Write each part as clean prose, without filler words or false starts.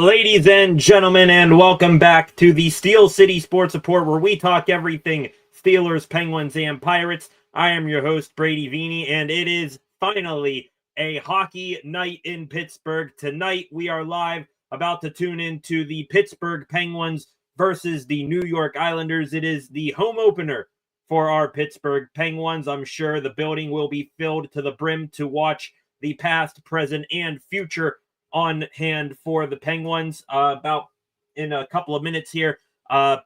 Ladies and gentlemen, and welcome back to the Steel City Sports Report, where we talk everything Steelers, Penguins, and Pirates. I am your host, Brady Vini, and it is finally a hockey night in Pittsburgh. Tonight, we are live, about to tune into the Pittsburgh Penguins versus the New York Islanders. It is the home opener for our Pittsburgh Penguins. I'm sure the building will be filled to the brim to watch the past, present, and future on hand for the Penguins. About in a couple of minutes here,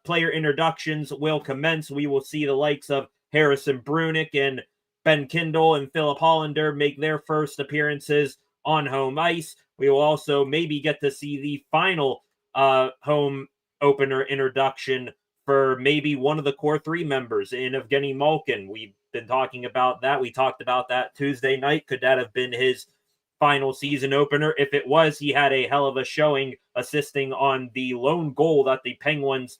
player introductions will commence. We will see the likes of Harrison Brunick and Ben Kindle and Philip Hollander make their first appearances on home ice. We will also maybe get to see the final home opener introduction for maybe one of the core three members in Evgeny Malkin. We've been talking about that. We talked about that Tuesday night. Could that have been his final season opener? If it was, he had a hell of a showing, assisting on the lone goal that the Penguins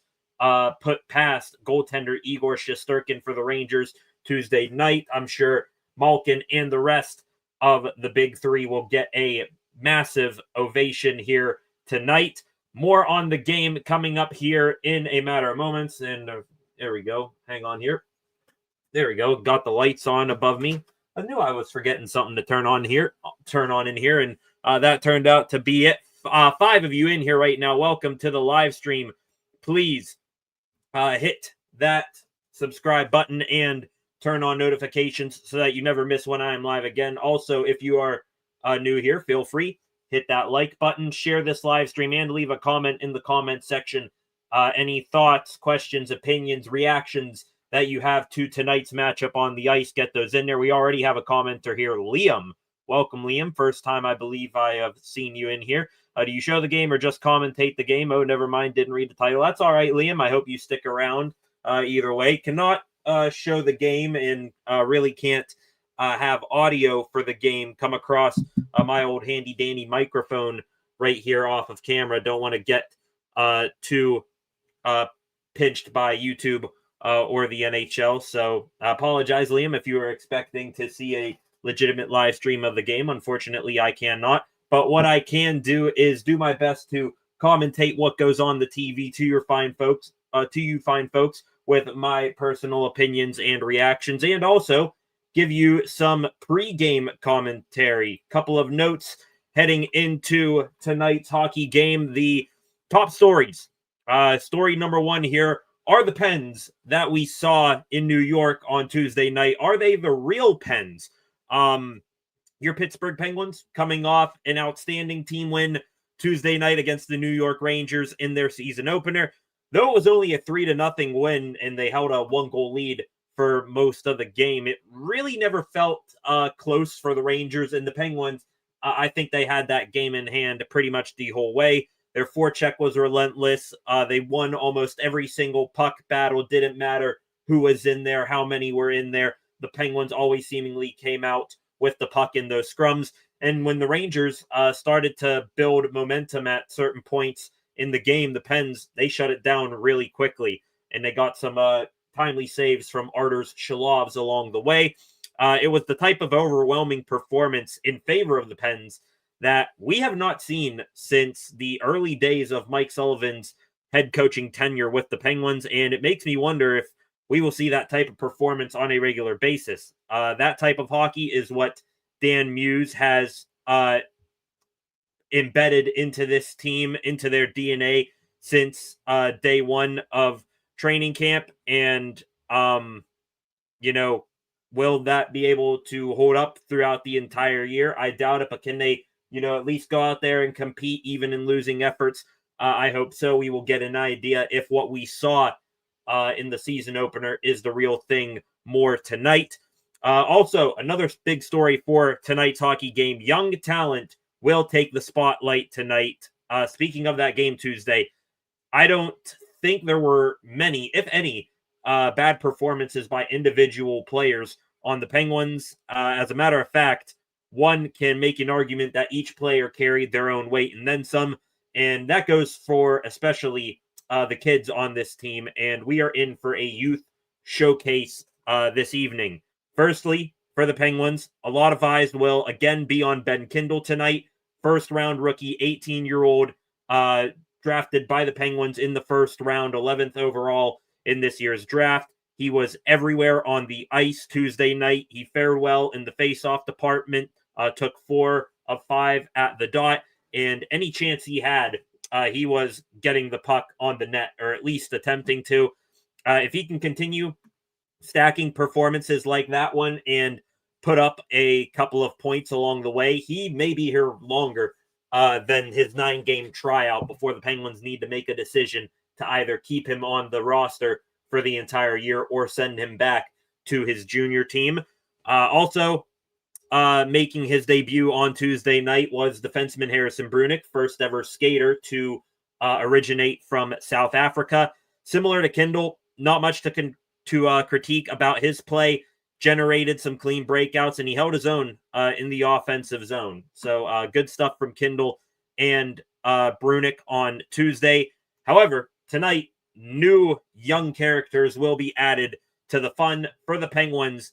put past goaltender Igor Shesterkin for the Rangers Tuesday night. I'm sure Malkin and the rest of the big three will get a massive ovation here tonight. More on the game coming up here in a matter of moments. And there we go. Hang on here. There we go. Got the lights on above me. I knew I was forgetting something to turn on in here, and that turned out to be it. 5 of you in here right now. Welcome to the live stream. Please hit that subscribe button and turn on notifications so that you never miss when I am live again. Also, if you are new here, feel free, hit that like button, share this live stream, and leave a comment in the comment section. Any thoughts, questions, opinions, reactions that you have to tonight's matchup on the ice, get those in there. We already have a commenter here, Liam. Welcome, Liam. First time I believe I have seen you in here. Do you show the game or just commentate the game? Oh, never mind. Didn't read the title. That's all right, Liam. I hope you stick around either way. Cannot show the game and really can't have audio for the game come across my old handy dandy microphone right here off of camera. Don't want to get too pinched by YouTube or the NHL. So I apologize, Liam, if you were expecting to see a legitimate live stream of the game. Unfortunately, I cannot. But what I can do is do my best to commentate what goes on the TV to your fine folks, with my personal opinions and reactions, and also give you some pregame commentary. Couple of notes heading into tonight's hockey game. The top stories. Story number one here. Are the Pens that we saw in New York on Tuesday night, are they the real Pens? Your Pittsburgh Penguins coming off an outstanding team win Tuesday night against the New York Rangers in their season opener. Though it was only a 3-0 win and they held a 1-goal lead for most of the game, it really never felt close for the Rangers and the Penguins. I think they had that game in hand pretty much the whole way. Their forecheck was relentless. They won almost every single puck battle. Didn't matter who was in there, how many were in there. The Penguins always seemingly came out with the puck in those scrums. And when the Rangers started to build momentum at certain points in the game, the Pens, they shut it down really quickly. And they got some timely saves from Arturs Shalovs along the way. It was the type of overwhelming performance in favor of the Pens that we have not seen since the early days of Mike Sullivan's head coaching tenure with the Penguins, and it makes me wonder if we will see that type of performance on a regular basis. That type of hockey is what Dan Muse has embedded into this team, into their DNA since day one of training camp, and will that be able to hold up throughout the entire year? I doubt it, but can they at least go out there and compete even in losing efforts? I hope so. We will get an idea if what we saw in the season opener is the real thing more tonight. Also, another big story for tonight's hockey game. Young talent will take the spotlight tonight. Speaking of that game Tuesday, I don't think there were many, if any, bad performances by individual players on the Penguins. As a matter of fact, one can make an argument that each player carried their own weight and then some, and that goes for especially the kids on this team, and we are in for a youth showcase this evening. Firstly, for the Penguins, a lot of eyes will again be on Ben Kindle tonight. First-round rookie, 18-year-old drafted by the Penguins in the first round, 11th overall in this year's draft. He was everywhere on the ice Tuesday night. He fared well in the faceoff department, took 4 of 5 at the dot, and any chance he had, he was getting the puck on the net, or at least attempting to. If he can continue stacking performances like that one and put up a couple of points along the way, he may be here longer than his 9-game tryout before the Penguins need to make a decision to either keep him on the roster for the entire year or send him back to his junior team. Also, making his debut on Tuesday night was defenseman Harrison Brunick, first ever skater to originate from South Africa. Similar to Kindle, not much to critique about his play. Generated some clean breakouts, and he held his own in the offensive zone. So good stuff from Kindle and Brunick on Tuesday. However, tonight, new young characters will be added to the fun for the Penguins.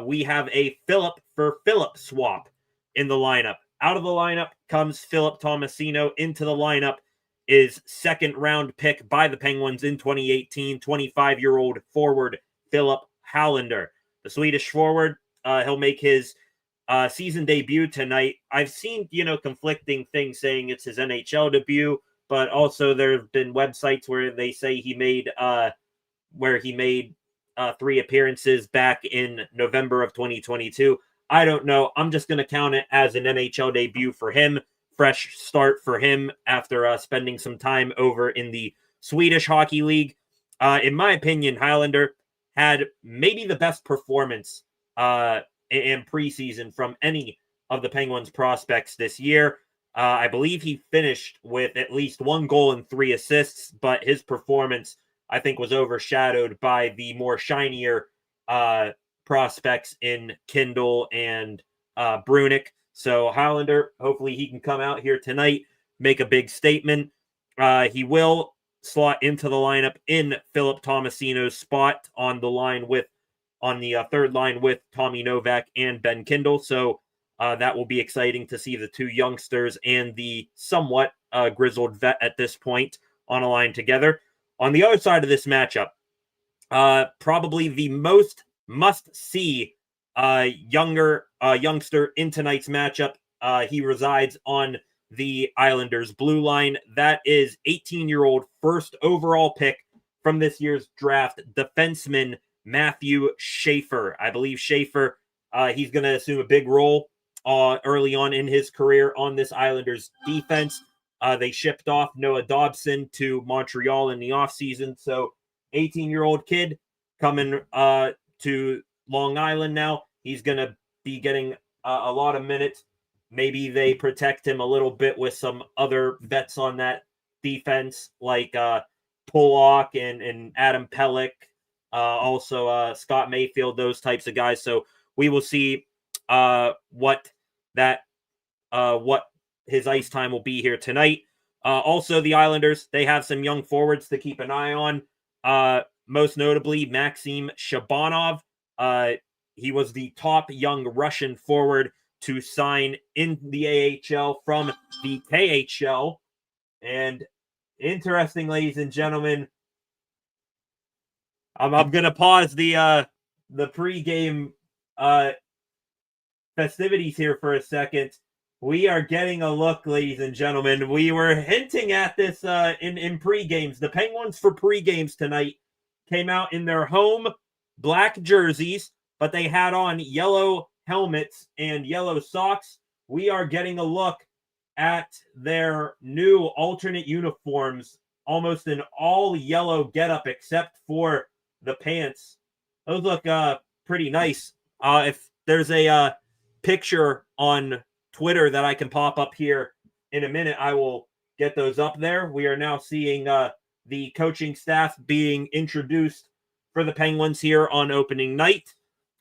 We have a Philip for Philip swap in the lineup. Out of the lineup comes Philip Tomasino. Into the lineup is second-round pick by the Penguins in 2018, 25-year-old forward Philip Hallander. The Swedish forward, he'll make his season debut tonight. I've seen, conflicting things saying it's his NHL debut, but also there have been websites where they say he made 3 appearances back in November of 2022. I don't know. I'm just going to count it as an NHL debut for him. Fresh start for him after spending some time over in the Swedish Hockey League. In my opinion, Highlander had maybe the best performance in preseason from any of the Penguins prospects this year. I believe he finished with at least 1 goal and 3 assists, but his performance, I think, was overshadowed by the more shinier prospects in Kindle and Brunick. So Highlander, hopefully he can come out here tonight, make a big statement. He will slot into the lineup in Philip Tomasino's spot on the third line with Tommy Novak and Ben Kindle. So that will be exciting to see the 2 youngsters and the somewhat grizzled vet at this point on a line together. On the other side of this matchup, probably the most must-see youngster in tonight's matchup. He resides on the Islanders' blue line. That is 18-year-old first overall pick from this year's draft, defenseman Matthew Schaefer. I believe Schaefer, he's going to assume a big role early on in his career on this Islanders defense. They shipped off Noah Dobson to Montreal in the offseason. So 18-year-old kid coming to Long Island now. He's going to be getting a lot of minutes. Maybe they protect him a little bit with some other vets on that defense, like Pollock and Adam Pellick, also Scott Mayfield, those types of guys. So we will see what his ice time will be here tonight. Also, the Islanders, they have some young forwards to keep an eye on. Most notably, Maxim Shabanov. He was the top young Russian forward to sign in the AHL from the KHL. And interesting, ladies and gentlemen, I'm going to pause the pregame festivities here for a second. We are getting a look, ladies and gentlemen. We were hinting at this in pregames. The Penguins for pregames tonight came out in their home black jerseys, but they had on yellow helmets and yellow socks. We are getting a look at their new alternate uniforms, almost an all yellow getup except for the pants. Those look pretty nice. If there's a picture on Twitter that I can pop up here in a minute, I will get those up there. We are now seeing the coaching staff being introduced for the Penguins here on opening night.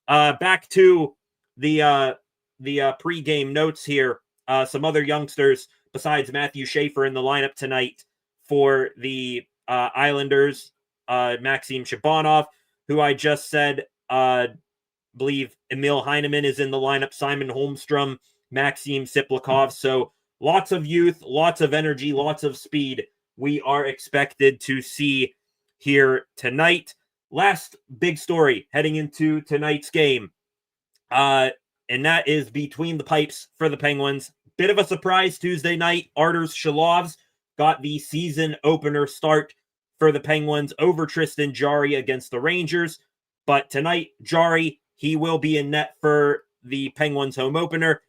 Back to the pregame notes here. Some other youngsters besides Matthew Schaefer in the lineup tonight for the Islanders. Maxim Shabanov, who I just said, believe Emil Heineman is in the lineup. Simon Holmstrom, Maxim Siplikov. So lots of youth, lots of energy, lots of speed we are expected to see here tonight. Last big story heading into tonight's game, and that is between the pipes for the Penguins. Bit of a surprise Tuesday night. Arturs Shalovs got the season opener start for the Penguins over Tristan Jarry against the Rangers. But tonight, Jarry, he will be in net for the Penguins home opener.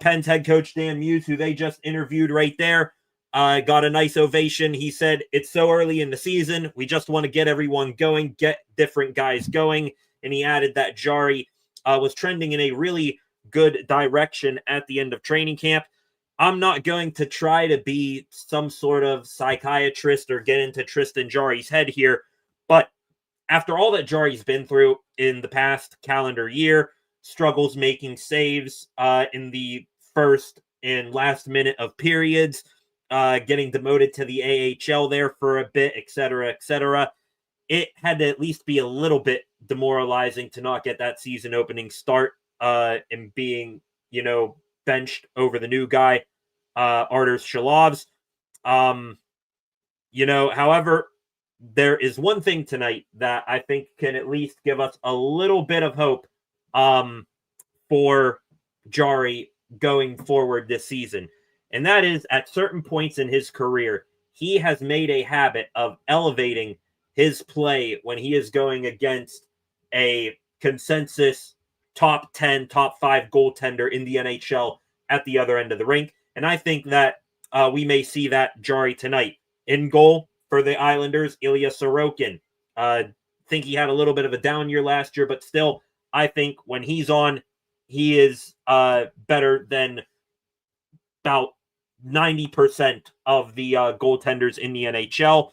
Pens head coach Dan Muse, who they just interviewed right there, got a nice ovation. He said, it's so early in the season. We just want to get everyone going, get different guys going. And he added that Jarry was trending in a really good direction at the end of training camp. I'm not going to try to be some sort of psychiatrist or get into Tristan Jarry's head here, but after all that Jarry's been through in the past calendar year, struggles making saves in the first and last minute of periods, getting demoted to the AHL there for a bit, etc., etc., it had to at least be a little bit demoralizing to not get that season opening start and being, benched over the new guy, Arturs Shalovs. However, there is one thing tonight that I think can at least give us a little bit of hope for Jarry going forward this season. And that is, at certain points in his career, he has made a habit of elevating his play when he is going against a consensus top 10, top 5 goaltender in the NHL at the other end of the rink. And I think that we may see that Jarry tonight. In goal for the Islanders, Ilya Sorokin. Think he had a little bit of a down year last year, but still, I think when he's on, he is better than about 90% of the goaltenders in the NHL.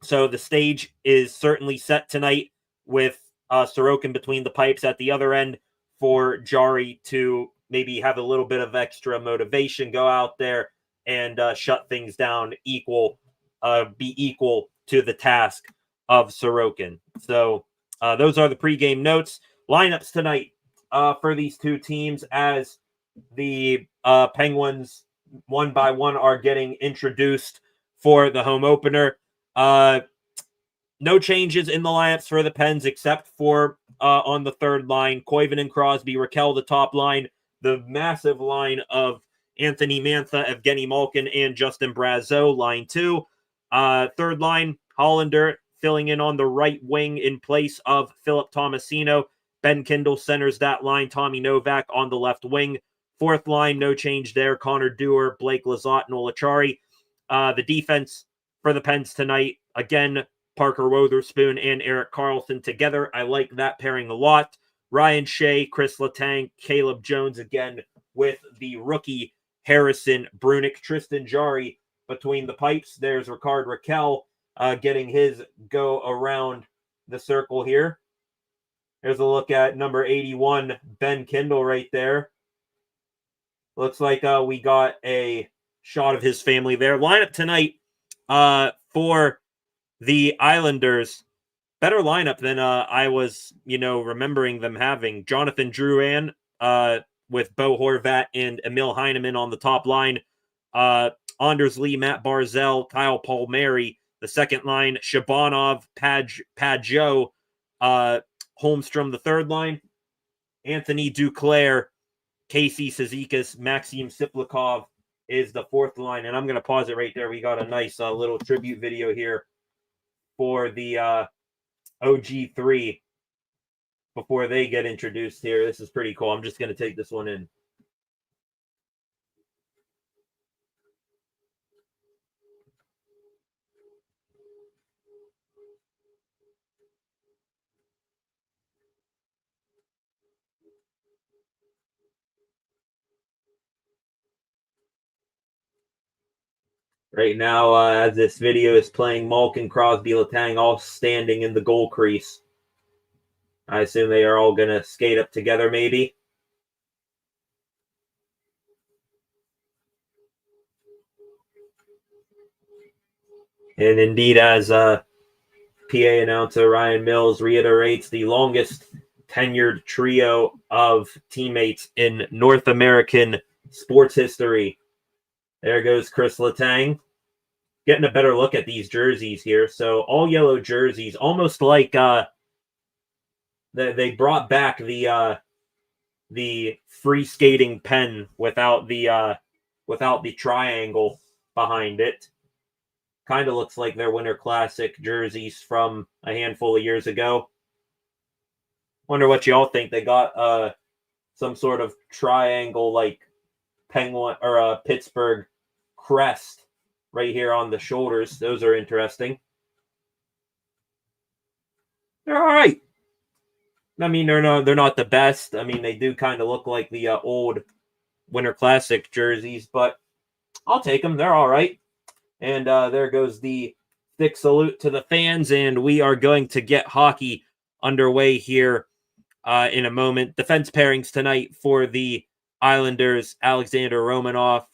So the stage is certainly set tonight with Sorokin between the pipes at the other end for Jarry to maybe have a little bit of extra motivation, go out there and shut things down, be equal to the task of Sorokin. So those are the pregame notes. Lineups tonight for these two teams as the Penguins one by one are getting introduced for the home opener. No changes in the lineups for the Pens except for on the third line, Koivunen, Crosby, Raquel, the top line, the massive line of Anthony Mantha, Evgeny Malkin, and Justin Brazeau, line 2. Third line, Hollander filling in on the right wing in place of Philip Tomasino. Ben Kindle centers that line, Tommy Novak on the left wing. Fourth line, no change there, Connor Dewar, Blake Lizotte, and Olachari. The defense for the Pens tonight, again, Parker Wotherspoon and Erik Karlsson together. I like that pairing a lot. Ryan Shea, Chris Letang, Caleb Jones again with the rookie Harrison Brunick. Tristan Jarry between the pipes. There's Ricard Raquel getting his go around the circle here. There's a look at number 81, Ben Kindle right there. Looks like we got a shot of his family there. Lineup tonight for the Islanders. Better lineup than I was, remembering them having. Jonathan Drouin with Bo Horvat and Emil Heineman on the top line. Anders Lee, Matt Barzell, Kyle Palmieri. The second line, Shabanov, Pajot, Holmstrom, the third line. Anthony Duclair, Casey Cizikas, Maxim Siplikov is the fourth line. And I'm going to pause it right there. We got a nice little tribute video here for the OG3 before they get introduced here. This is pretty cool. I'm just going to take this one in. Right now, as this video is playing, Malkin, Crosby, Letang all standing in the goal crease. I assume they are all going to skate up together, maybe. And indeed, as PA announcer Ryan Mills reiterates, the longest tenured trio of teammates in North American sports history. There goes Chris Letang. Getting a better look at these jerseys here. So all yellow jerseys, almost like they brought back the free skating pen without the triangle behind it. Kind of looks like their Winter Classic jerseys from a handful of years ago. Wonder what y'all think. They got some sort of triangle like Penguin or Pittsburgh crest right here on the shoulders. Those are interesting. They're all right. I mean, they're not the best. I mean, they do kind of look like the old Winter Classic jerseys, but I'll take them. They're all right. And there goes the thick salute to the fans, and we are going to get hockey underway here in a moment. Defense pairings tonight for the Islanders: Alexander Romanov,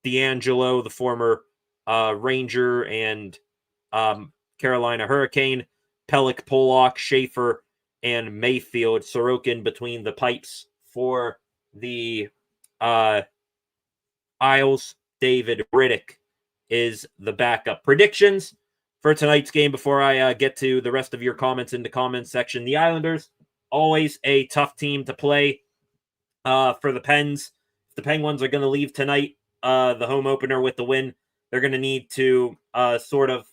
D'Angelo, the former Ranger and Carolina Hurricane, Pelech, Pollock, Schaefer, and Mayfield. Sorokin between the pipes for the Isles. David Riddick is the backup. Predictions for tonight's game before I get to the rest of your comments in the comments section. The Islanders, always a tough team to play for the Pens. If the Penguins are going to leave tonight, the home opener with the win, they're going to need to sort of,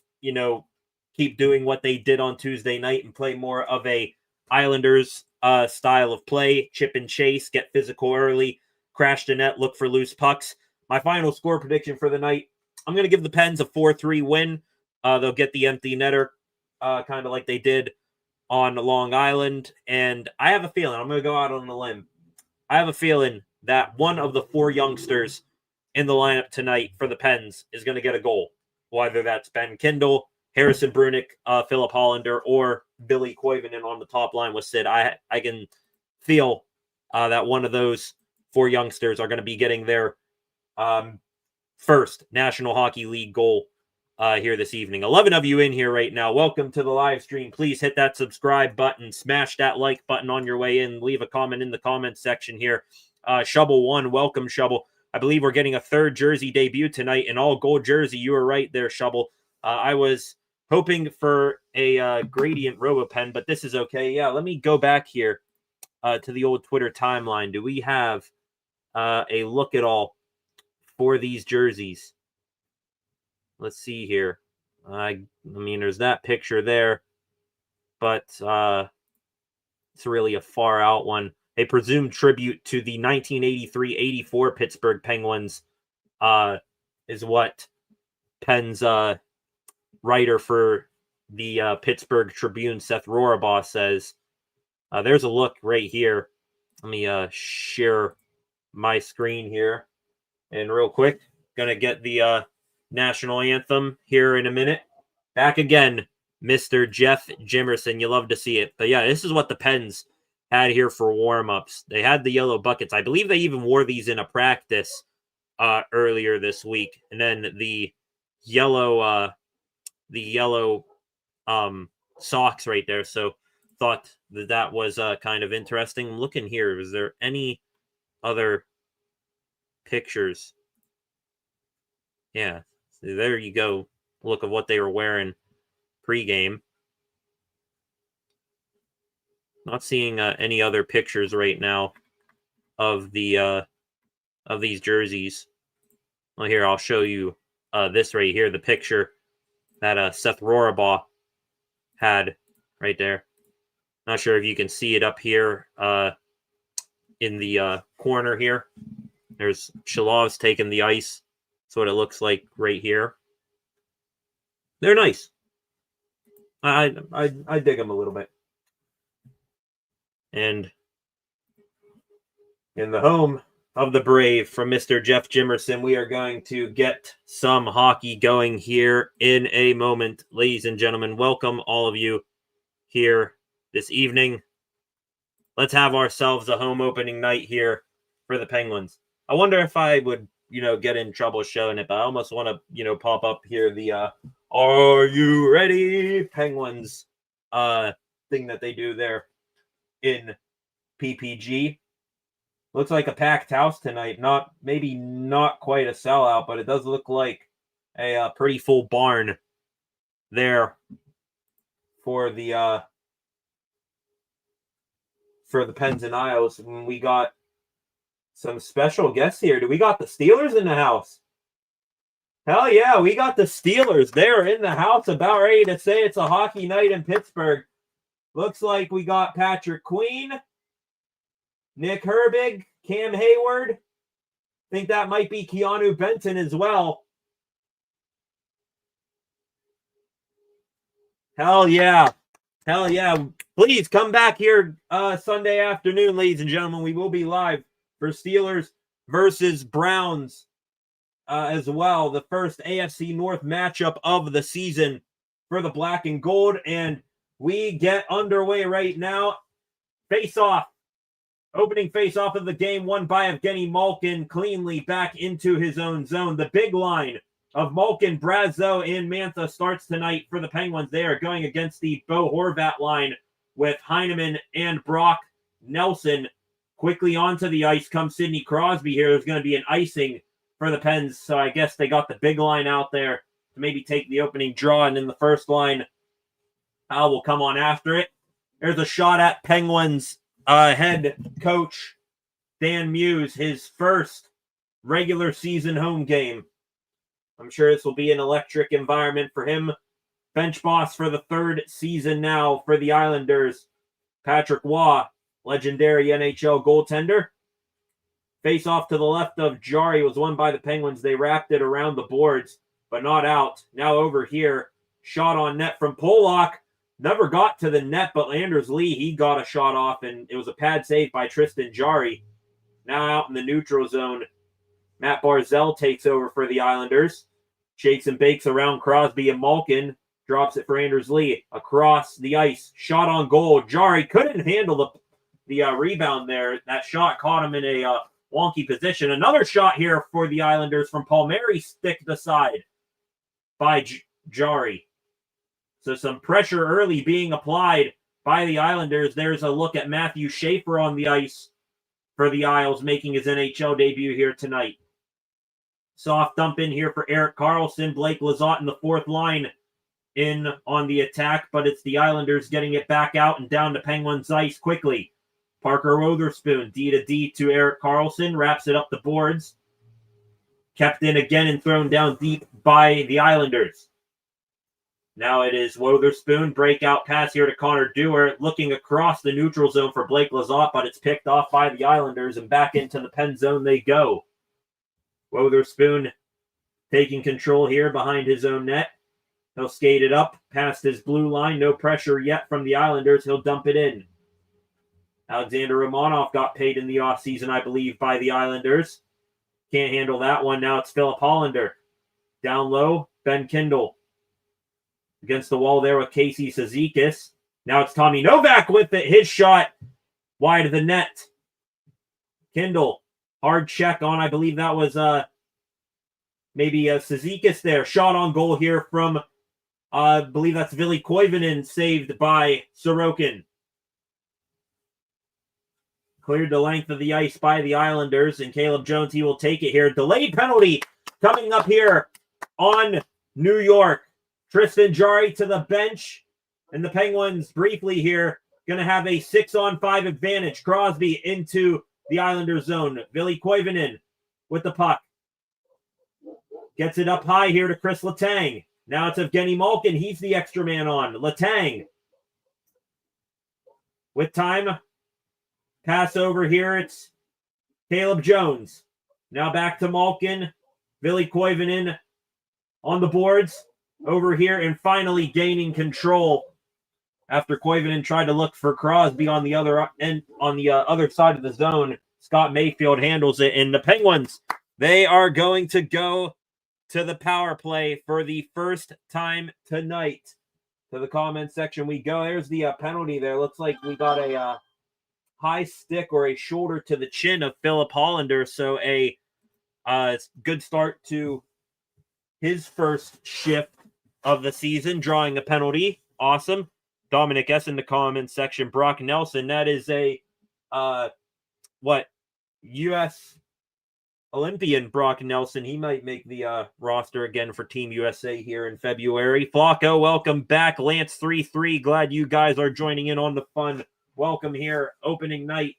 keep doing what they did on Tuesday night and play more of a Islanders style of play. Chip and chase, get physical early, crash the net, look for loose pucks. My final score prediction for the night, I'm going to give the Pens a 4-3 win. They'll get the empty netter, kind of like they did on Long Island. And I have a feeling, I'm going to go out on a limb. I have a feeling that one of the four youngsters in the lineup tonight for the Pens is going to get a goal. Whether that's Ben Kindle, Harrison Brunick, Philip Hollander, or Billy Koivunen on the top line with Sid. I can feel that one of those four youngsters are going to be getting their first National Hockey League goal here this evening. 11 of you in here right now. Welcome to the live stream. Please hit that subscribe button, smash that like button on your way in, leave a comment in the comments section here. Shovel1, welcome Shovel. I believe we're getting a third jersey debut tonight, an all gold jersey. You were right there, Shovel. I was hoping for a gradient RoboPen, but this is okay. Yeah, let me go back here to the old Twitter timeline. Do we have a look at all for these jerseys? Let's see here. I mean, there's that picture there, but it's really a far out one. A presumed tribute to the 1983-84 Pittsburgh Penguins is what Penn's writer for the Pittsburgh Tribune, Seth Rorabaugh, says. There's a look right here. Let me share my screen here. And real quick, gonna get the national anthem here in a minute. Back again, Mr. Jeff Jimerson. You love to see it. But yeah, this is what the Pens had here for warm-ups. They had the yellow buckets. I believe they even wore these in a practice earlier this week. And then the yellow socks right there. So thought that was kind of interesting. I'm looking here. Is there any other pictures? Yeah, so there you go. Look at what they were wearing pregame. Not seeing any other pictures right now of the of these jerseys. Well, here I'll show you this right here, the picture that Seth Rorabaugh had right there. Not sure if you can see it up here in the corner here. There's Shalov's taking the ice. That's what it looks like right here. They're nice. I dig them a little bit. And in the home of the Brave from Mr. Jeff Jimerson, we are going to get some hockey going here in a moment. Ladies and gentlemen, welcome all of you here this evening. Let's have ourselves a home opening night here for the Penguins. I wonder if I would, get in trouble showing it, but I almost want to, pop up here the "Are you ready?" Penguins thing that they do there in PPG. Looks like a packed house tonight. Maybe not quite a sellout, but it does look like a pretty full barn there for the Pens and Isles. And we got some special guests here. Do we got the Steelers in the house? Hell yeah, we got the Steelers. They're in the house, about ready to say it's a hockey night in Pittsburgh. Looks like we got Patrick Queen, Nick Herbig, Cam Hayward. Think that might be Keanu Benton as well. Hell yeah. Hell yeah. Please come back here Sunday afternoon, ladies and gentlemen. We will be live for Steelers versus Browns as well. The first AFC North matchup of the season for the black and gold. And we get underway right now. Face-off. Opening face-off of the game, won by Evgeny Malkin, cleanly back into his own zone. The big line of Malkin, Brazeau, and Mantha starts tonight for the Penguins. They are going against the Bo Horvat line with Heineman and Brock Nelson. Quickly onto the ice comes Sidney Crosby here. There's going to be an icing for the Pens, so I guess they got the big line out there to maybe take the opening draw, and then the first line will come on after it. There's a shot at Penguins head coach Dan Muse, his first regular season home game. I'm sure this will be an electric environment for him. Bench boss for the third season now for the Islanders, Patrick Waugh, legendary NHL goaltender. Face off to the left of Jari was won by the Penguins. They wrapped it around the boards, but not out. Now over here, shot on net from Pollock. Never got to the net, but Anders Lee, he got a shot off, and it was a pad save by Tristan Jari. Now out in the neutral zone, Matt Barzell takes over for the Islanders. Shakes and bakes around Crosby and Malkin. Drops it for Anders Lee. Across the ice. Shot on goal. Jari couldn't handle the rebound there. That shot caught him in a wonky position. Another shot here for the Islanders from Palmieri, sticked aside by Jari. So some pressure early being applied by the Islanders. There's a look at Matthew Schaefer on the ice for the Isles, making his NHL debut here tonight. Soft dump in here for Erik Karlsson. Blake Lizotte in the fourth line in on the attack, but it's the Islanders getting it back out and down to Penguins ice quickly. Parker Wotherspoon, D to D to Erik Karlsson, wraps it up the boards. Kept in again and thrown down deep by the Islanders. Now it is Wotherspoon. Breakout pass here to Connor Dewar. Looking across the neutral zone for Blake Lizotte, but it's picked off by the Islanders, and back into the pen zone they go. Wotherspoon taking control here behind his own net. He'll skate it up past his blue line. No pressure yet from the Islanders. He'll dump it in. Alexander Romanov got paid in the offseason, I believe, by the Islanders. Can't handle that one. Now it's Philip Hollander. Down low, Ben Kindle. Against the wall there with Casey Cizikas. Now it's Tommy Novak with it. His shot wide of the net. Kindle. Hard check on, I believe that was maybe Cizikas there. Shot on goal here from, I believe that's Ville Koivunen, saved by Sorokin. Cleared the length of the ice by the Islanders, and Caleb Jones, he will take it here. Delayed penalty coming up here on New York. Tristan Jari to the bench, and the Penguins briefly here going to have a 6-on-5 advantage. Crosby into the Islanders zone. Ville Koivunen with the puck. Gets it up high here to Chris Letang. Now it's Evgeny Malkin. He's the extra man on. Letang. With time. Pass over here. It's Caleb Jones. Now back to Malkin. Ville Koivunen on the boards. Over here and finally gaining control after Koivunen tried to look for Crosby on the other end, on the other side of the zone. Scott Mayfield handles it, and the Penguins, they are going to go to the power play for the first time tonight. To the comment section we go. There's the penalty there. Looks like we got a high stick or a shoulder to the chin of Philip Hollander. So a good start to his first shift of the season, drawing a penalty. Awesome. Dominic S. in the comment section. Brock Nelson, that is a U.S. Olympian Brock Nelson. He might make the roster again for Team USA here in February. Flacco, welcome back. Lance 3-3, glad you guys are joining in on the fun. Welcome here. Opening night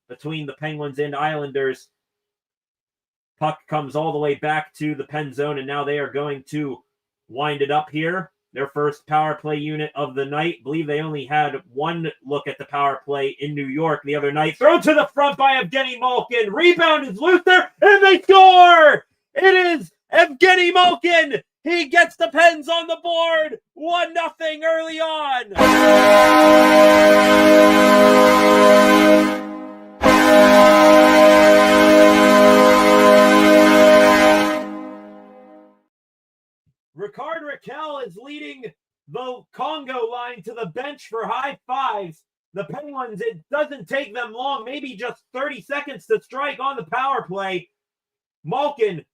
between the Penguins and Islanders. Puck comes all the way back to the pen zone, and now they are going to wind it up here. Their first power play unit of the night. I believe they only had one look at the power play in New York the other night. Thrown to the front by Evgeny Malkin. Rebound is loose there, and they score! It is Evgeny Malkin. He gets the Pens on the board. 1-0 early on. Ricard Raquel is leading the Congo line to the bench for high fives. The Penguins, it doesn't take them long, maybe just 30 seconds to strike on the power play. Malkin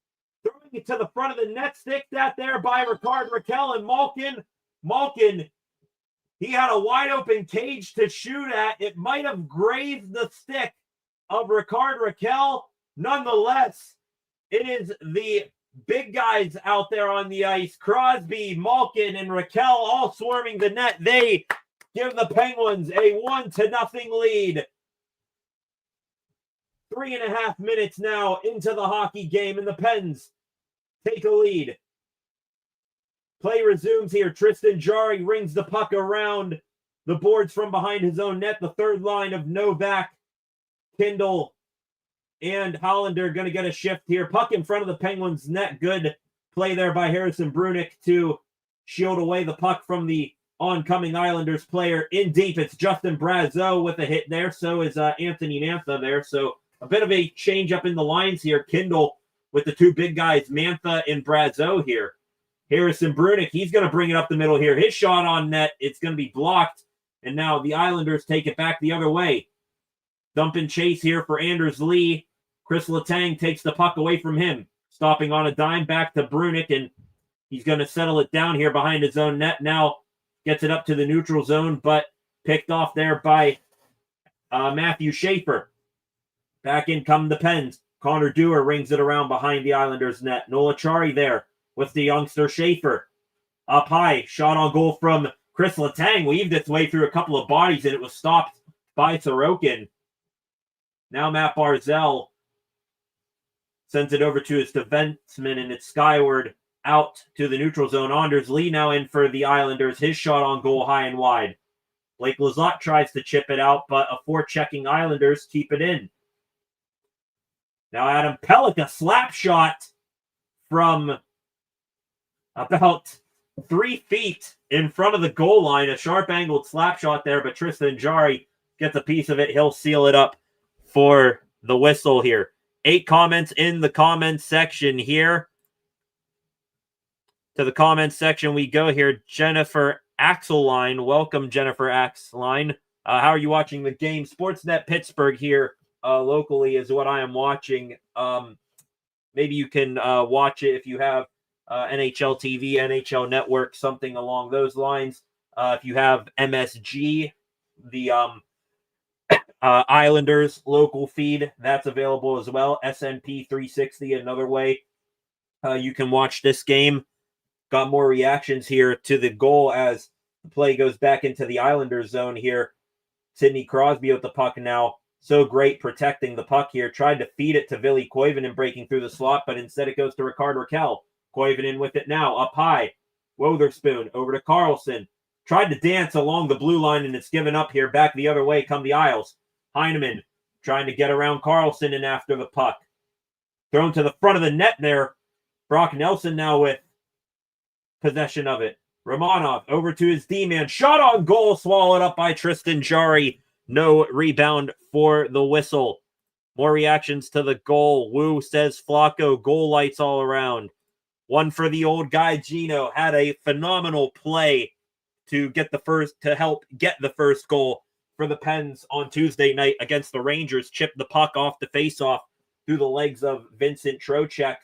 throwing it to the front of the net, stick that there by Ricard Raquel, and Malkin, he had a wide open cage to shoot at. It might have grazed the stick of Ricard Raquel. Nonetheless, it is the big guys out there on the ice. Crosby, Malkin, and Raquel all swarming the net. They give the Penguins a 1-0 lead. 3.5 minutes now into the hockey game, and the Pens take a lead. Play resumes here. Tristan Jarry rings the puck around the boards from behind his own net. The third line of Novak, Kindle, and Hollander going to get a shift here. Puck in front of the Penguins' net. Good play there by Harrison Brunick to shield away the puck from the oncoming Islanders player. In deep, it's Justin Brazeau with a hit there. So is Anthony Mantha there. So a bit of a change up in the lines here. Kindle with the two big guys, Mantha and Brazeau here. Harrison Brunick, he's going to bring it up the middle here. His shot on net, it's going to be blocked. And now the Islanders take it back the other way. Dump and chase here for Anders Lee. Chris Letang takes the puck away from him. Stopping on a dime back to Brunick, and he's going to settle it down here behind his own net. Now gets it up to the neutral zone, but picked off there by Matthew Schaefer. Back in come the Pens. Connor Dewar rings it around behind the Islanders' net. Nola Chari there with the youngster Schaefer. Up high, shot on goal from Chris Letang. Weaved its way through a couple of bodies, and it was stopped by Sorokin. Now Matt Barzell sends it over to his defenseman, and it's skyward out to the neutral zone. Anders Lee now in for the Islanders. His shot on goal high and wide. Blake Lizotte tries to chip it out, but a forechecking Islanders keep it in. Now Adam Pellick, a slap shot from about 3 feet in front of the goal line. A sharp-angled slap shot there, but Tristan Jarry gets a piece of it. He'll seal it up for the whistle here. 8 comments in the comments section here. To the comments section we go here. Jennifer Axeline. Welcome, Jennifer Axeline. How are you watching the game? Sportsnet Pittsburgh here locally is what I am watching. Maybe you can watch it if you have NHL TV, NHL Network, something along those lines. If you have MSG, the Islanders local feed, that's available as well. SNP 360, another way you can watch this game. Got more reactions here to the goal as the play goes back into the Islanders zone here. Sidney Crosby with the puck now. So great protecting the puck here. Tried to feed it to Ville Koivunen breaking through the slot, but instead it goes to Ricard Raquel. Koivunen with it now, up high. Wotherspoon over to Carlson. Tried to dance along the blue line, and it's given up here. Back the other way come the Isles. Heineman trying to get around Carlson and after the puck. Thrown to the front of the net there. Brock Nelson now with possession of it. Romanov over to his D-man. Shot on goal, swallowed up by Tristan Jarry. No rebound for the whistle. More reactions to the goal. Wu says Flacco, goal lights all around. One for the old guy, Gino. Had a phenomenal play to help get the first goal for the Pens on Tuesday night against the Rangers. Chipped the puck off the faceoff through the legs of Vincent Trocheck,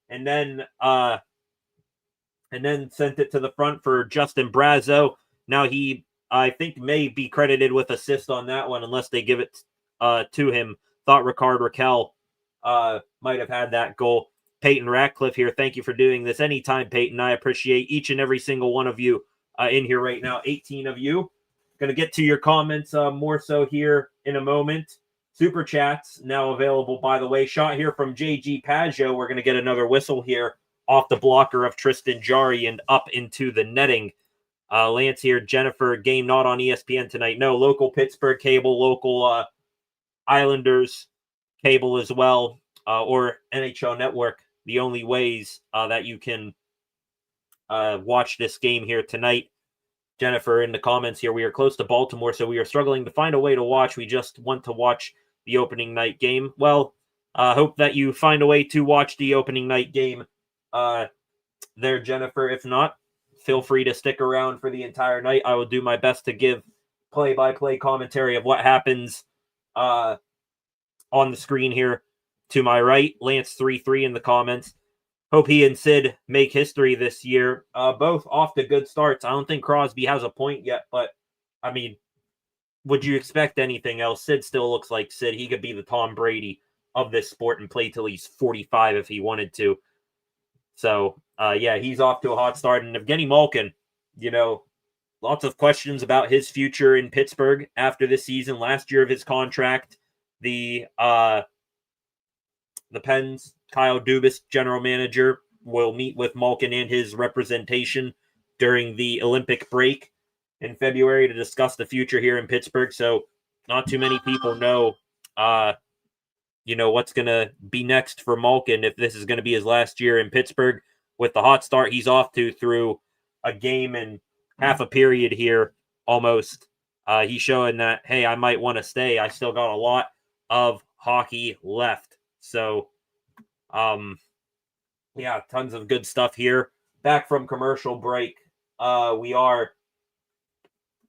and then sent it to the front for Justin Brazeau. Now he, I think, may be credited with assist on that one, unless they give it to him Thought Ricard Raquel might have had that goal. Peyton Ratcliffe here. Thank you for doing this anytime, Peyton. I appreciate each and every single one of you in here right now. 18 of you. Going to get to your comments more so here in a moment. Super chats now available, by the way. Shot here from JG Paggio. We're going to get another whistle here off the blocker of Tristan Jarry and up into the netting. Lance here. Jennifer, game not on ESPN tonight. No, local Pittsburgh cable, local Islanders cable as well, or NHL Network. The only ways that you can watch this game here tonight. Jennifer in the comments here, we are close to Baltimore, so we are struggling to find a way to watch. We just want to watch the opening night game. Well, hope that you find a way to watch the opening night game there, Jennifer. If not, feel free to stick around for the entire night. I will do my best to give play-by-play commentary of what happens on the screen here to my right. Lance 33 in the comments. Hope he and Sid make history this year. Both off to good starts. I don't think Crosby has a point yet, but, I mean, would you expect anything else? Sid still looks like Sid. He could be the Tom Brady of this sport and play till he's 45 if he wanted to. So, yeah, he's off to a hot start. And Evgeny Malkin, you know, lots of questions about his future in Pittsburgh after this season, last year of his contract. The Pens, Kyle Dubas, general manager, will meet with Malkin and his representation during the Olympic break in February to discuss the future here in Pittsburgh. So not too many people know, what's going to be next for Malkin if this is going to be his last year in Pittsburgh. With the hot start he's off to through a game and half a period here almost, he's showing that, hey, I might want to stay. I still got a lot of hockey left. So, yeah, tons of good stuff here. Back from commercial break, we are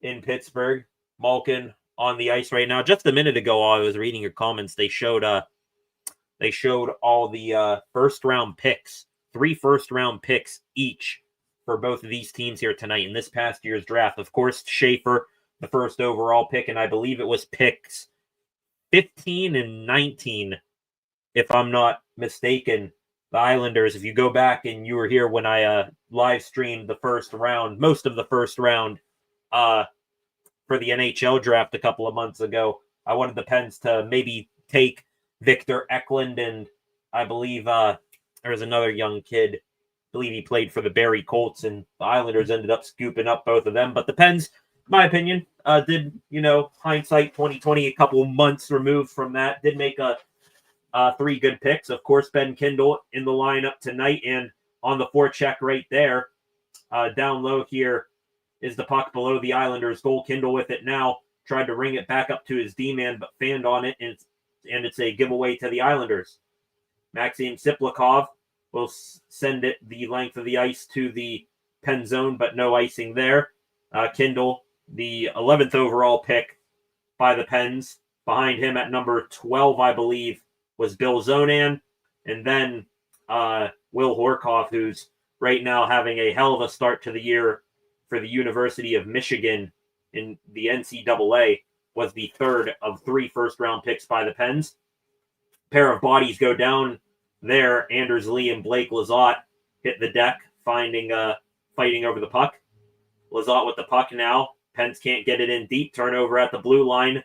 in Pittsburgh. Malkin on the ice right now. Just a minute ago, while I was reading your comments, they showed all the first round picks, 3 first round picks each for both of these teams here tonight in this past year's draft. Of course, Schaefer, the first overall pick, and I believe it was picks 15 and 19, if I'm not mistaken. The Islanders, if you go back and you were here when I live streamed the first round, most of the first round for the NHL draft a couple of months ago, I wanted the Pens to maybe take Victor Eklund, and I believe there was another young kid. I believe he played for the Barrie Colts, and the Islanders ended up scooping up both of them. But the Pens, in my opinion, did, hindsight 2020, a couple months removed from that, did make 3 good picks. Of course, Ben Kindle in the lineup tonight, and on the forecheck right there, down low here is the puck below the Islanders' goal. Kindle with it now, tried to ring it back up to his D-man, but fanned on it, and it's a giveaway to the Islanders. Maxim Siplikov will send it the length of the ice to the pen zone, but no icing there. Kindle, the 11th overall pick by the Pens. Behind him at number 12, I believe, was Bill Zonan. And then Will Horkoff, who's right now having a hell of a start to the year for the University of Michigan in the NCAA, was the 3rd of 3 first-round picks by the Pens. Pair of bodies go down there. Anders Lee and Blake Lizotte hit the deck, fighting over the puck. Lizotte with the puck now. Pens can't get it in deep. Turnover at the blue line.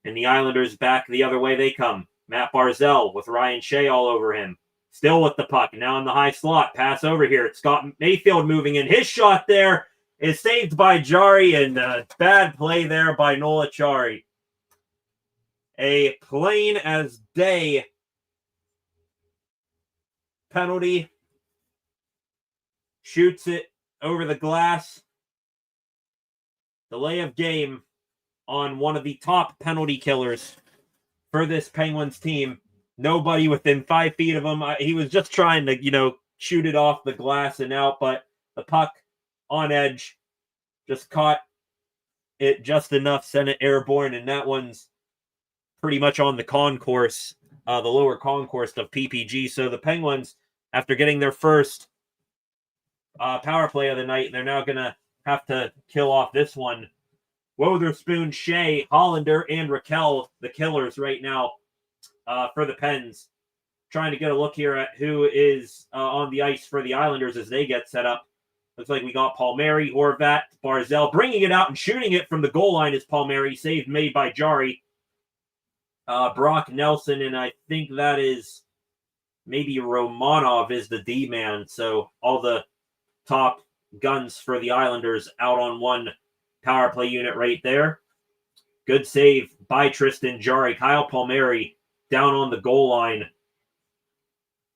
And the Islanders back the other way they come. Matt Barzell with Ryan Shea all over him. Still with the puck. Now in the high slot. Pass over here. It's Scott Mayfield moving in. His shot there is saved by Jarry, and bad play there by Nola Chari. A plain as day penalty. Shoots it over the glass. Delay of game on one of the top penalty killers for this Penguins team. Nobody within 5 feet of him. He was just trying to, shoot it off the glass and out, but the puck on edge just caught it just enough, sent it airborne, and that one's pretty much on the concourse, the lower concourse of PPG. So the Penguins, after getting their first power play of the night, they're now going to have to kill off this one. Wotherspoon, Shea, Hollander, and Raquel, the killers right now for the Pens. Trying to get a look here at who is on the ice for the Islanders as they get set up. Looks like we got Palmieri, Horvat, Barzal. Bringing it out and shooting it from the goal line is Palmieri. Save made by Jari. Brock Nelson, and I think that is maybe Romanov is the D-man. So all the top guns for the Islanders out on one power play unit right there. Good save by Tristan Jari. Kyle Palmieri down on the goal line.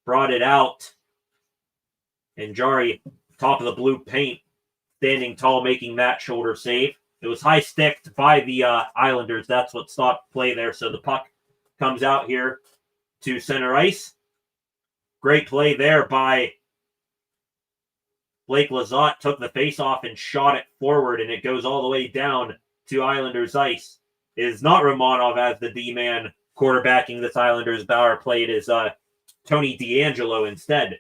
Brought it out. And Jari, top of the blue paint, standing tall, making that shoulder save. It was high sticked by the Islanders. That's what stopped play there. So the puck comes out here to center ice. Great play there by Blake Lizotte. Took the face-off and shot it forward, and it goes all the way down to Islanders ice. It is not Romanov as the D-man quarterbacking this Islanders power play. It is Tony DeAngelo instead.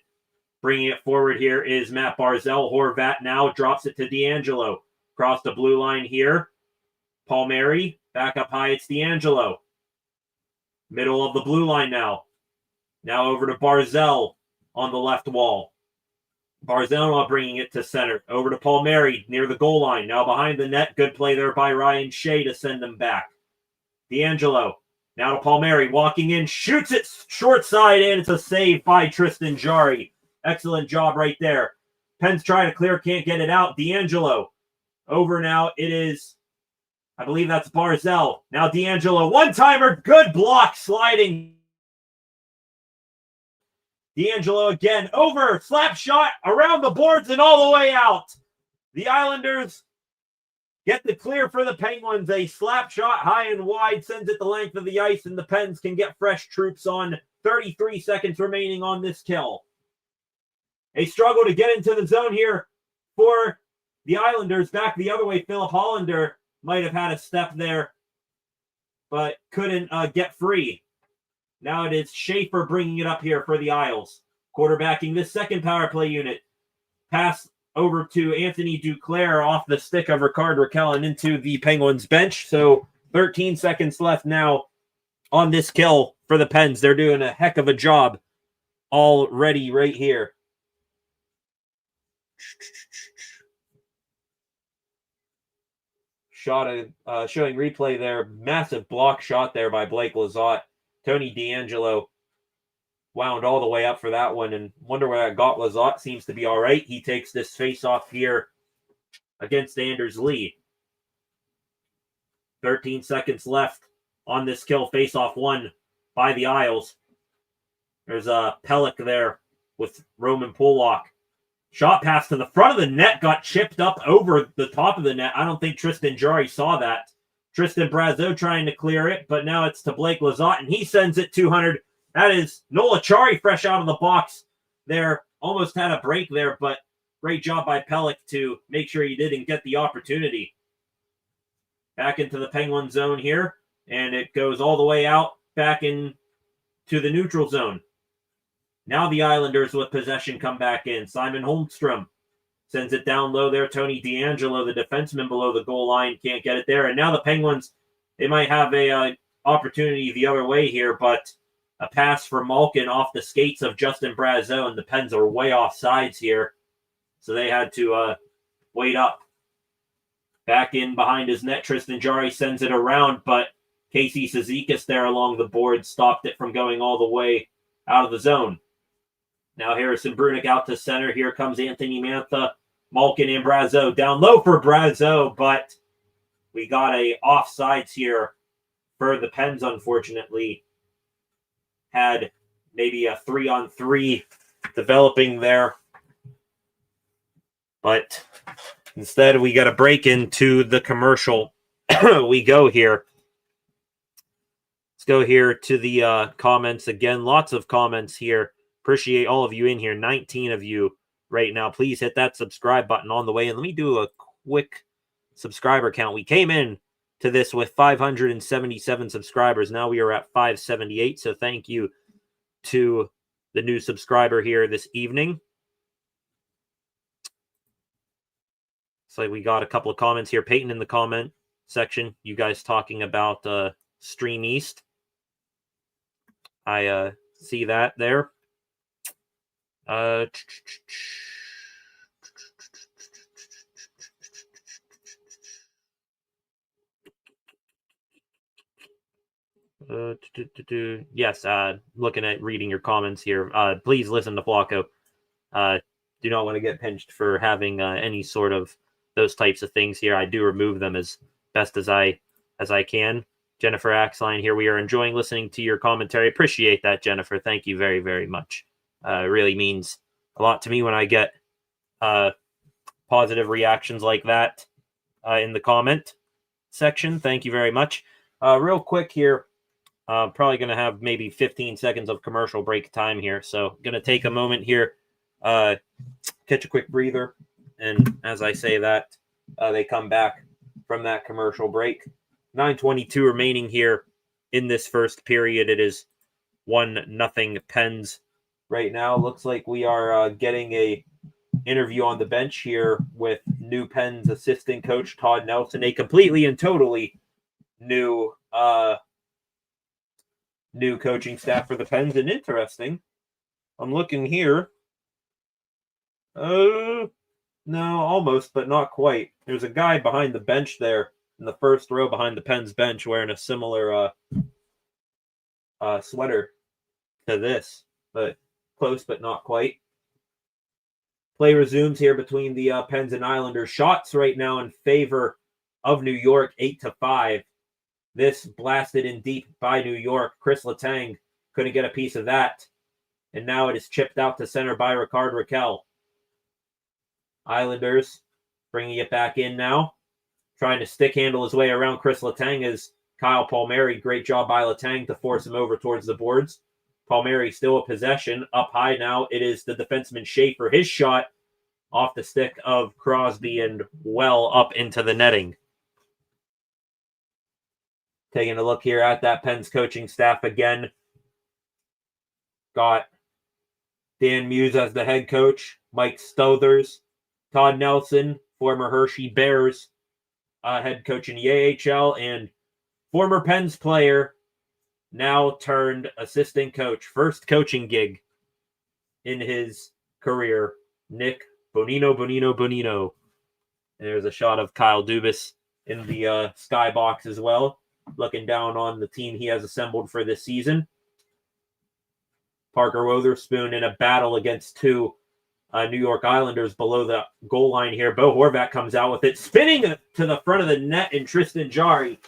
Bringing it forward here is Matt Barzal. Horvat now drops it to DeAngelo. Across the blue line here. Palmieri. Back up high. It's DeAngelo. Middle of the blue line now. Now over to Barzal on the left wall. Barzal bringing it to center. Over to Palmieri near the goal line. Now behind the net. Good play there by Ryan Shea to send them back. DeAngelo. Now to Palmieri. Walking in. Shoots it short side in. It's a save by Tristan Jari. Excellent job right there. Pens trying to clear. Can't get it out. DeAngelo. Over now. It is, I believe that's Barzal. Now DeAngelo. One-timer. Good block. Sliding. DeAngelo again. Over. Slap shot. Around the boards and all the way out. The Islanders get the clear for the Penguins. A slap shot high and wide sends it the length of the ice, and the Pens can get fresh troops on. 33 seconds remaining on this kill. A struggle to get into the zone here for the Islanders. Back the other way, Philip Hollander might have had a step there, but couldn't get free. Now it is Schaefer bringing it up here for the Isles. Quarterbacking this second power play unit. Pass over to Anthony Duclair off the stick of Ricard Raquel and into the Penguins bench. So 13 seconds left now on this kill for the Pens. They're doing a heck of a job already right here. Showing replay there. Massive block shot there by Blake Lizotte. Tony DeAngelo wound all the way up for that one, and wonder where that got. Lizotte seems to be all right. He takes this face-off here against Anders Lee. 13 seconds left on this kill. Face-off won by the Isles. There's a Pellick there with Roman Polak. Shot pass to the front of the net, got chipped up over the top of the net. I don't think Tristan Jari saw that. Tristan Brazeau trying to clear it, but now it's to Blake Lizotte, and he sends it 200. That is Nola Chari fresh out of the box there. Almost had a break there, but great job by Pellick to make sure he didn't get the opportunity. Back into the Penguin zone here, and it goes all the way out back into the neutral zone. Now the Islanders with possession come back in. Simon Holmstrom sends it down low there. Tony DeAngelo, the defenseman below the goal line, can't get it there. And now the Penguins, they might have a opportunity the other way here, but a pass for Malkin off the skates of Justin Brazeau, and the Pens are way off sides here. So they had to wait up. Back in behind his net, Tristan Jari sends it around, but Casey Cizikas there along the board stopped it from going all the way out of the zone. Now Harrison Brunick out to center. Here comes Anthony Mantha, Malkin, and Brazeau. Down low for Brazeau, but we got a offsides here for the Pens, unfortunately. Had maybe a 3-on-3 developing there. But instead, we got to break into the commercial. We go here. Let's go here to the comments again. Lots of comments here. Appreciate all of you in here. 19 of you right now. Please hit that subscribe button on the way. And let me do a quick subscriber count. We came in to this with 577 subscribers. Now we are at 578. So thank you to the new subscriber here this evening. It's like we got a couple of comments here. Peyton in the comment section. You guys talking about Stream East. I see that there. Yes, looking at reading your comments here. Please listen to Flacco. Do not want to get pinched for having any sort of those types of things here. I do remove them as best as I can. Jennifer Axline here. We are enjoying listening to your commentary. Appreciate that, Jennifer. Thank you very, very much. It really means a lot to me when I get positive reactions like that in the comment section. Thank you very much. Real quick here. Probably going to have maybe 15 seconds of commercial break time here. So going to take a moment here, catch a quick breather. And as I say that, they come back from that commercial break. 9:22 remaining here in this first period. It is 1-0 Pens right now. Looks like we are getting a interview on the bench here with new Pens assistant coach Todd Nelson, a completely and totally new coaching staff for the Pens. And interesting, I'm looking here. No, almost, but not quite. There's a guy behind the bench there in the first row behind the Pens bench wearing a similar sweater to this, but close, but not quite. Play resumes here between the Pens and Islanders. Shots right now in favor of New York, 8-5. This blasted in deep by New York. Chris Letang couldn't get a piece of that. And now it is chipped out to center by Ricard Raquel. Islanders bringing it back in now. Trying to stick handle his way around Chris Letang as Kyle Palmieri. Great job by Letang to force him over towards the boards. Palmieri still a possession. Up high now. It is the defenseman Schaefer. His shot off the stick of Crosby and well up into the netting. Taking a look here at that Pens coaching staff again. Got Dan Muse as the head coach. Mike Stothers. Todd Nelson, former Hershey Bears head coach in the AHL, and former Pens player, now turned assistant coach. First coaching gig in his career, Nick Bonino. And there's a shot of Kyle Dubas in the skybox as well, looking down on the team he has assembled for this season. Parker Wotherspoon in a battle against two New York Islanders below the goal line here. Bo Horvat comes out with it, spinning to the front of the net, and Tristan Jarry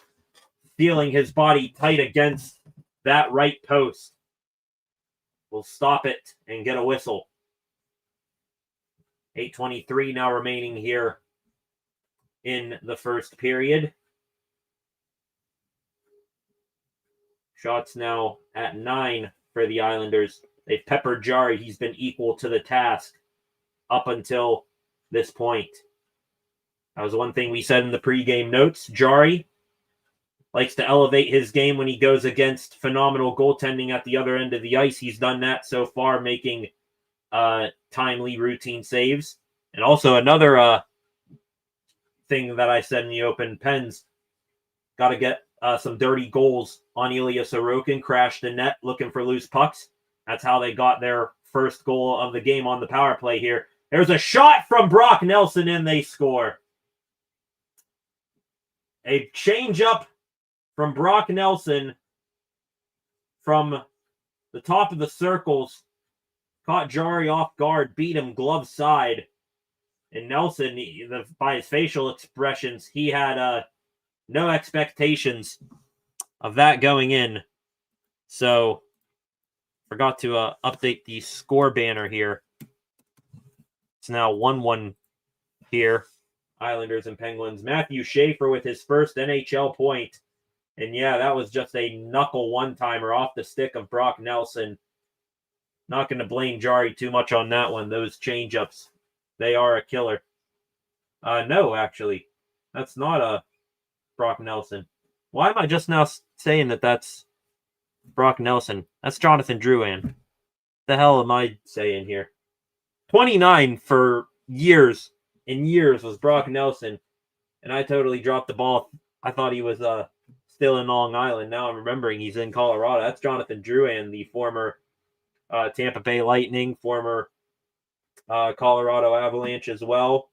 feeling his body tight against that right post will stop it and get a whistle. 8:23 now remaining here in the first period. Shots now at 9 for the Islanders. They've peppered Jarry. He's been equal to the task up until this point. That was one thing we said in the pregame notes. Jarry likes to elevate his game when he goes against phenomenal goaltending at the other end of the ice. He's done that so far, making timely routine saves. And also another thing that I said in the open, Pens got to get some dirty goals on Ilya Sorokin. Crashed the net looking for loose pucks. That's how they got their first goal of the game on the power play here. There's a shot from Brock Nelson, and they score. A change-up from Brock Nelson from the top of the circles. Caught Jarry off guard, beat him glove side. And Nelson, by his facial expressions, he had no expectations of that going in. So, forgot to update the score banner here. It's now 1-1 here. Islanders and Penguins. Matthew Schaefer with his first NHL point. And yeah, that was just a knuckle one-timer off the stick of Brock Nelson. Not going to blame Jarry too much on that one. Those change-ups, they are a killer. No, actually. That's not a Brock Nelson. Why am I just now saying that that's Brock Nelson? That's Jonathan Drouin. The hell am I saying here? 29 for years and years was Brock Nelson, and I totally dropped the ball. I thought he was still in Long Island. Now I'm remembering he's in Colorado. That's Jonathan Drouin, the former Tampa Bay Lightning, former Colorado Avalanche as well.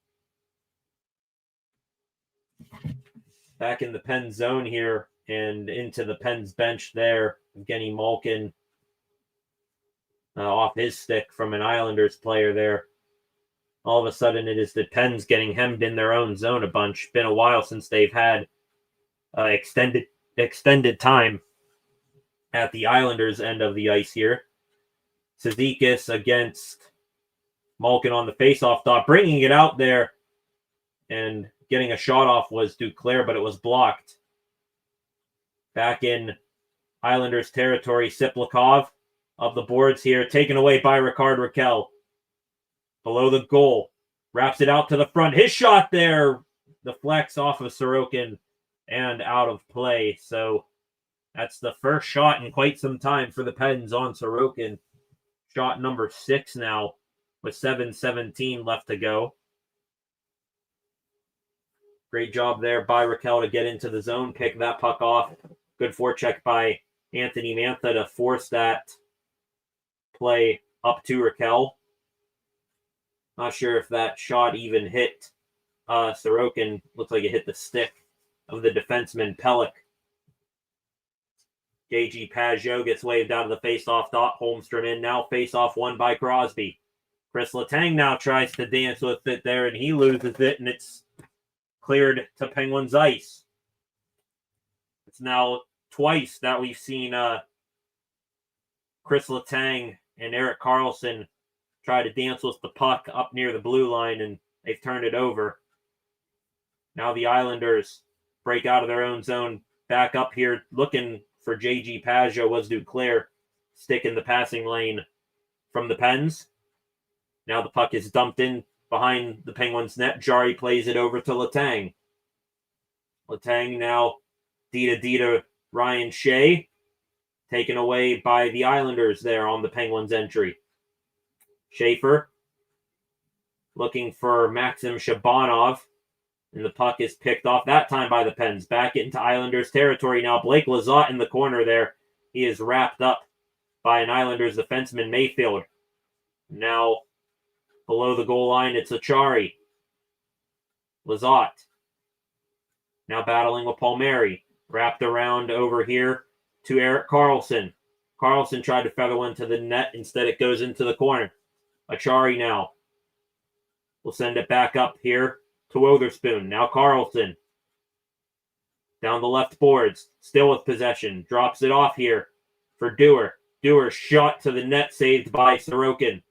Back in the Pens zone here and into the Pens bench there. Evgeny Malkin off his stick from an Islanders player there. All of a sudden, it is the Pens getting hemmed in their own zone a bunch. Been a while since they've had extended time at the Islanders' end of the ice here. Cizikas against Malkin on the faceoff dot, bringing it out there and getting a shot off was Duclair, but it was blocked. Back in Islanders territory, Siplikov of the boards here, taken away by Rickard Rakell. Below the goal, wraps it out to the front. His shot there deflects off of Sorokin and out of play. So that's the first shot in quite some time for the Pens on Sorokin. Shot number 6 now with 7:17 left to go. Great job there by Rakell to get into the zone, pick that puck off. Good forecheck by Anthony Mantha to force that play up to Rakell. Not sure if that shot even hit Sorokin. Looks like it hit the stick of the defenseman Pelech. JG Pajot gets waved out of the face-off dot. Holmstrom in now. Face-off won by Crosby. Chris Letang now tries to dance with it there, and he loses it, and it's cleared to Penguins ice. It's now twice that we've seen Chris Letang and Erik Karlsson try to dance with the puck up near the blue line, and they've turned it over. Now the Islanders break out of their own zone, back up here, looking for JG Pajot. Was Duclair stick in the passing lane from the Pens. Now the puck is dumped in behind the Penguins' net. Jari plays it over to Letang. Letang now D to Ryan Shea, taken away by the Islanders there on the Penguins' entry. Schaefer looking for Maxim Shabanov, and the puck is picked off that time by the Pens. Back into Islanders territory now. Blake Lizotte in the corner there. He is wrapped up by an Islanders defenseman, Mayfield. Now below the goal line, it's Achari. Lizotte now battling with Palmieri. Wrapped around over here to Erik Karlsson. Karlsson tried to feather one to the net. Instead, it goes into the corner. Achari now will send it back up here to Wotherspoon. Now Karlsson down the left boards, still with possession. Drops it off here for Dewar. Dewar shot to the net, saved by Sorokin.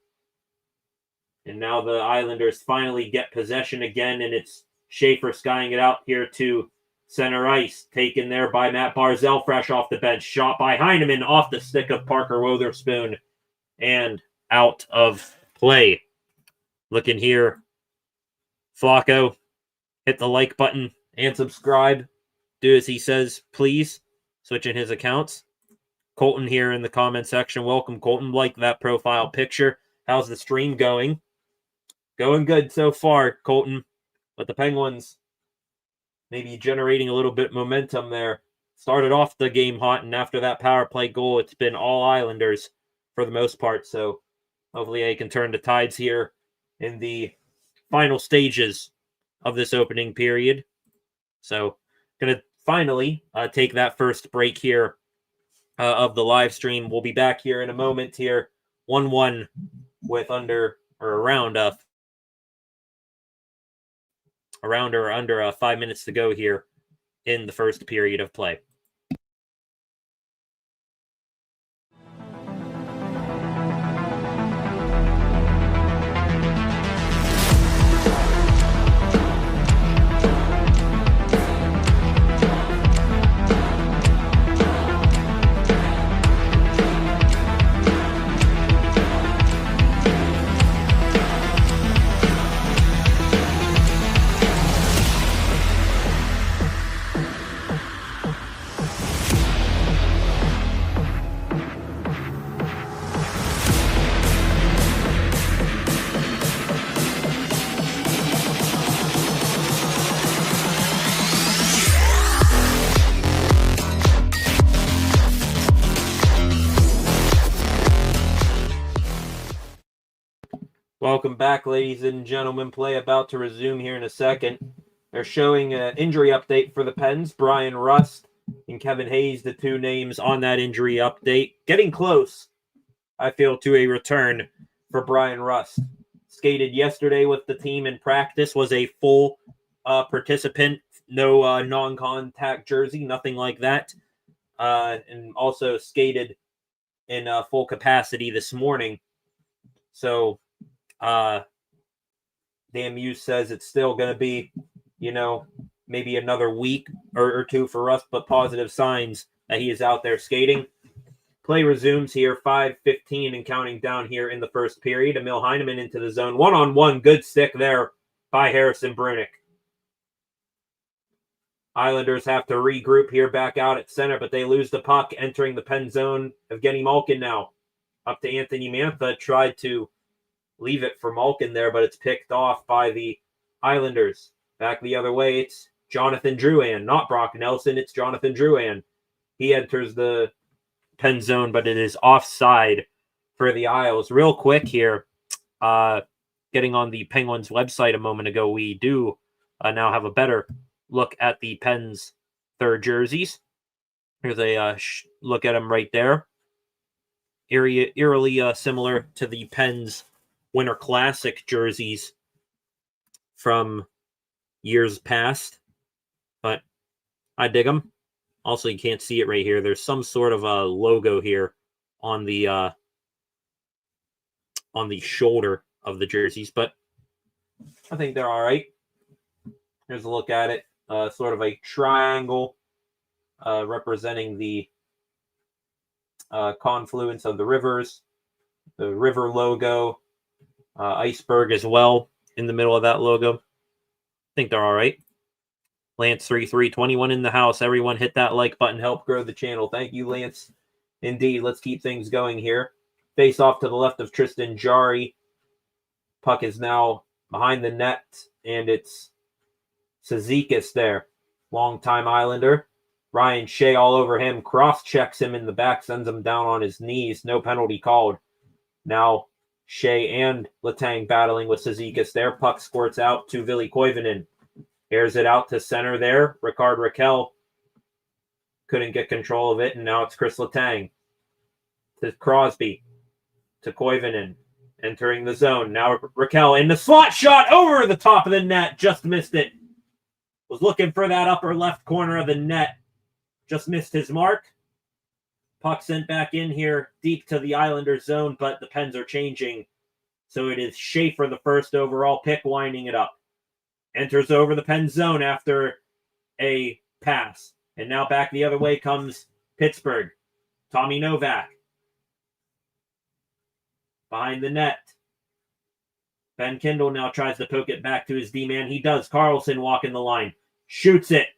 And now the Islanders finally get possession again, and it's Schaefer skying it out here to center ice. Taken there by Matt Barzal, fresh off the bench. Shot by Heineman off the stick of Parker Wotherspoon and out of play. Looking here, Flacco, hit the like button and subscribe. Do as he says, please. Switching his accounts. Colton here in the comment section. Welcome, Colton. Like that profile picture. How's the stream going? Going good so far, Colton. But the Penguins maybe generating a little bit momentum there. Started off the game hot, and after that power play goal, it's been all Islanders for the most part. So hopefully they can turn the tides here in the final stages of this opening period. So going to finally take that first break here of the live stream. We'll be back here in a moment here. 1-1 with under 5 minutes to go here in the first period of play. Welcome back, ladies and gentlemen. Play about to resume here in a second. They're showing an injury update for the Pens. Brian Rust and Kevin Hayes, the two names on that injury update. Getting close, I feel, to a return for Brian Rust. Skated yesterday with the team in practice, was a full participant, no non-contact jersey, nothing like that. And also skated in full capacity this morning. So Dan Muse says it's still going to be, maybe another week or two for Rust, but positive signs that he is out there skating. Play resumes here, 5:15 and counting down here in the first period. Emil Heineman into the zone. One-on-one, good stick there by Harrison Brunick. Islanders have to regroup here back out at center, but they lose the puck entering the pen zone. Evgeny Malkin now up to Anthony Mantha. Tried to leave it for Malkin there, but it's picked off by the Islanders. Back the other way, it's Jonathan Drouin, not Brock Nelson. It's Jonathan Drouin. He enters the pen zone, but it is offside for the Isles. Real quick here, getting on the Penguins website a moment ago, we do now have a better look at the Pens' third jerseys. Here's a look at them right there. Eerily similar to the Pens' Winter Classic jerseys from years past, but I dig them. Also, you can't see it right here. There's some sort of a logo here on the shoulder of the jerseys, but I think they're all right. Here's a look at it. Sort of a triangle representing the confluence of the rivers. The river logo, iceberg as well in the middle of that logo. I think they're all right. Lance 3321 in the house. Everyone hit that like button. Help grow the channel. Thank you, Lance. Indeed, let's keep things going here. Face off to the left of Tristan Jarry. Puck is now behind the net, and it's Cizikas there. Longtime Islander. Ryan Shea all over him. Cross-checks him in the back. Sends him down on his knees. No penalty called. Now Shea and Letang battling with Cizikas there. Puck squirts out to Ville Koivunen. Airs it out to center there. Ricard Raquel couldn't get control of it, and now it's Chris Letang. To Crosby. To Koivunen. Entering the zone. Now Raquel in the slot shot over the top of the net. Just missed it. Was looking for that upper left corner of the net. Just missed his mark. Puck sent back in here deep to the Islanders zone, but the Pens are changing. So it is Schaefer, the first overall pick, winding it up. Enters over the Pens zone after a pass. And now back the other way comes Pittsburgh. Tommy Novak. Behind the net. Ben Kindle now tries to poke it back to his D-man. He does. Carlson walking the line. Shoots it.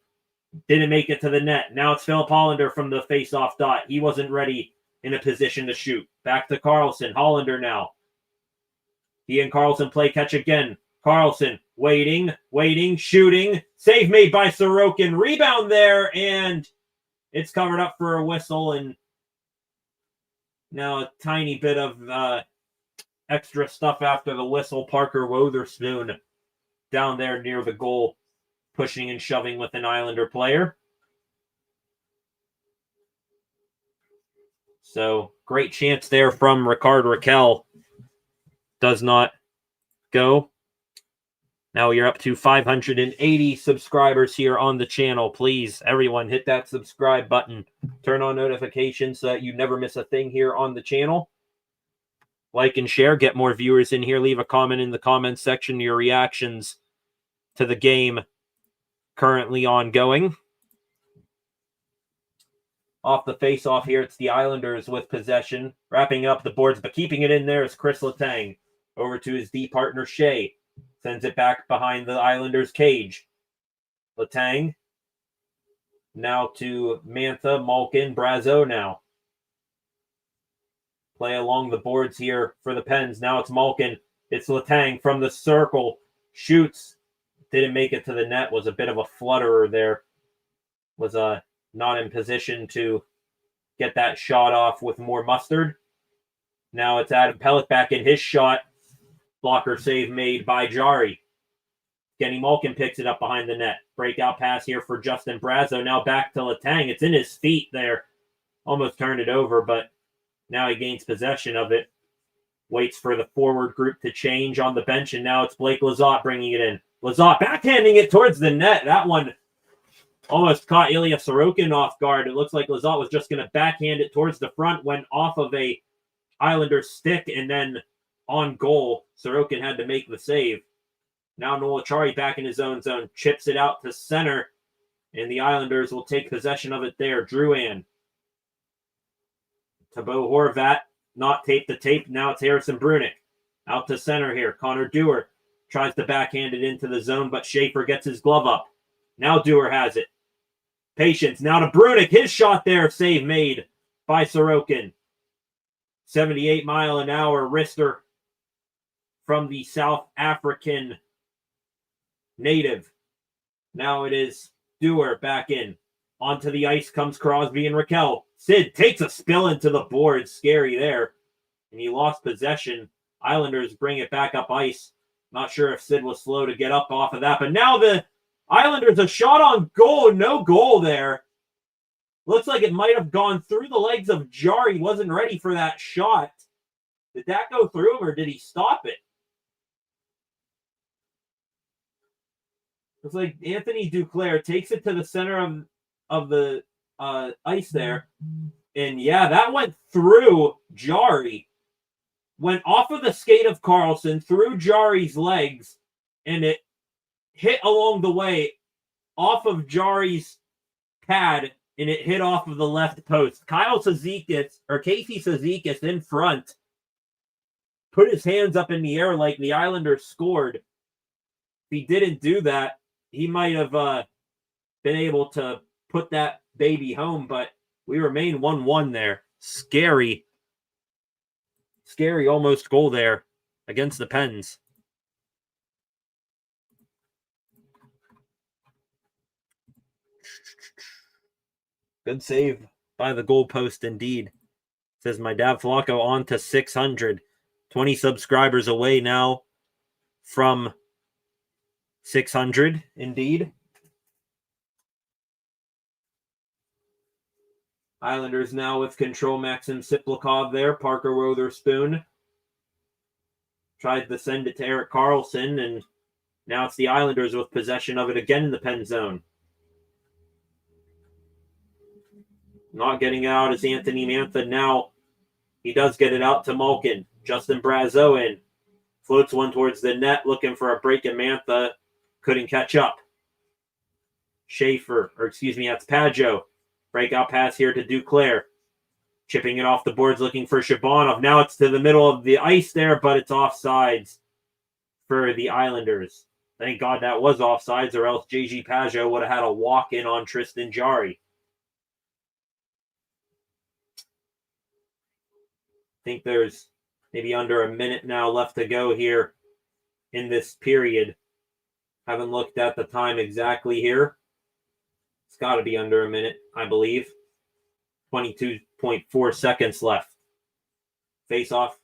Didn't make it to the net. Now it's Philip Hollander from the face-off dot. He wasn't ready in a position to shoot. Back to Carlson. Hollander now. He and Carlson play catch again. Carlson waiting, shooting. Save made by Sorokin. Rebound there, and it's covered up for a whistle. And now a tiny bit of extra stuff after the whistle. Parker Wotherspoon down there near the goal, pushing and shoving with an Islander player. So great chance there from Ricard Raquel. Does not go. Now you're up to 580 subscribers here on the channel. Please, everyone, hit that subscribe button. Turn on notifications so that you never miss a thing here on the channel. Like and share. Get more viewers in here. Leave a comment in the comments section. Your reactions to the game currently ongoing. Off the face-off here, it's the Islanders with possession. Wrapping up the boards, but keeping it in there is Chris Letang. Over to his D partner, Shea. Sends it back behind the Islanders' cage. Letang. Now to Mantha, Malkin, Brazeau now. Play along the boards here for the Pens. Now it's Malkin. It's Letang from the circle. Shoots. Didn't make it to the net. Was a bit of a flutterer there. Was not in position to get that shot off with more mustard. Now it's Adam Pelech back in his shot. Blocker save made by Jari. Kenny Malkin picks it up behind the net. Breakout pass here for Justin Brazeau. Now back to Letang. It's in his feet there. Almost turned it over, but now he gains possession of it. Waits for the forward group to change on the bench, and now it's Blake Lizotte bringing it in. Lizotte backhanding it towards the net. That one almost caught Ilya Sorokin off guard. It looks like Lizotte was just going to backhand it towards the front, went off of a Islander stick, and then on goal, Sorokin had to make the save. Now Noel Acciari back in his own zone, chips it out to center, and the Islanders will take possession of it there. Drouin. To Bo Horvat, not tape to tape. Now it's Harrison Brunick. Out to center here. Connor Dewar tries to backhand it into the zone, but Schaefer gets his glove up. Now Dewar has it. Patience. Now to Brunick. His shot there. Save made by Sorokin. 78-mile-an-hour wrister from the South African native. Now it is Dewar back in. Onto the ice comes Crosby and Raquel. Sid takes a spill into the board. Scary there. And he lost possession. Islanders bring it back up ice. Not sure if Sid was slow to get up off of that. But now the Islanders, a shot on goal. No goal there. Looks like it might have gone through the legs of Jari. Wasn't ready for that shot. Did that go through him or did he stop it? Looks like Anthony Duclair takes it to the center of the ice there. And yeah, that went through Jari. Went off of the skate of Carlson, through Jari's legs, and it hit along the way off of Jari's pad, and it hit off of the left post. Casey Cizikas in front put his hands up in the air like the Islanders scored. If he didn't do that, he might have been able to put that baby home, but we remain 1-1 there. Scary almost goal there against the Pens. Good save by the goalpost indeed. Says my dad Flacco on to 600. 20 subscribers away now from 600 indeed. Islanders now with control. Maxim Siplikov there. Parker Wotherspoon tried to send it to Erik Karlsson, and now it's the Islanders with possession of it again in the pen zone. Not getting it out is Anthony Mantha. Now he does get it out to Malkin. Justin Brazeau in. Floats one towards the net, looking for a break, and Mantha couldn't catch up. That's Pageau. Breakout pass here to Duclair. Chipping it off the boards, looking for Shabanov. Now it's to the middle of the ice there, but it's offsides for the Islanders. Thank God that was offsides, or else JG Pageau would have had a walk-in on Tristan Jari. I think there's maybe under a minute now left to go here in this period. Haven't looked at the time exactly here. It's got to be under a minute, I believe. 22.4 seconds left. Face off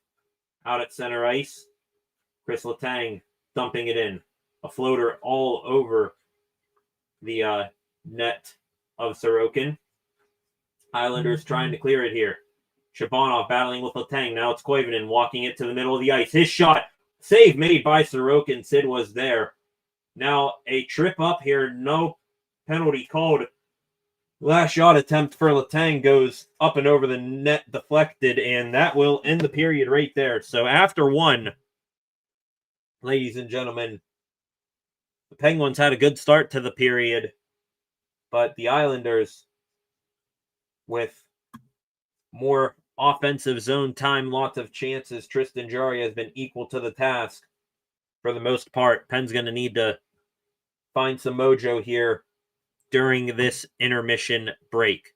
out at center ice. Chris Letang dumping it in. A floater all over the net of Sorokin. Islanders trying to clear it here. Shabanov battling with Letang. Now it's Koivunen walking it to the middle of the ice. His shot. Save made by Sorokin. Sid was there. Now a trip up here. No penalty called. Last shot attempt for Letang goes up and over the net, deflected, and that will end the period right there. So after one, ladies and gentlemen, the Penguins had a good start to the period, but the Islanders, with more offensive zone time, lots of chances, Tristan Jari has been equal to the task for the most part. Penn's going to need to find some mojo here during this intermission break.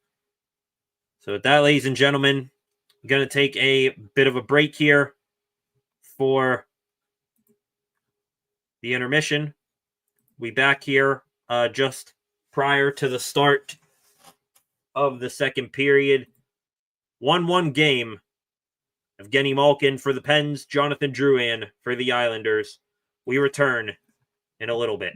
So with that, ladies and gentlemen, I'm going to take a bit of a break here for the intermission. We back here just prior to the start of the second period. 1-1 game Evgeny Malkin for the Pens, Jonathan Drouin for the Islanders. We return in a little bit.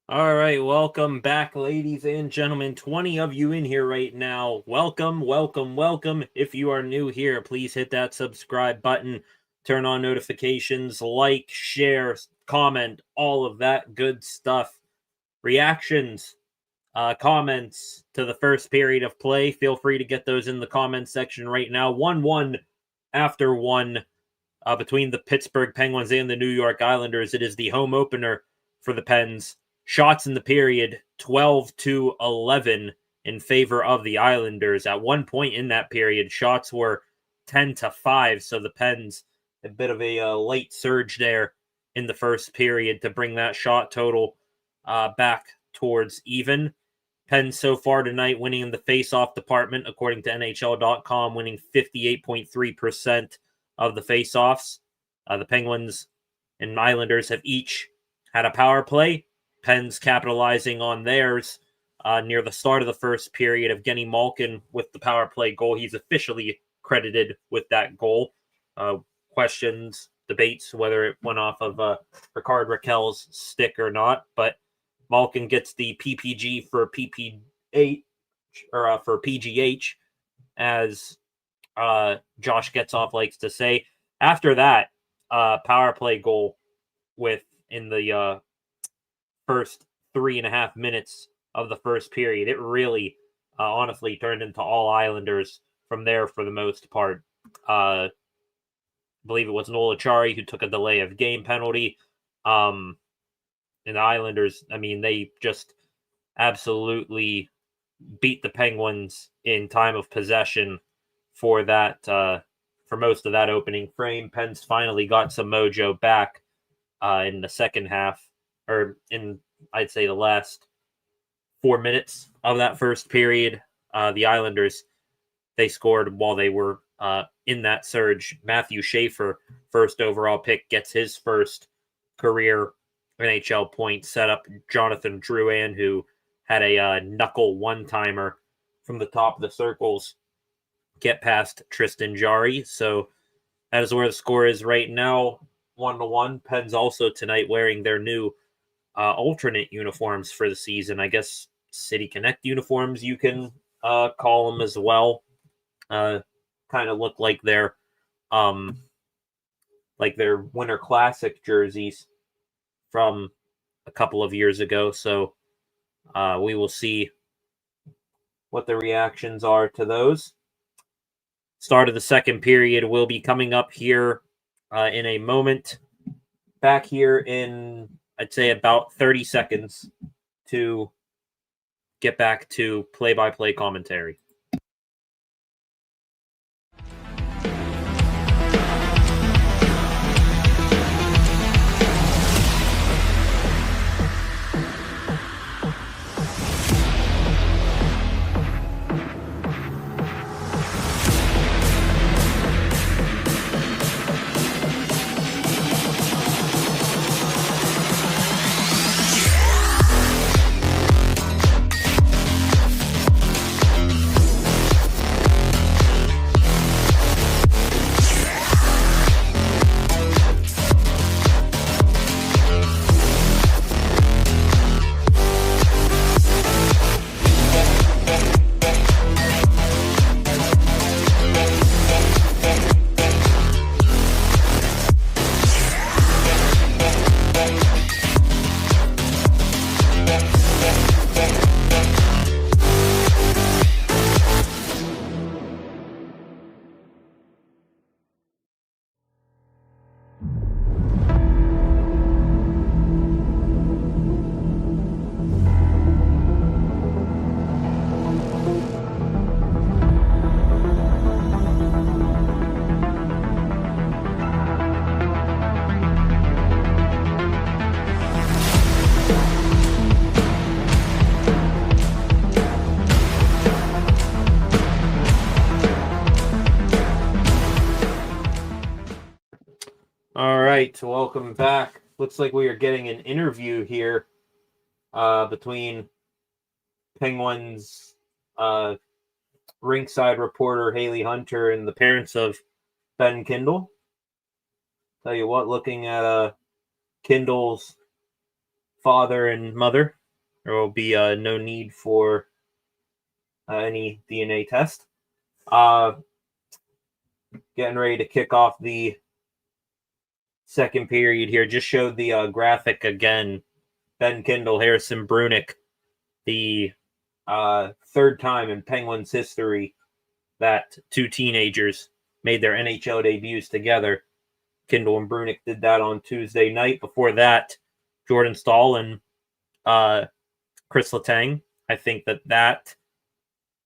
All right, welcome back, ladies and gentlemen. 20 of you in here right now. Welcome, welcome, welcome. If you are new here, please hit that subscribe button, turn on notifications, like, share, comment, all of that good stuff. Reactions, comments to the first period of play. Feel free to get those in the comments section right now. 1-1 after one between the Pittsburgh Penguins and the New York Islanders. It is the home opener for the Pens. Shots in the period, 12-11 in favor of the Islanders. At one point in that period, shots were 10-5, so the Pens, a bit of a late surge there in the first period to bring that shot total back towards even. Pens so far tonight winning in the face-off department, according to NHL.com, winning 58.3% of the face-offs. The Penguins and Islanders have each had a power play. Pens capitalizing on theirs near the start of the first period. Evgeny Malkin with the power play goal. He's officially credited with that goal. Questions, debates, whether it went off of Ricard Raquel's stick or not. But Malkin gets the PPG for PP8 for PGH, as Josh Getzoff likes to say. After that power play goal in the first 3.5 minutes of the first period, it really honestly turned into all Islanders from there for the most part. I believe it was Noel Acciari who took a delay of game penalty. And the Islanders, I mean, they just absolutely beat the Penguins in time of possession for that for most of that opening frame. Pens finally got some mojo back in the second half, or in, I'd say, the last 4 minutes of that first period. The Islanders, they scored while they were in that surge. Matthew Schaefer, first overall pick, gets his first career NHL point, set up Jonathan Drouin, who had a knuckle one-timer from the top of the circles, get past Tristan Jarry. So that is where the score is right now, 1-1. Pens also tonight wearing their new alternate uniforms for the season. I guess City Connect uniforms, you can call them as well. Kind of look like their Winter Classic jerseys from a couple of years ago. So we will see what the reactions are to those. Start of the second period will be coming up here in a moment. Back here in, I'd say, about 30 seconds to get back to play-by-play commentary. All right, welcome back. Looks like we are getting an interview here between Penguins rinkside reporter Haley Hunter and the parents of Ben Kindle. Tell you what, looking at Kindle's father and mother, there will be no need for any DNA test. Getting ready to kick off the second period here. Just showed the graphic again. Ben Kindle, Harrison Brunick, the third time in Penguins history that two teenagers made their NHL debuts together. Kindle and Brunick did that on Tuesday night. Before that, Jordan Stahl and Chris Letang. I think that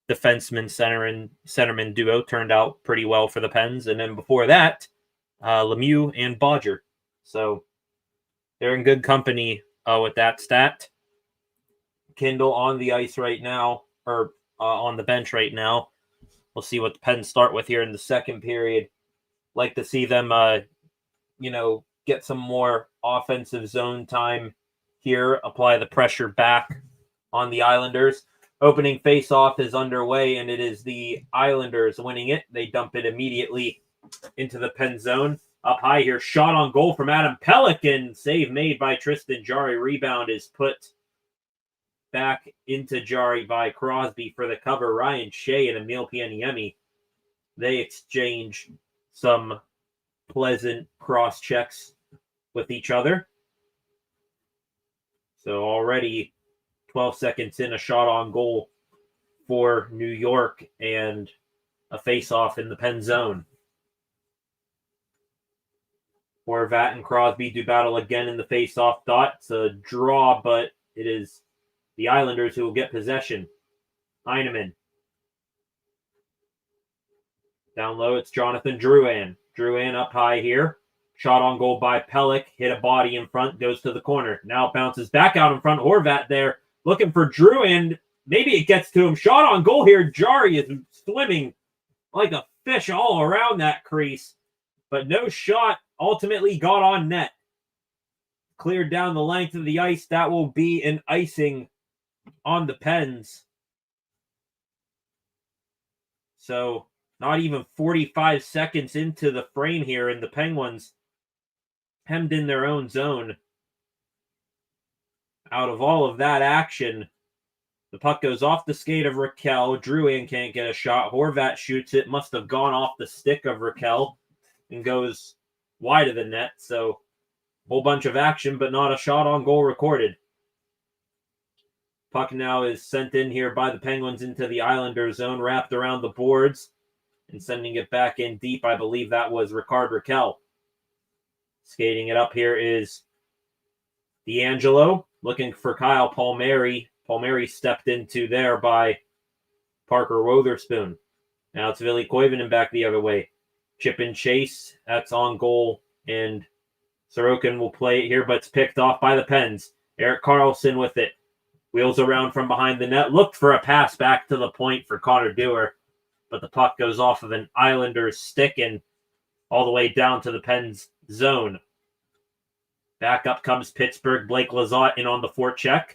defenseman centerman duo turned out pretty well for the Pens. And then before that, Lemieux and Bodger. So they're in good company with that stat. Kindle on the ice right now, or on the bench right now. We'll see what the Pens start with here in the second period. Like to see them, get some more offensive zone time here. Apply the pressure back on the Islanders. Opening face-off is underway, and it is the Islanders winning it. They dump it immediately into the pen zone. Up high here, shot on goal from Adam Pelican. Save made by Tristan Jarry. Rebound is put back into Jari by Crosby for the cover. Ryan Shea and Emil Pianiemi, they exchange some pleasant cross checks with each other. So already 12 seconds in, a shot on goal for New York and a face-off in the pen zone. Horvat and Crosby do battle again in the face-off dot. It's a draw, but it is the Islanders who will get possession. Heineman. Down low, it's Jonathan Drouin. Drouin up high here. Shot on goal by Pelech. Hit a body in front, goes to the corner. Now it bounces back out in front. Horvat there, looking for Drouin. Maybe it gets to him. Shot on goal here. Jari is swimming like a fish all around that crease. But no shot ultimately got on net. Cleared down the length of the ice. That will be an icing on the Pens. So not even 45 seconds into the frame here, and the Penguins hemmed in their own zone. Out of all of that action, the puck goes off the skate of Raquel. Drouin can't get a shot. Horvat shoots it. Must have gone off the stick of Raquel and goes wide of the net. So a whole bunch of action, but not a shot on goal recorded. Puck now is sent in here by the Penguins into the Islanders zone, wrapped around the boards and sending it back in deep. I believe that was Ricard Raquel. Skating it up here is D'Angelo, looking for Kyle Palmieri. Palmieri stepped into there by Parker Wotherspoon. Now it's Ville Koivunen back the other way. Chip and chase, that's on goal, and Sorokin will play it here, but it's picked off by the Pens. Erik Karlsson with it. Wheels around from behind the net. Looked for a pass back to the point for Connor Dewar, but the puck goes off of an Islanders stick and all the way down to the Pens zone. Back up comes Pittsburgh. Blake Lizotte in on the forecheck.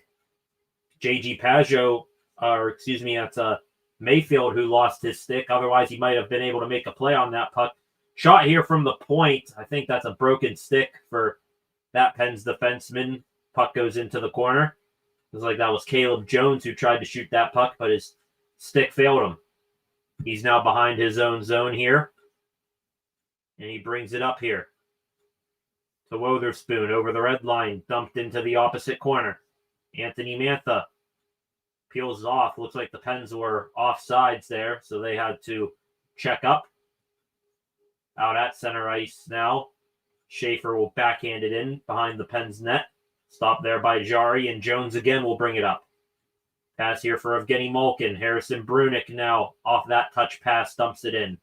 J.G. Pajot, that's Mayfield who lost his stick. Otherwise, he might have been able to make a play on that puck. Shot here from the point. I think that's a broken stick for that Pens defenseman. Puck goes into the corner. It was like that was Caleb Jones who tried to shoot that puck, but his stick failed him. He's now behind his own zone here. And he brings it up here to Wotherspoon over the red line, dumped into the opposite corner. Anthony Mantha peels off. Looks like the Pens were offsides there, so they had to check up. Out at center ice now. Schaefer will backhand it in behind the Pens net. Stopped there by Jari, and Jones again will bring it up. Pass here for Evgeny Malkin. Harrison Brunick now off that touch pass, dumps it in.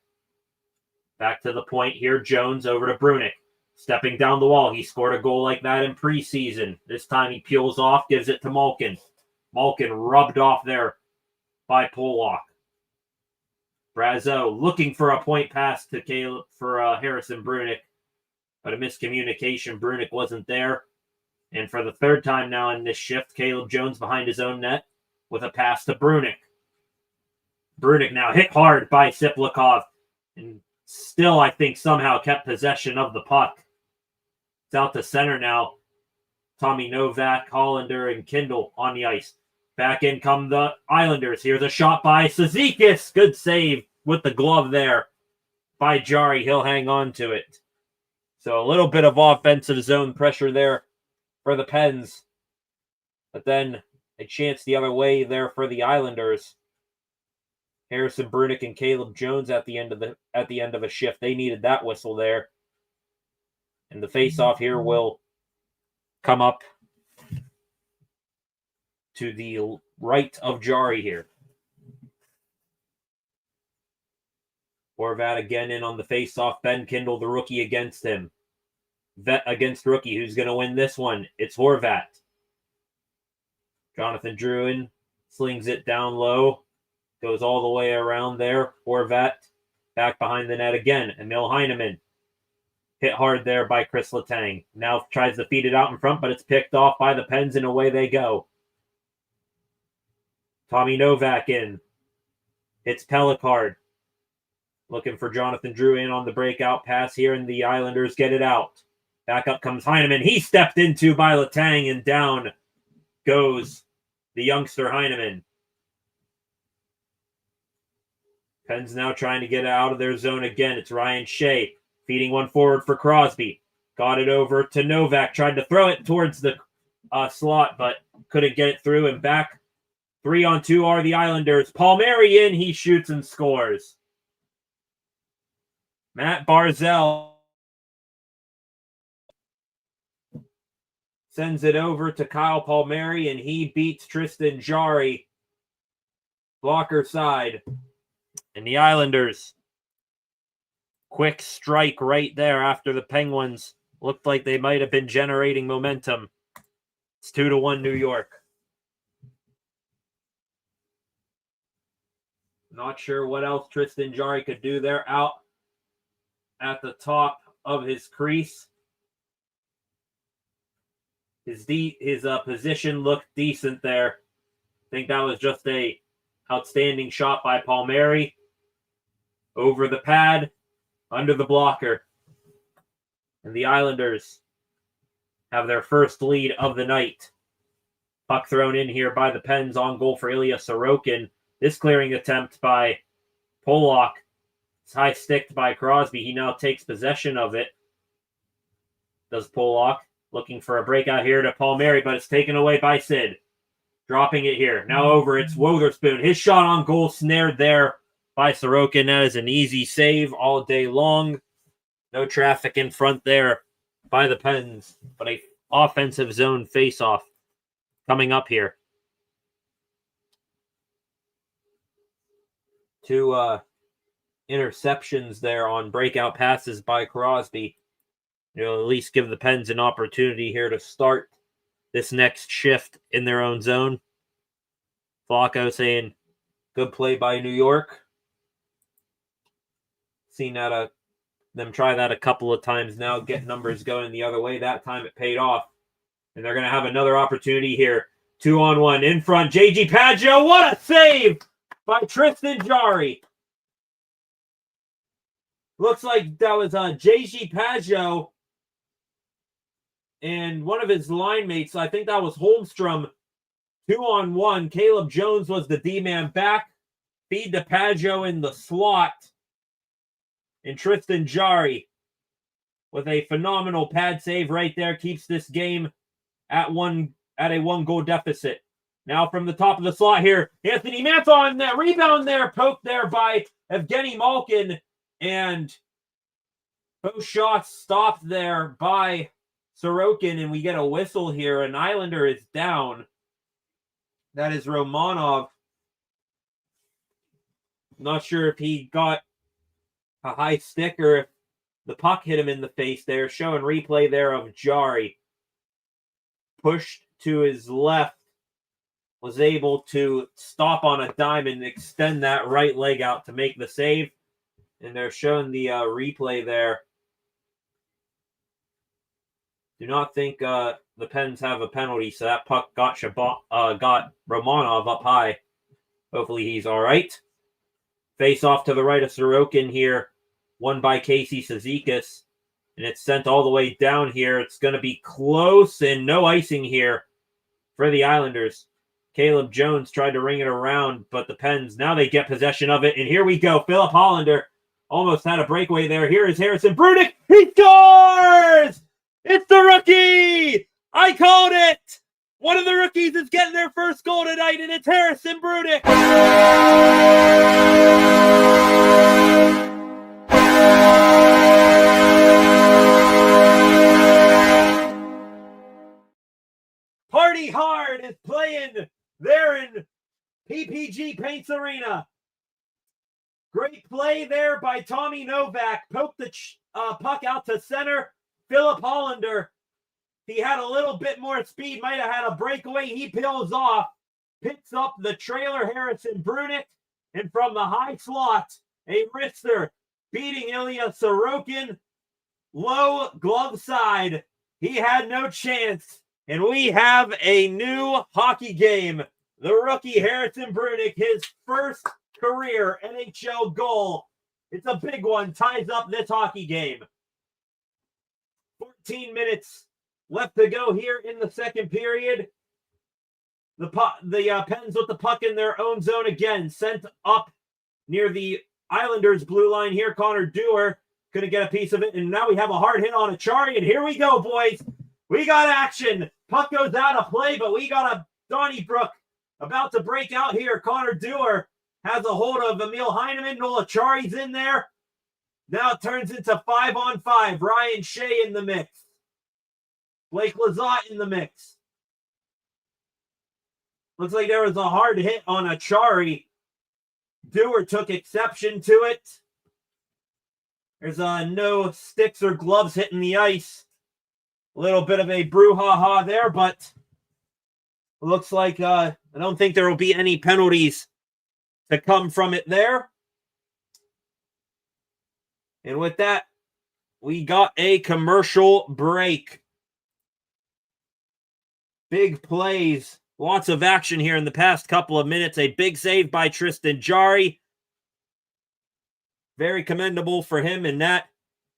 Back to the point here. Jones over to Brunick. Stepping down the wall. He scored a goal like that in preseason. This time he peels off, gives it to Malkin. Malkin rubbed off there by Pollock. Brazeau looking for a point pass to Caleb for Harrison Brunick, but a miscommunication. Brunick wasn't there. And for the third time now in this shift, Caleb Jones behind his own net with a pass to Brunick. Brunick now hit hard by Siplikov and still, I think, somehow kept possession of the puck. It's out to center now. Tommy Novak, Hollander, and Kindle on the ice. Back in come the Islanders. Here's a shot by Cizikas. Good save with the glove there by Jari. He'll hang on to it. So a little bit of offensive zone pressure there for the Pens. But then a chance the other way there for the Islanders. Harrison Brunick and Caleb Jones at the end of a shift. They needed that whistle there. And the face-off here will come up to the right of Jari here. Horvat again in on the face-off. Ben Kindle, the rookie, against him. Vet against rookie. Who's going to win this one? It's Horvat. Jonathan Drouin slings it down low. Goes all the way around there. Horvat back behind the net again. Emil Heineman. Hit hard there by Chris Letang. Now tries to feed it out in front, but it's picked off by the Pens, and away they go. Tommy Novak in. Hits Pellicard. Looking for Jonathan Drouin on the breakout pass here, and the Islanders get it out. Back up comes Heineman. He stepped into by Letang, and down goes the youngster Heineman. Pens now trying to get out of their zone again. It's Ryan Shea feeding one forward for Crosby. Got it over to Novak. Tried to throw it towards the slot, but couldn't get it through. And back 3-on-2 are the Islanders. Palmieri in. He shoots and scores. Matt Barzell sends it over to Kyle Palmieri, and he beats Tristan Jarry. Blocker side. And the Islanders, quick strike right there after the Penguins looked like they might have been generating momentum. It's 2-1 New York. Not sure what else Tristan Jarry could do there. Out at the top of his crease. His position looked decent there. I think that was just a outstanding shot by Palmieri. Over the pad, under the blocker. And the Islanders have their first lead of the night. Puck thrown in here by the Pens on goal for Ilya Sorokin. This clearing attempt by Pollock. It's high sticked by Crosby. He now takes possession of it. Does Pollock. Looking for a breakout here to Palmieri, but it's taken away by Sid. Dropping it here. Now over, it's Wotherspoon. His shot on goal snared there by Sorokin. That is an easy save all day long. No traffic in front there by the Pens, but a offensive zone faceoff coming up here. Two interceptions there on breakout passes by Crosby. At least give the Pens an opportunity here to start this next shift in their own zone. Flacco saying, good play by New York. Seen that them try that a couple of times now, get numbers going the other way. That time it paid off. And they're going to have another opportunity here. 2-on-1 in front. J.G. Pageau, what a save by Tristan Jarry. Looks like that was J.G. Pageau and one of his line mates. I think that was Holmstrom. 2-on-1. Caleb Jones was the D-man back. Feed to Pageau in the slot. And Tristan Jarry with a phenomenal pad save right there keeps this game at a 1-goal deficit. Now from the top of the slot here, Anthony Mantha on that rebound there, poked there by Evgeny Malkin, and both shots stopped there by Sorokin, and we get a whistle here. An Islander is down. That is Romanov. Not sure if he got a high stick or if the puck hit him in the face there. Showing replay there of Jarry. Pushed to his left. Was able to stop on a dime and extend that right leg out to make the save. And they're showing the replay there. Do not think the Pens have a penalty, so that puck got Romanov up high. Hopefully he's all right. Face off to the right of Sorokin here. Won by Casey Cizikas. And it's sent all the way down here. It's going to be close and no icing here for the Islanders. Caleb Jones tried to ring it around, but the Pens, now they get possession of it. And here we go. Philip Hollander almost had a breakaway there. Here is Harrison Brunick. He scores! It's the rookie! I called it! One of the rookies is getting their first goal tonight, and it's Harrison Brunick. Party Hard is playing there in PPG Paints Arena. Great play there by Tommy Novak. Poked the puck out to center. Philip Hollander, if he had a little bit more speed, might have had a breakaway. He peels off, picks up the trailer, Harrison Brunick, and from the high slot, a wrister beating Ilya Sorokin. Low glove side. He had no chance. And we have a new hockey game. The rookie Harrison Brunick, his first career NHL goal. It's a big one. Ties up this hockey game. 14 minutes left to go here in the second period. The Pens with the puck in their own zone again. Sent up near the Islanders' blue line here. Connor Dewar going to get a piece of it. And now we have a hard hit on Achari. And here we go, boys. We got action. Puck goes out of play, but we got a Donnybrook about to break out here. Connor Dewar has a hold of Emil Heineman. Noel Achari's in there. Now it turns into 5-on-5. Ryan Shea in the mix. Blake Lazat in the mix. Looks like there was a hard hit on Achari. Dewar took exception to it. There's no sticks or gloves hitting the ice. A little bit of a brouhaha there, but looks like I don't think there will be any penalties to come from it there. And with that, we got a commercial break. Big plays. Lots of action here in the past couple of minutes. A big save by Tristan Jarry. Very commendable for him, and that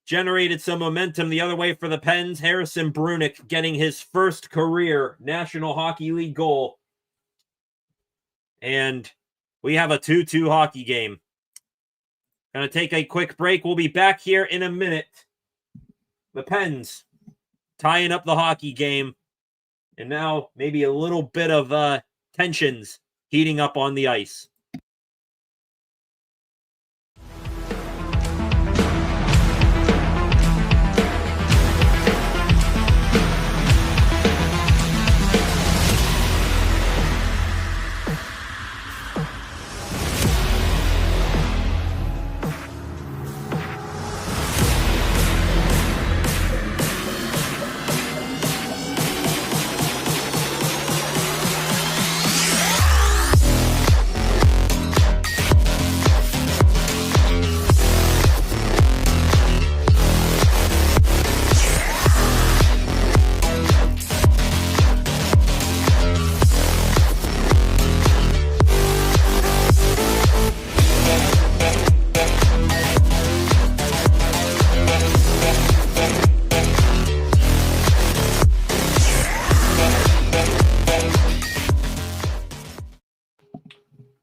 generated some momentum the other way for the Pens. Harrison Brunick getting his first career National Hockey League goal. And we have a 2-2 hockey game. Going to take a quick break. We'll be back here in a minute. The Pens tying up the hockey game. And now maybe a little bit of tensions heating up on the ice.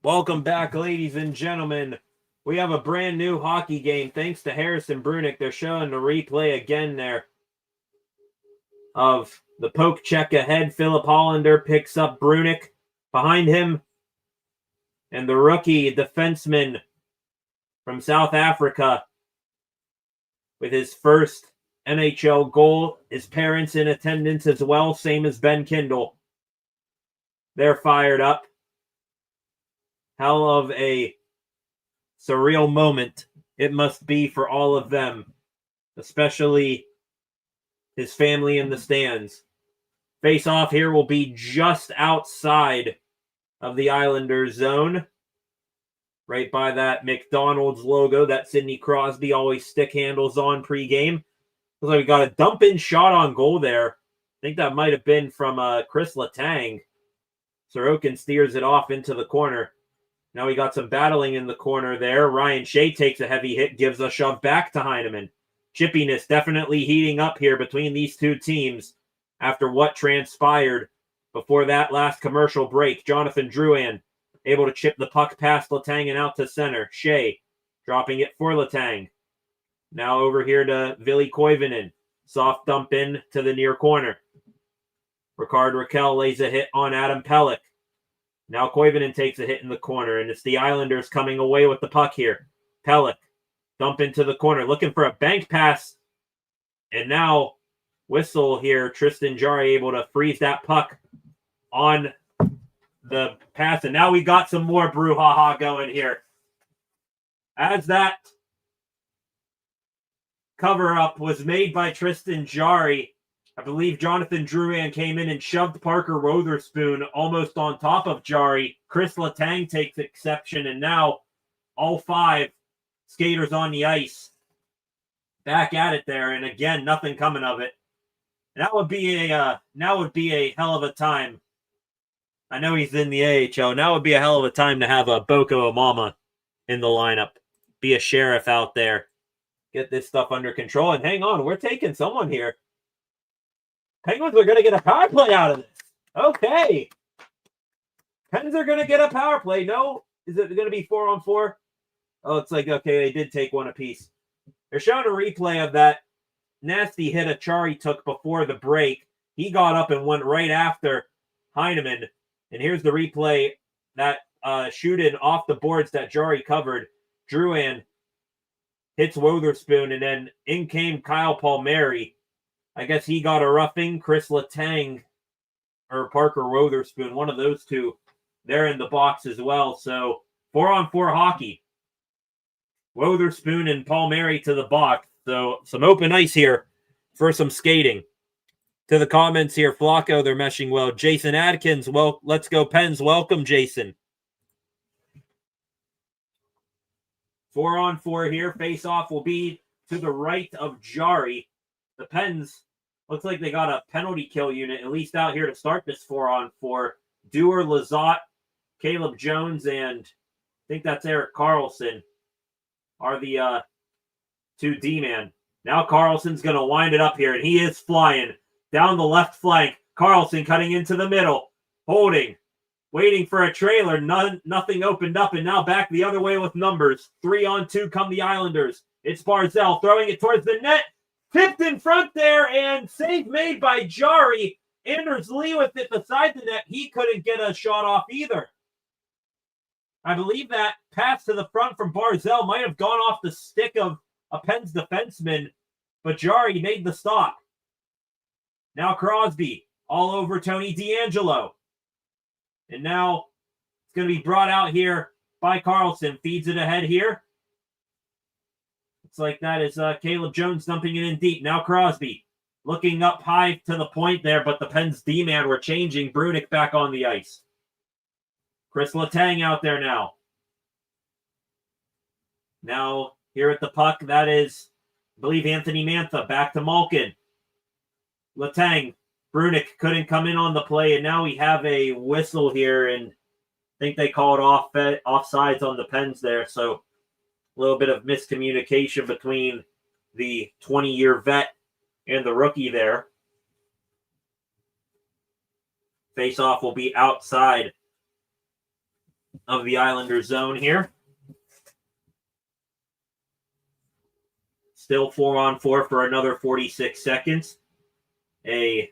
Welcome back, ladies and gentlemen. We have a brand new hockey game thanks to Harrison Brunick. They're showing the replay again there of the poke check ahead. Philip Hollander picks up Brunick behind him. And the rookie defenseman from South Africa with his first NHL goal. His parents in attendance as well, same as Ben Kindle. They're fired up. Hell of a surreal moment it must be for all of them, especially his family in the stands. Face off here will be just outside of the Islanders zone, right by that McDonald's logo that Sidney Crosby always stick handles on pregame. Looks like we got a dump-in shot on goal there. I think that might have been from Chris Letang. Sorokin steers it off into the corner. Now we got some battling in the corner there. Ryan Shea takes a heavy hit, gives a shove back to Heineman. Chippiness definitely heating up here between these two teams after what transpired before that last commercial break. Jonathan Drouin able to chip the puck past Letang and out to center. Shea dropping it for Letang. Now over here to Ville Koivunen. Soft dump in to the near corner. Ricard Raquel lays a hit on Adam Pelech. Now Koivunen takes a hit in the corner, and it's the Islanders coming away with the puck here. Pelech, dump into the corner, looking for a bank pass. And now, whistle here, Tristan Jarry able to freeze that puck on the pass. And now we got some more brouhaha going here. As that cover-up was made by Tristan Jarry, I believe Jonathan Drouin came in and shoved Parker Wotherspoon almost on top of Jarry. Chris Letang takes exception, and now all five skaters on the ice back at it there. And again, nothing coming of it. That would be a hell of a time. I know he's in the AHL. Now would be a hell of a time to have a Boko Amama in the lineup. Be a sheriff out there. Get this stuff under control. And hang on, we're taking someone here. Penguins are going to get a power play out of this. Okay. Pens are going to get a power play. No? Is it going to be 4-on-4? Oh, it's like, okay, they did take one apiece. They're showing a replay of that nasty hit Achari took before the break. He got up and went right after Heineman. And here's the replay. That shoot-in off the boards that Jari covered. Drouin hits Wotherspoon, and then in came Kyle Palmieri. I guess he got a roughing. Chris Letang or Parker Wotherspoon, one of those two, they're in the box as well. So 4-on-4 hockey. Wotherspoon and Palmieri to the box. So some open ice here for some skating. To the comments here, Flacco, they're meshing well. Jason Adkins, well, let's go Pens. Welcome, Jason. 4-on-4 here. Face-off will be to the right of Jari. The Pens, looks like they got a penalty kill unit, at least out here to start this 4-on-4. Dewar, Lizotte, Caleb Jones, and I think that's Eric Carlson are the two D-man. Now Carlson's going to wind it up here, and he is flying down the left flank. Carlson cutting into the middle, holding, waiting for a trailer. Nothing opened up, and now back the other way with numbers. 3-on-2 come the Islanders. It's Barzal throwing it towards the net. Tipped in front there, and save made by Jari. Anders Lee with it beside the net. He couldn't get a shot off either. I believe that pass to the front from Barzal might have gone off the stick of a Pens defenseman, but Jari made the stop. Now Crosby all over Tony DeAngelo. And now it's going to be brought out here by Carlson. Feeds it ahead here. It's like that is Caleb Jones dumping it in deep. Now Crosby looking up high to the point there, but the Pens D-man were changing. Brunick back on the ice. Chris Letang out there now. Now here at the puck, that is, I believe, Anthony Mantha. Back to Malkin. Letang. Brunick couldn't come in on the play, and now we have a whistle here, and I think they called offsides on the Pens there, so a little bit of miscommunication between the 20-year vet and the rookie there. Face-off will be outside of the Islanders zone here. Still 4-on-4 for another 46 seconds. A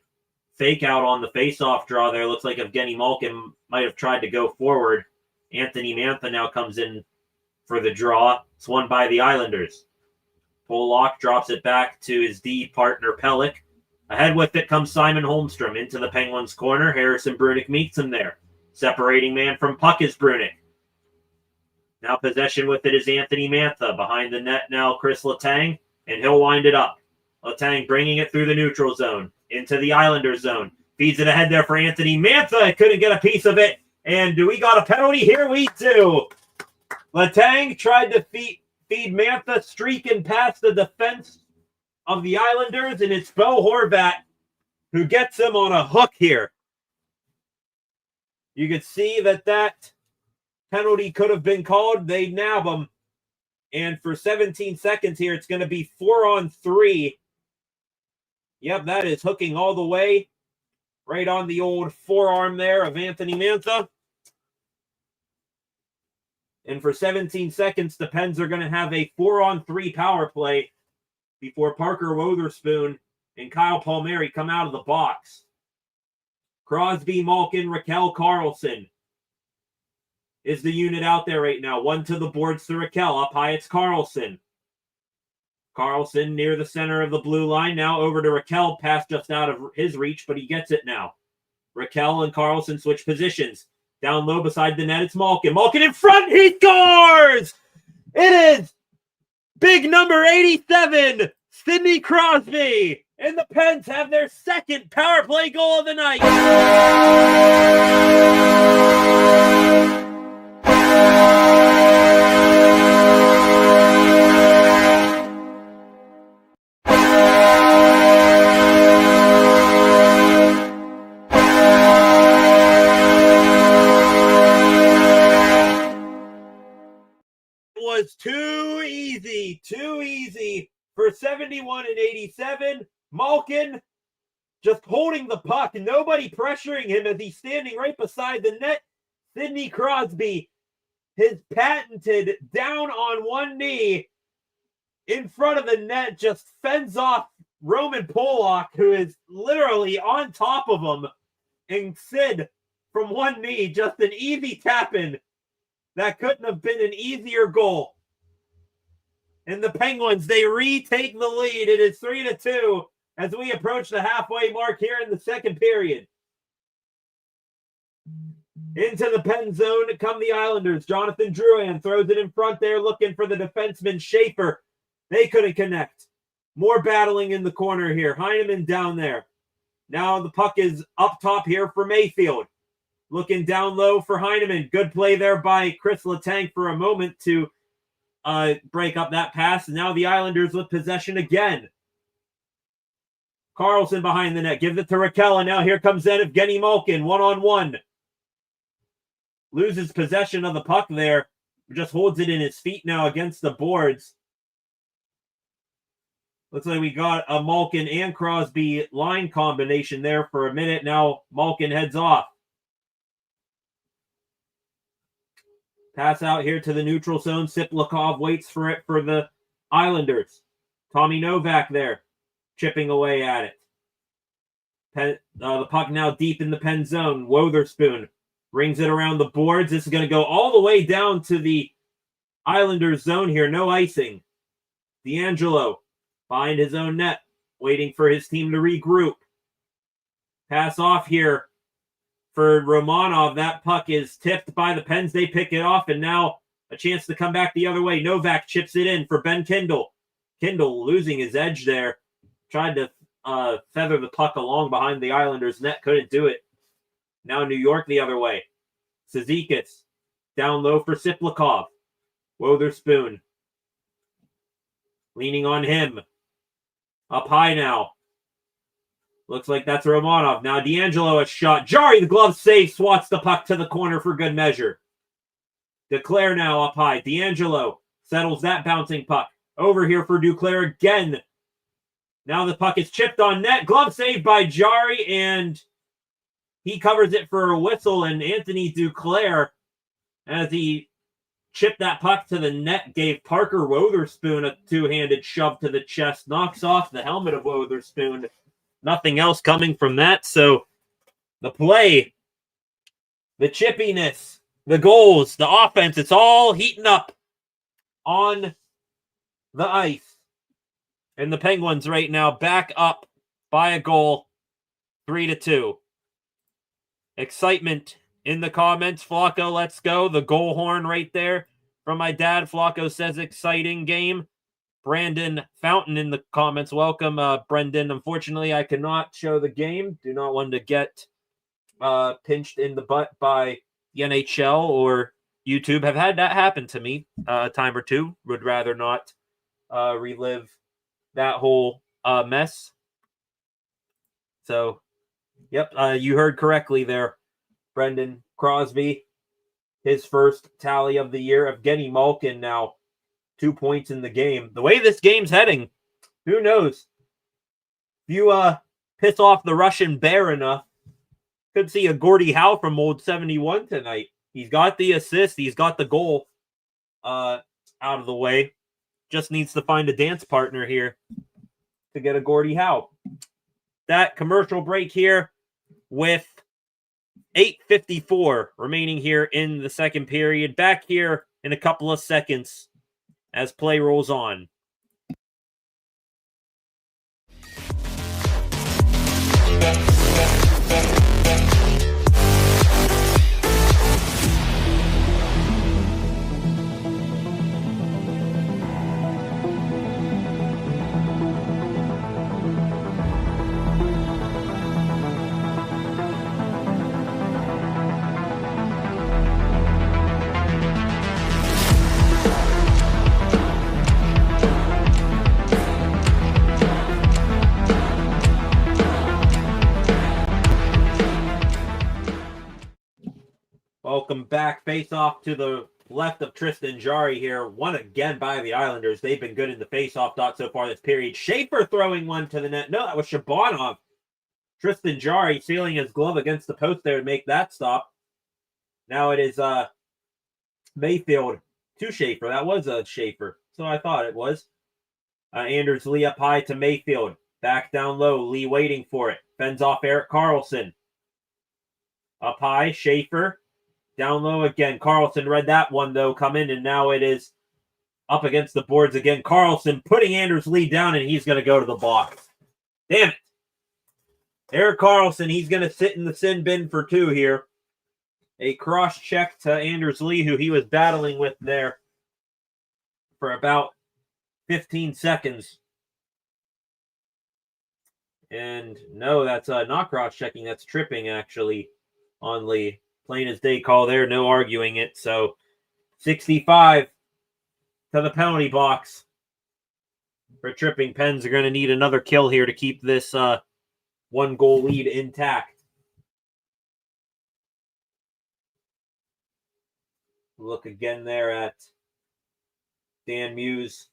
fake out on the face-off draw there. Looks like Evgeny Malkin might have tried to go forward. Anthony Mantha now comes in for the draw. It's won by the Islanders. Polak drops it back to his D partner Pellick. Ahead with it comes Simon Holmstrom into the Penguins' corner. Harrison Brunick meets him there. Separating man from puck is Brunick. Now possession with it is Anthony Mantha. Behind the net now Chris Letang, and he'll wind it up. Letang bringing it through the neutral zone into the Islanders zone. Feeds it ahead there for Anthony Mantha. Couldn't get a piece of it. And do we got a penalty? Here we do. Letang tried to feed Mantha, streaking past the defense of the Islanders, and it's Bo Horvat who gets him on a hook here. You could see that penalty could have been called. They nab him. And for 17 seconds here, it's going to be 4-on-3. Yep, that is hooking all the way. Right on the old forearm there of Anthony Mantha. And for 17 seconds, the Pens are going to have a 4-on-3 power play before Parker Wotherspoon and Kyle Palmieri come out of the box. Crosby, Malkin, Raquel, Carlson is the unit out there right now. One to the boards to Raquel. Up high, it's Carlson. Carlson near the center of the blue line. Now over to Raquel. Pass just out of his reach, but he gets it now. Raquel and Carlson switch positions. Down low beside the net, it's Malkin. Malkin in front, he scores! It is big number 87, Sidney Crosby. And the Pens have their second power play goal of the night. Was too easy for 71 and 87. Malkin just holding the puck, nobody pressuring him as he's standing right beside the net. Sidney Crosby, his patented down on one knee in front of the net, just fends off Roman Polak, who is literally on top of him. And Sid, from one knee, just an easy tap-in. That couldn't have been an easier goal. And the Penguins, they retake the lead. It is 3-2 as we approach the halfway mark here in the second period. Into the pen zone come the Islanders. Jonathan Drouin throws it in front there, looking for the defenseman Schaefer. They couldn't connect. More battling in the corner here. Heineman down there. Now the puck is up top here for Mayfield. Looking down low for Heineman. Good play there by Chris Letang for a moment to break up that pass. And now the Islanders with possession again. Carlson behind the net. Gives it to Raquel. And now here comes Evgeny Malkin. One-on-one. Loses possession of the puck there. Just holds it in his feet now against the boards. Looks like we got a Malkin and Crosby line combination there for a minute. Now Malkin heads off. Pass out here to the neutral zone. Siplikov waits for it for the Islanders. Tommy Novak there, chipping away at it. The puck now deep in the pen zone. Wotherspoon rings it around the boards. This is going to go all the way down to the Islanders zone here. No icing. D'Angelo behind his own net, waiting for his team to regroup. Pass off here for Romanov. That puck is tipped by the Pens. They pick it off, and now a chance to come back the other way. Novak chips it in for Ben Kindle. Kindle losing his edge there. Tried to feather the puck along behind the Islanders' net. Couldn't do it. Now New York the other way. Cizikas down low for Siplikov. Wotherspoon leaning on him. Up high now. Looks like that's Romanov. Now D'Angelo a shot. Jari, the glove save, swats the puck to the corner for good measure. Duclair now up high. D'Angelo settles that bouncing puck. Over here for Duclair again. Now the puck is chipped on net. Glove save by Jari, and he covers it for a whistle, and Anthony Duclair, as he chipped that puck to the net, gave Parker Wotherspoon a two-handed shove to the chest, knocks off the helmet of Wotherspoon. Nothing else coming from that. So the play, the chippiness, the goals, the offense, it's all heating up on the ice. And the Penguins right now back up by a goal, 3-2. Excitement in the comments. Flacco, let's go. The goal horn right there from my dad. Flacco says exciting game. Brandon Fountain in the comments. Welcome, Brendan. Unfortunately, I cannot show the game. Do not want to get pinched in the butt by the NHL or YouTube. Have had that happen to me a time or two. Would rather not relive that whole mess. So, yep, you heard correctly there, Brendan. Crosby, his first tally of the year. Evgeny Malkin now 2 points in the game. The way this game's heading, who knows? If you piss off the Russian bear enough, could see a Gordie Howe from Old 71 tonight. He's got the assist. He's got the goal out of the way. Just needs to find a dance partner here to get a Gordie Howe. That commercial break here with 8:54 remaining here in the second period. Back here in a couple of seconds as play rolls on. Welcome back. Face off to the left of Tristan Jarry here. One again by the Islanders. They've been good in the face-off dot so far this period. Schaefer throwing one to the net. No, that was Shabanov. Tristan Jarry sealing his glove against the post there to make that stop. Now it is Mayfield to Schaefer. That was a Schaefer, so I thought it was. Anders Lee up high to Mayfield. Back down low. Lee waiting for it. Fends off Erik Karlsson. Up high, Schaefer. Down low again. Karlsson read that one, though, come in, and now it is up against the boards again. Karlsson putting Anders Lee down, and he's going to go to the box. Damn it. Erik Karlsson, he's going to sit in the sin bin for 2 here. A cross-check to Anders Lee, who he was battling with there for about 15 seconds. And no, that's not cross-checking. That's tripping, actually, on Lee. Plain as day call there. No arguing it. So, 65 to the penalty box for tripping. Pens are going to need another kill here to keep this 1-goal lead intact. Look again there at Dan Muse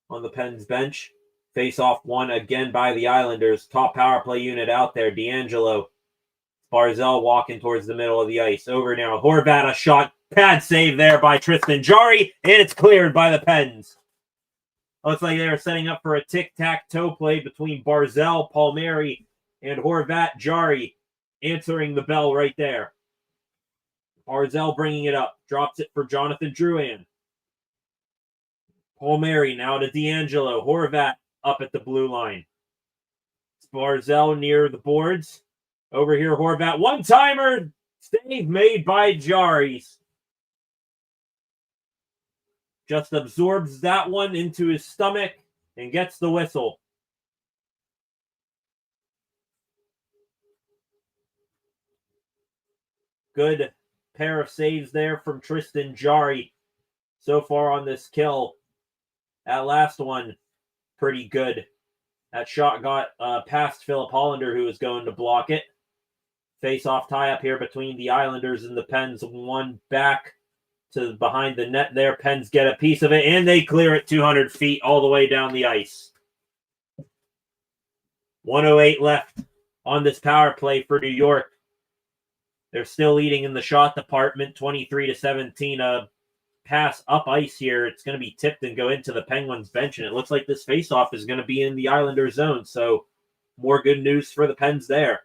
on the Pens bench. Face-off won again by the Islanders. Top power play unit out there. D'Angelo. Barzal walking towards the middle of the ice. Over now. Horvat, a shot. Pad save there by Tristan Jarry. And it's cleared by the Pens. Looks like they are setting up for a tic-tac-toe play between Barzal, Palmieri, and Horvat. Jarry answering the bell right there. Barzal bringing it up. Drops it for Jonathan Drouin. Palmieri now to D'Angelo. Horvat up at the blue line. Barzal near the boards. Over here, Horvat. One-timer. Save made by Jarry. Just absorbs that one into his stomach and gets the whistle. Good pair of saves there from Tristan Jarry so far on this kill. That last one, pretty good. That shot got past Philip Hollander, who was going to block it. Face-off tie-up here between the Islanders and the Pens. One back to behind the net there. Pens get a piece of it, and they clear it 200 feet all the way down the ice. 1:08 left on this power play for New York. They're still leading in the shot department, 23-17. A pass up ice here. It's going to be tipped and go into the Penguins bench, and it looks like this faceoff is going to be in the Islanders zone. So more good news for the Pens there.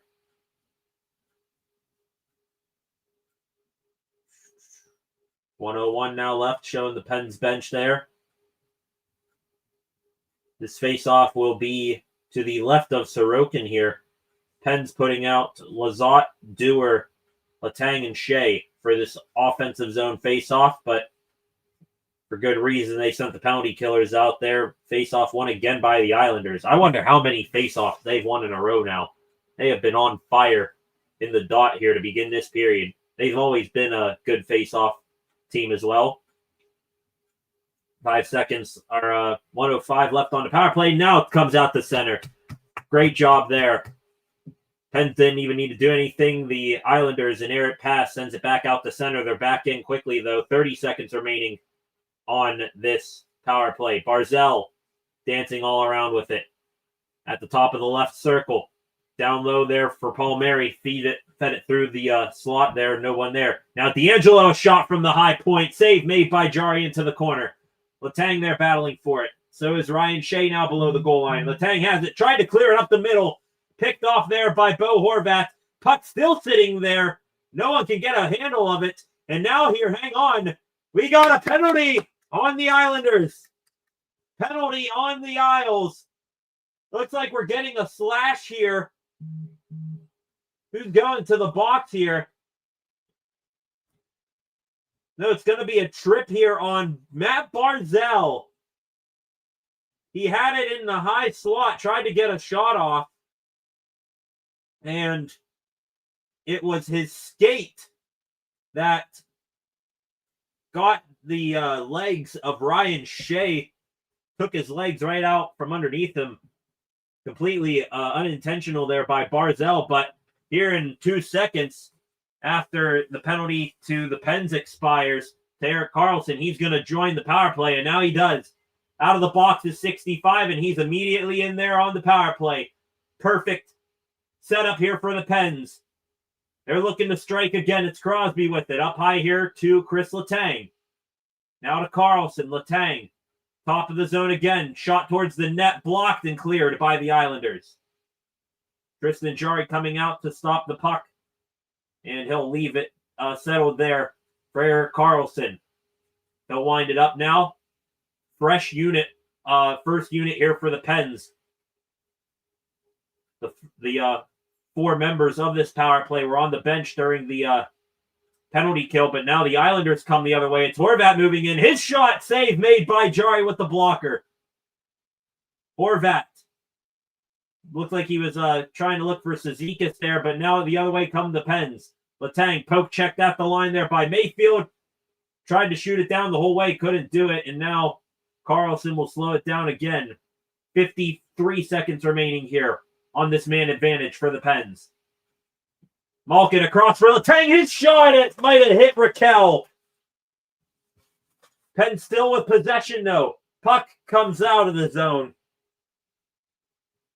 1:01 now left, showing the Pens bench there. This faceoff will be to the left of Sorokin here. Pens putting out Lizotte, Dewar, Letang, and Shea for this offensive zone faceoff, but for good reason, they sent the penalty killers out there. Faceoff won again by the Islanders. I wonder how many faceoffs they've won in a row now. They have been on fire in the dot here to begin this period. They've always been a good faceoff team as well. 5 seconds, or 1:05 left on the power play. Now it comes out the center. Great job there. Pens didn't even need to do anything. The Islanders, an errant pass, sends it back out the center. They're back in quickly, though. 30 seconds remaining on this power play. Barzal dancing all around with it. At the top of the left circle. Down low there for Palmieri. Fed it through the slot there. No one there. Now D'Angelo, shot from the high point. Save made by Jarry into the corner. Letang there battling for it. So is Ryan Shea now below the goal line. Letang has it. Tried to clear it up the middle. Picked off there by Bo Horvat. Puck still sitting there. No one can get a handle of it. And now here, hang on. We got a penalty on the Islanders. Penalty on the Isles. Looks like we're getting a slash here. Who's going to the box here? No, it's going to be a trip here on Matt Barzal. He had it in the high slot, tried to get a shot off. And it was his skate that got the legs of Ryan Shea. Took his legs right out from underneath him. Completely unintentional there by Barzal. But here in 2 seconds, after the penalty to the Pens expires, to Erik Karlsson, he's going to join the power play, and now he does. Out of the box is 65, and he's immediately in there on the power play. Perfect setup here for the Pens. They're looking to strike again. It's Crosby with it. Up high here to Chris Letang. Now to Carlson. Letang. Top of the zone again. Shot towards the net. Blocked and cleared by the Islanders. Tristan Jarry coming out to stop the puck. And he'll leave it settled there for Erik Karlsson. He'll wind it up now. Fresh unit. First unit here for the Pens. The 4 members of this power play were on the bench during the penalty kill, but now the Islanders come the other way. It's Horvat moving in. His shot, save made by Jarry with the blocker. Horvat. Looked like he was trying to look for Cizikas there, but now the other way come the Pens. Letang poke checked at the line there by Mayfield. Tried to shoot it down the whole way, couldn't do it, and now Karlsson will slow it down again. 53 seconds remaining here on this man advantage for the Pens. Malkin across for Letang. His shot, it might have hit Raquel. Pens still with possession, though. Puck comes out of the zone.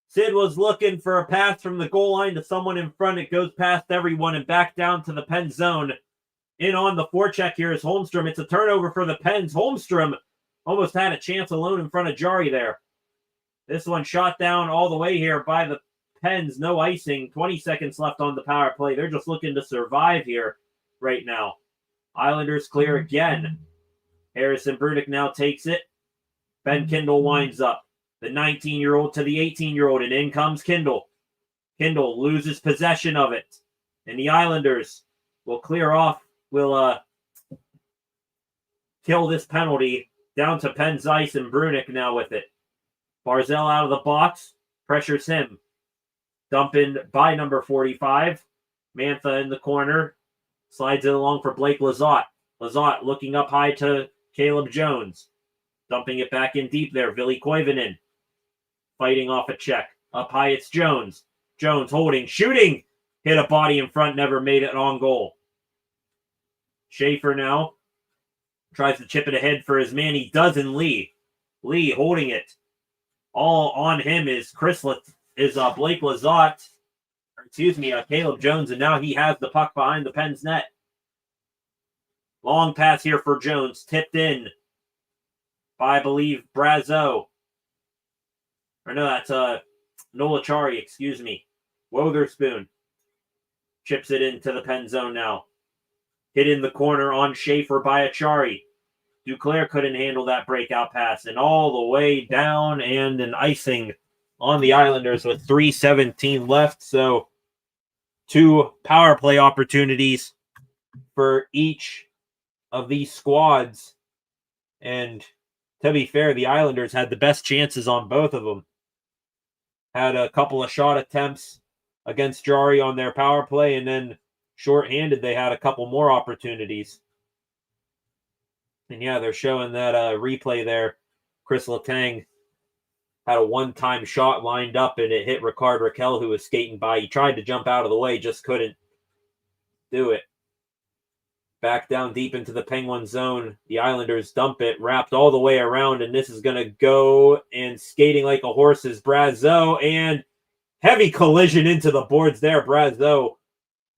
Sid was looking for a pass from the goal line to someone in front. It goes past everyone and back down to the Pens zone. In on the forecheck here is Holmstrom. It's a turnover for the Pens. Holmstrom almost had a chance alone in front of Jarry there. This one shot down all the way here by the Pens. No icing. 20 seconds left on the power play. They're just looking to survive here right now. Islanders clear again. Harrison Brudick now takes it. Ben Kindle winds up. The 19-year-old to the 18-year-old, and in comes Kindle. Kindle loses possession of it. And the Islanders will clear off, will kill this penalty down to Penn's ice, and Brudick now with it. Barzal out of the box, pressures him. Dump in by number 45. Mantha in the corner, slides it along for Blake Lizotte. Lizotte looking up high to Caleb Jones. Dumping it back in deep there, Ville Koivunen. Fighting off a check. Up high, it's Jones. Jones holding, shooting. Hit a body in front, never made it on goal. Schaefer now tries to chip it ahead for his man. He does in Lee. Lee holding it. All on him is Blake Lizotte. Caleb Jones, and now he has the puck behind the Pens net. Long pass here for Jones. Tipped in by, I believe, Brazeau. Or no, that's Nolachari, excuse me. Wotherspoon chips it into the Pen zone now. Hit in the corner on Schaefer by Achari. Duclair couldn't handle that breakout pass. And all the way down, and an icing on the Islanders with 3:17 left. So 2 power play opportunities for each of these squads. And to be fair, the Islanders had the best chances on both of them. Had a couple of shot attempts against Jarry on their power play, and then shorthanded, they had a couple more opportunities. And yeah, they're showing that replay there. Chris Letang had a one-time shot lined up, and it hit Ricard Raquel, who was skating by. He tried to jump out of the way, just couldn't do it. Back down deep into the Penguin zone. The Islanders dump it, wrapped all the way around, and this is going to go, and skating like a horse is Brazeau, and heavy collision into the boards there. Brazeau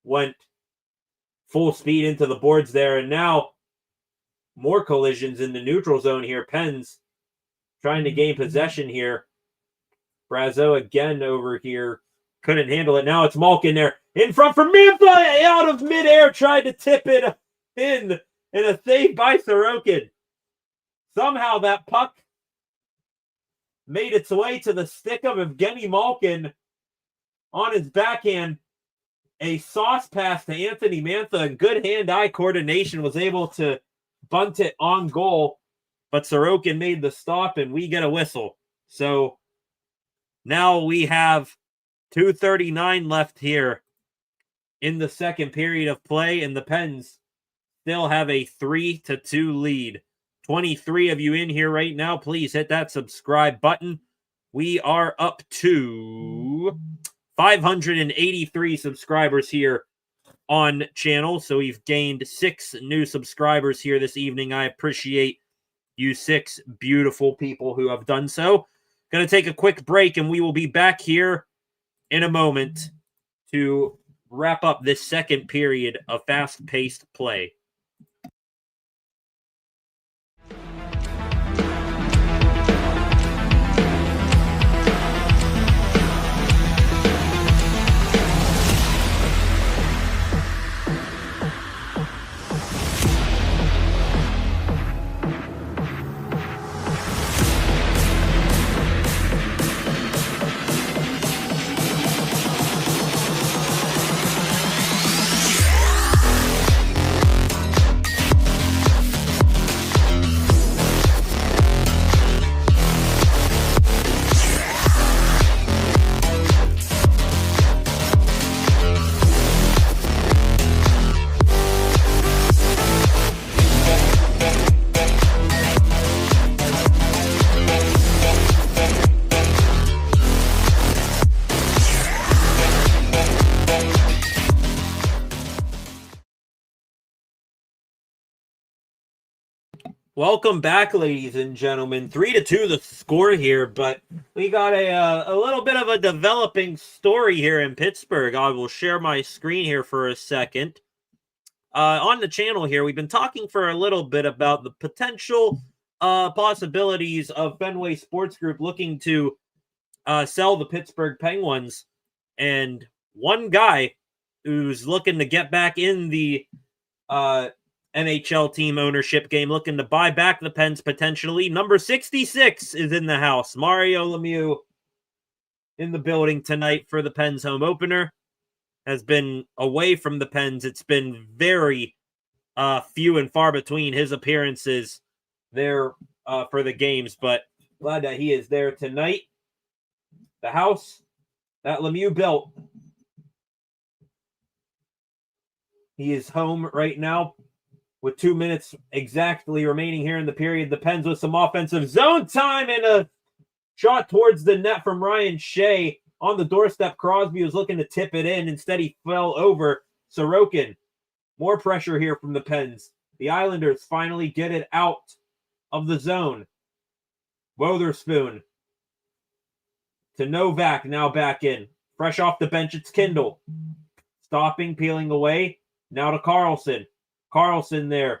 went full speed into the boards there, and now more collisions in the neutral zone here. Pens trying to gain possession here. Brazeau again over here. Couldn't handle it. Now it's Malkin there. In front for Mantha. Out of midair. Tried to tip it in. And a save by Sorokin. Somehow that puck made its way to the stick of Evgeny Malkin on his backhand. A sauce pass to Anthony Mantha. And good hand-eye coordination was able to bunt it on goal. But Sorokin made the stop, and we get a whistle. So now we have 2:39 left here in the second period of play, and the Pens still have a 3-2 lead. 23 of you in here right now. Please hit that subscribe button. We are up to 583 subscribers here on channel. So we've gained 6 new subscribers here this evening. I appreciate you 6 beautiful people who have done so. Going to take a quick break, and we will be back here in a moment to wrap up this second period of fast-paced play. Welcome back, ladies and gentlemen. 3-2 the score here, but we got a little bit of a developing story here in Pittsburgh. I will share my screen here for a second. On the channel here, we've been talking for a little bit about the potential possibilities of Fenway Sports Group looking to sell the Pittsburgh Penguins. And one guy who's looking to get back in the NHL team ownership game, looking to buy back the Pens potentially. Number 66 is in the house. Mario Lemieux in the building tonight for the Pens home opener. Has been away from the Pens. It's been very few and far between his appearances there for the games, but glad that he is there tonight. The house that Lemieux built. He is home right now with 2 minutes exactly remaining here in the period. The Pens with some offensive zone time and a shot towards the net from Ryan Shea. On the doorstep, Crosby was looking to tip it in. Instead, he fell over Sorokin. More pressure here from the Pens. The Islanders finally get it out of the zone. Wotherspoon to Novak, now back in. Fresh off the bench, it's Kindle. Stopping, peeling away. Now to Carlson. Carlson there,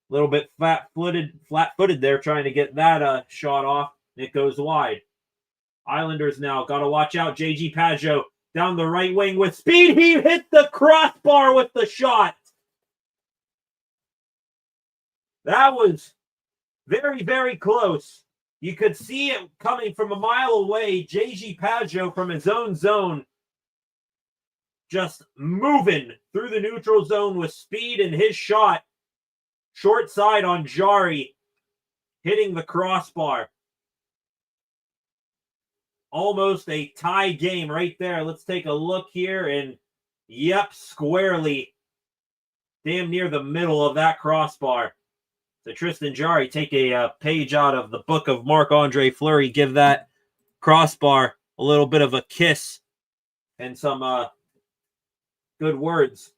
a little bit flat-footed there, trying to get that shot off. It goes wide. Islanders now, got to watch out. J.G. Pageau down the right wing with speed. He hit the crossbar with the shot. That was very, very close. You could see it coming from a mile away. J.G. Pageau from his own zone, just moving through the neutral zone with speed, and his shot, short side on Jari, hitting the crossbar. Almost a tie game right there. Let's take a look here, and yep, squarely, damn near the middle of that crossbar. So Tristan Jari, take a page out of the book of Marc-Andre Fleury, give that crossbar a little bit of a kiss and some good words.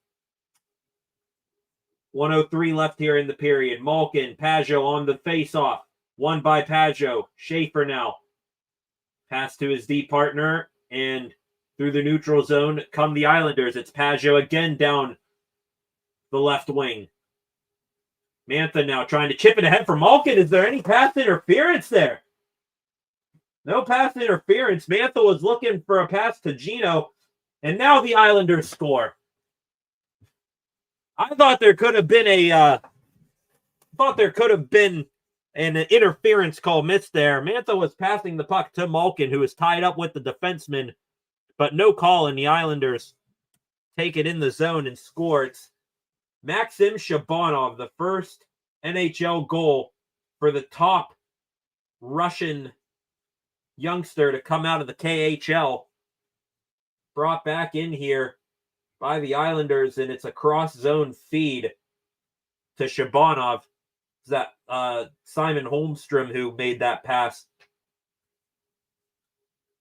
1:03 left here in the period. Malkin, Pageau on the face-off. Won by Pageau. Schaefer now. Pass to his D partner, and through the neutral zone come the Islanders. It's Pageau again down the left wing. Mantha now trying to chip it ahead for Malkin. Is there any pass interference there? No pass interference. Mantha was looking for a pass to Gino, and now the Islanders score. I thought there could have been an interference call missed there. Mantha was passing the puck to Malkin, who was tied up with the defenseman, but no call, and the Islanders take it in the zone and score. It's Maxim Shabanov, the first NHL goal for the top Russian youngster to come out of the KHL. Brought back in here by the Islanders, and it's a cross-zone feed to Shabanov. Is that Simon Holmstrom who made that pass?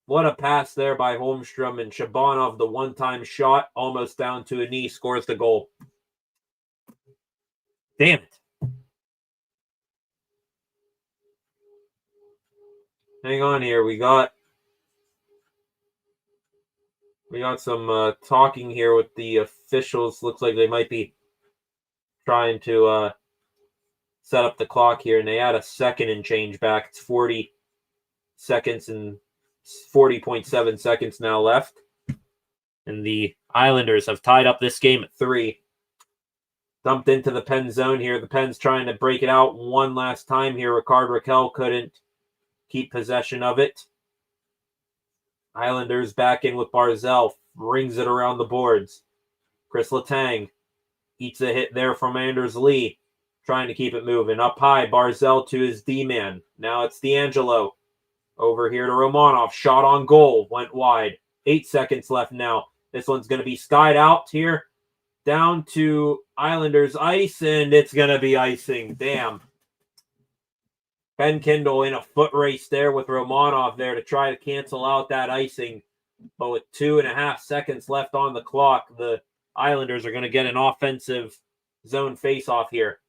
What a pass there by Holmstrom, and Shabanov, the one-time shot, almost down to a knee, scores the goal. Damn it. Hang on here. We got We got some talking here with the officials. Looks like they might be trying to set up the clock here, and they add a second and change back. It's 40 seconds and 40.7 seconds now left. And the Islanders have tied up this game at 3. Dumped into the Pen zone here. The Pen's trying to break it out one last time here. Ricard Raquel couldn't keep possession of it. Islanders back in with Barzal. Rings it around the boards. Chris Letang eats a hit there from Anders Lee. Trying to keep it moving. Up high, Barzal to his D-man. Now it's D'Angelo. Over here to Romanov. Shot on goal. Went wide. 8 seconds left now. This one's going to be skied out here. Down to Islanders ice, and it's going to be icing. Damn. Ben Kindle in a foot race there with Romanov there to try to cancel out that icing. But with 2.5 seconds left on the clock, the Islanders are going to get an offensive zone face-off here.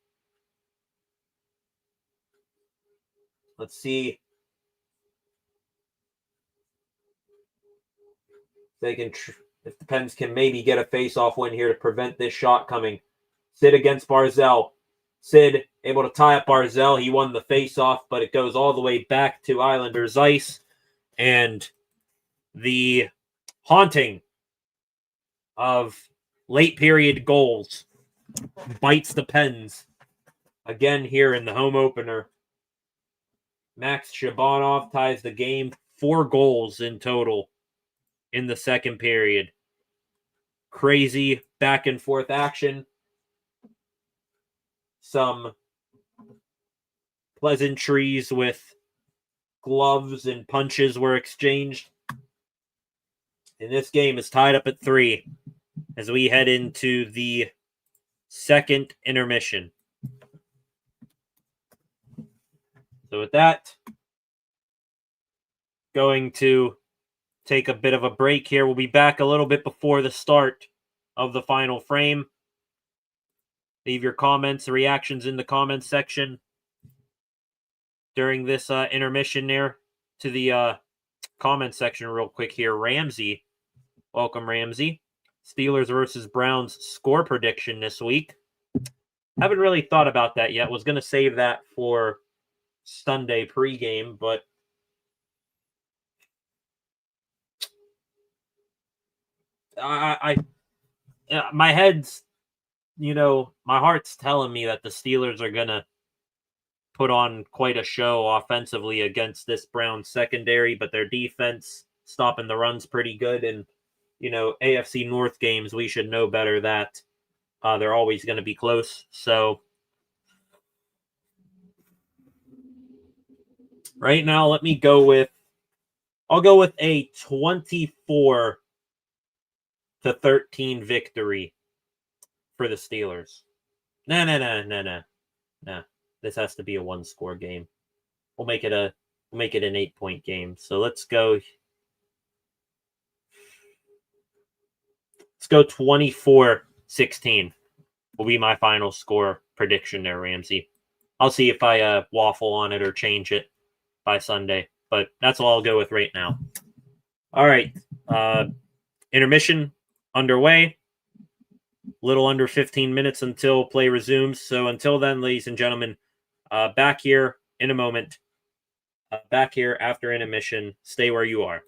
Let's see. They can, if the Pens can maybe get a face-off win here to prevent this shot coming. Sid against Barzal. Sid able to tie up Barzal. He won the face-off, but it goes all the way back to Islanders ice. And the haunting of late period goals bites the Pens again here in the home opener. Max Shabanov ties the game. 4 goals in total in the second period. Crazy back and forth action. Some pleasantries with gloves and punches were exchanged. And this game is tied up at 3 as we head into the second intermission. So with that, going to take a bit of a break here. We'll be back a little bit before the start of the final frame. Leave your comments, reactions in the comments section during this intermission there. To the comment section real quick here. Ramsey. Welcome, Ramsey. Steelers versus Browns score prediction this week. Haven't really thought about that yet. Was going to save that for Sunday pregame, but my head's, my heart's telling me that the Steelers are going to put on quite a show offensively against this Browns secondary, but their defense stopping the run's pretty good. And, AFC North games, we should know better that they're always going to be close. So right now, I'll go with a 24-13 victory for the Steelers. No. This has to be a 1-score game. We'll make it an 8-point game. So let's go 24-16 will be my final score prediction there, Ramsey. I'll see if I waffle on it or change it by Sunday, but that's all I'll go with right now. All right. Intermission underway. Little under 15 minutes until play resumes. So until then, ladies and gentlemen, back here in a moment. Back here after intermission. Stay where you are.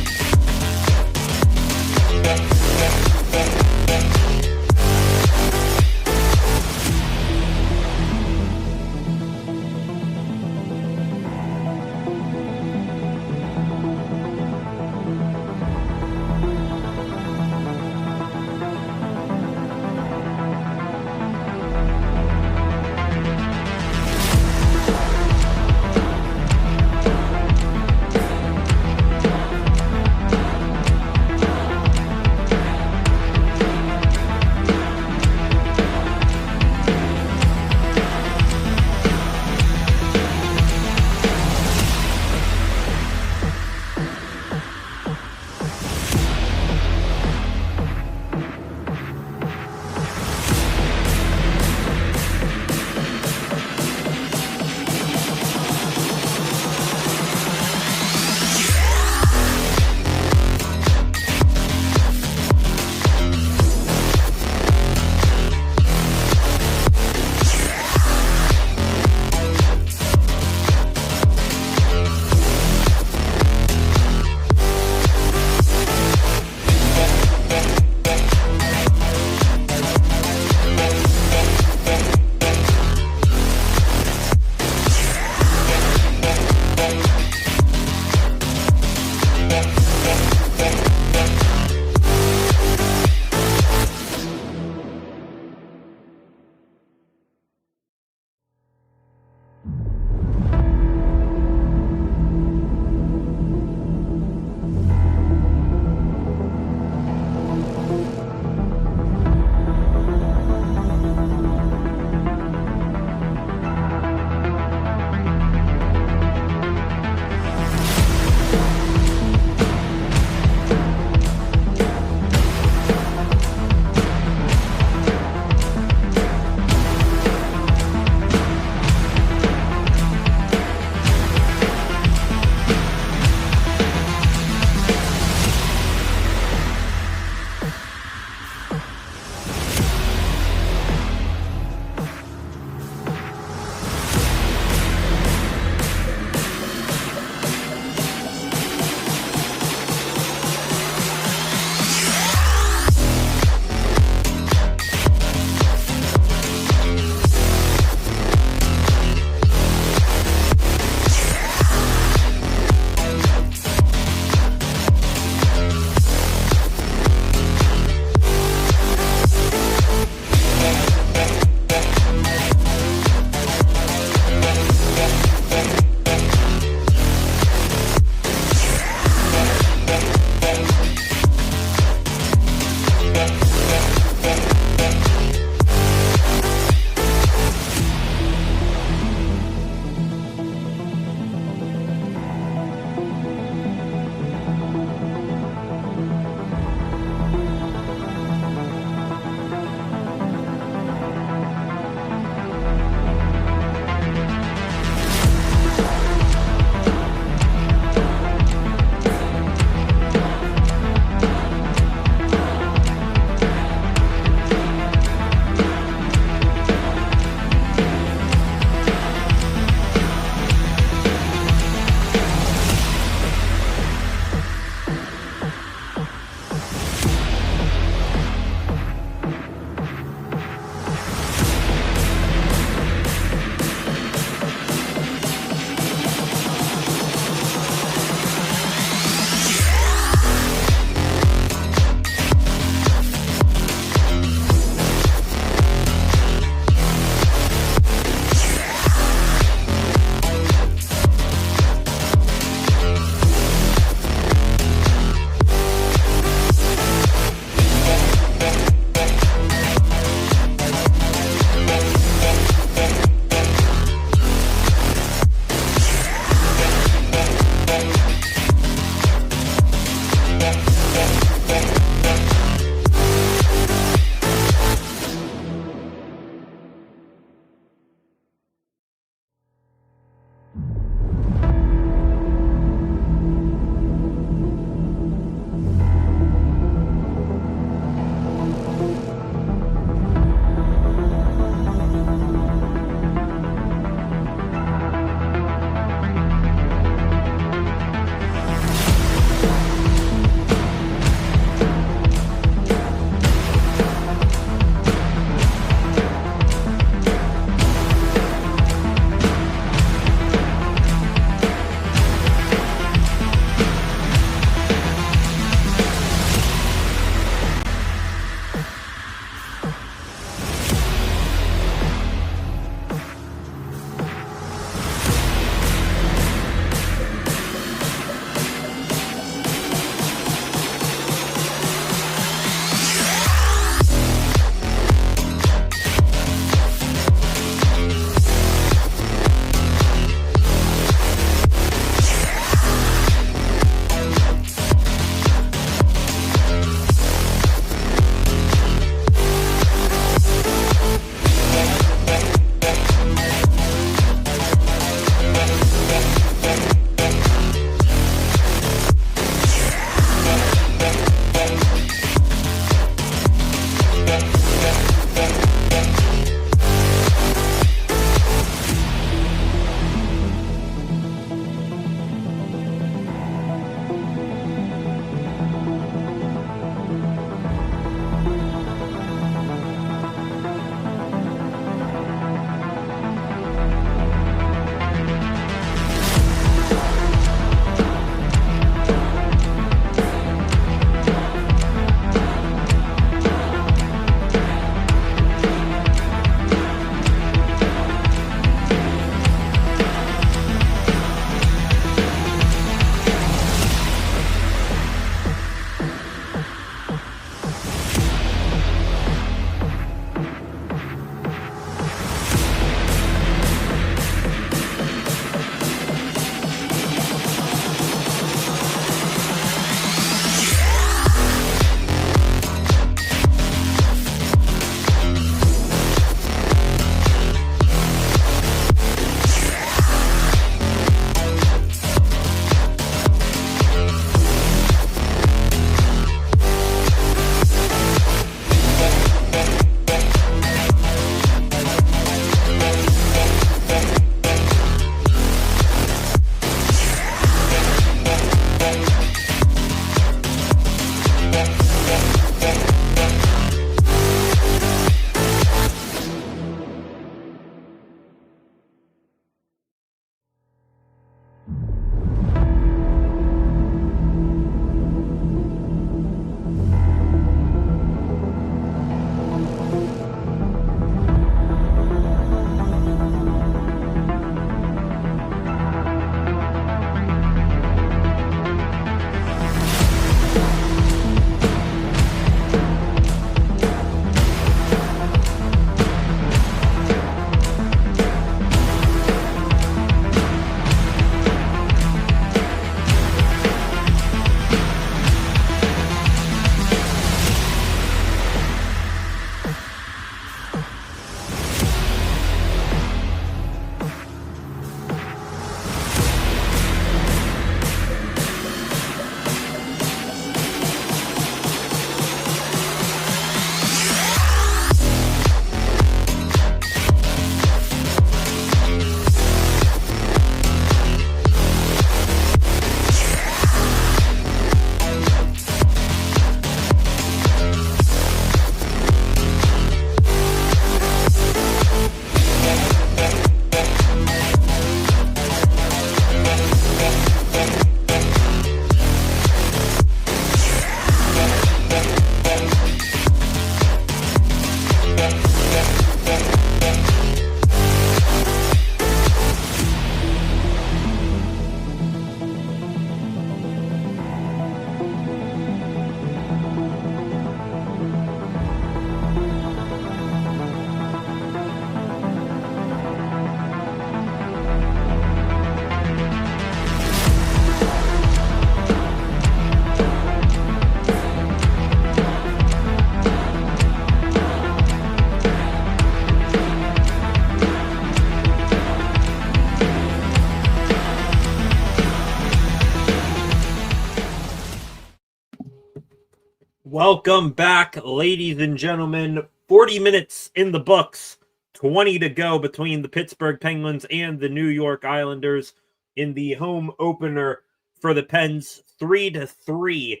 Welcome back, ladies and gentlemen. 40 minutes in the books, 20 to go between the Pittsburgh Penguins and the New York Islanders in the home opener for the Pens, 3-3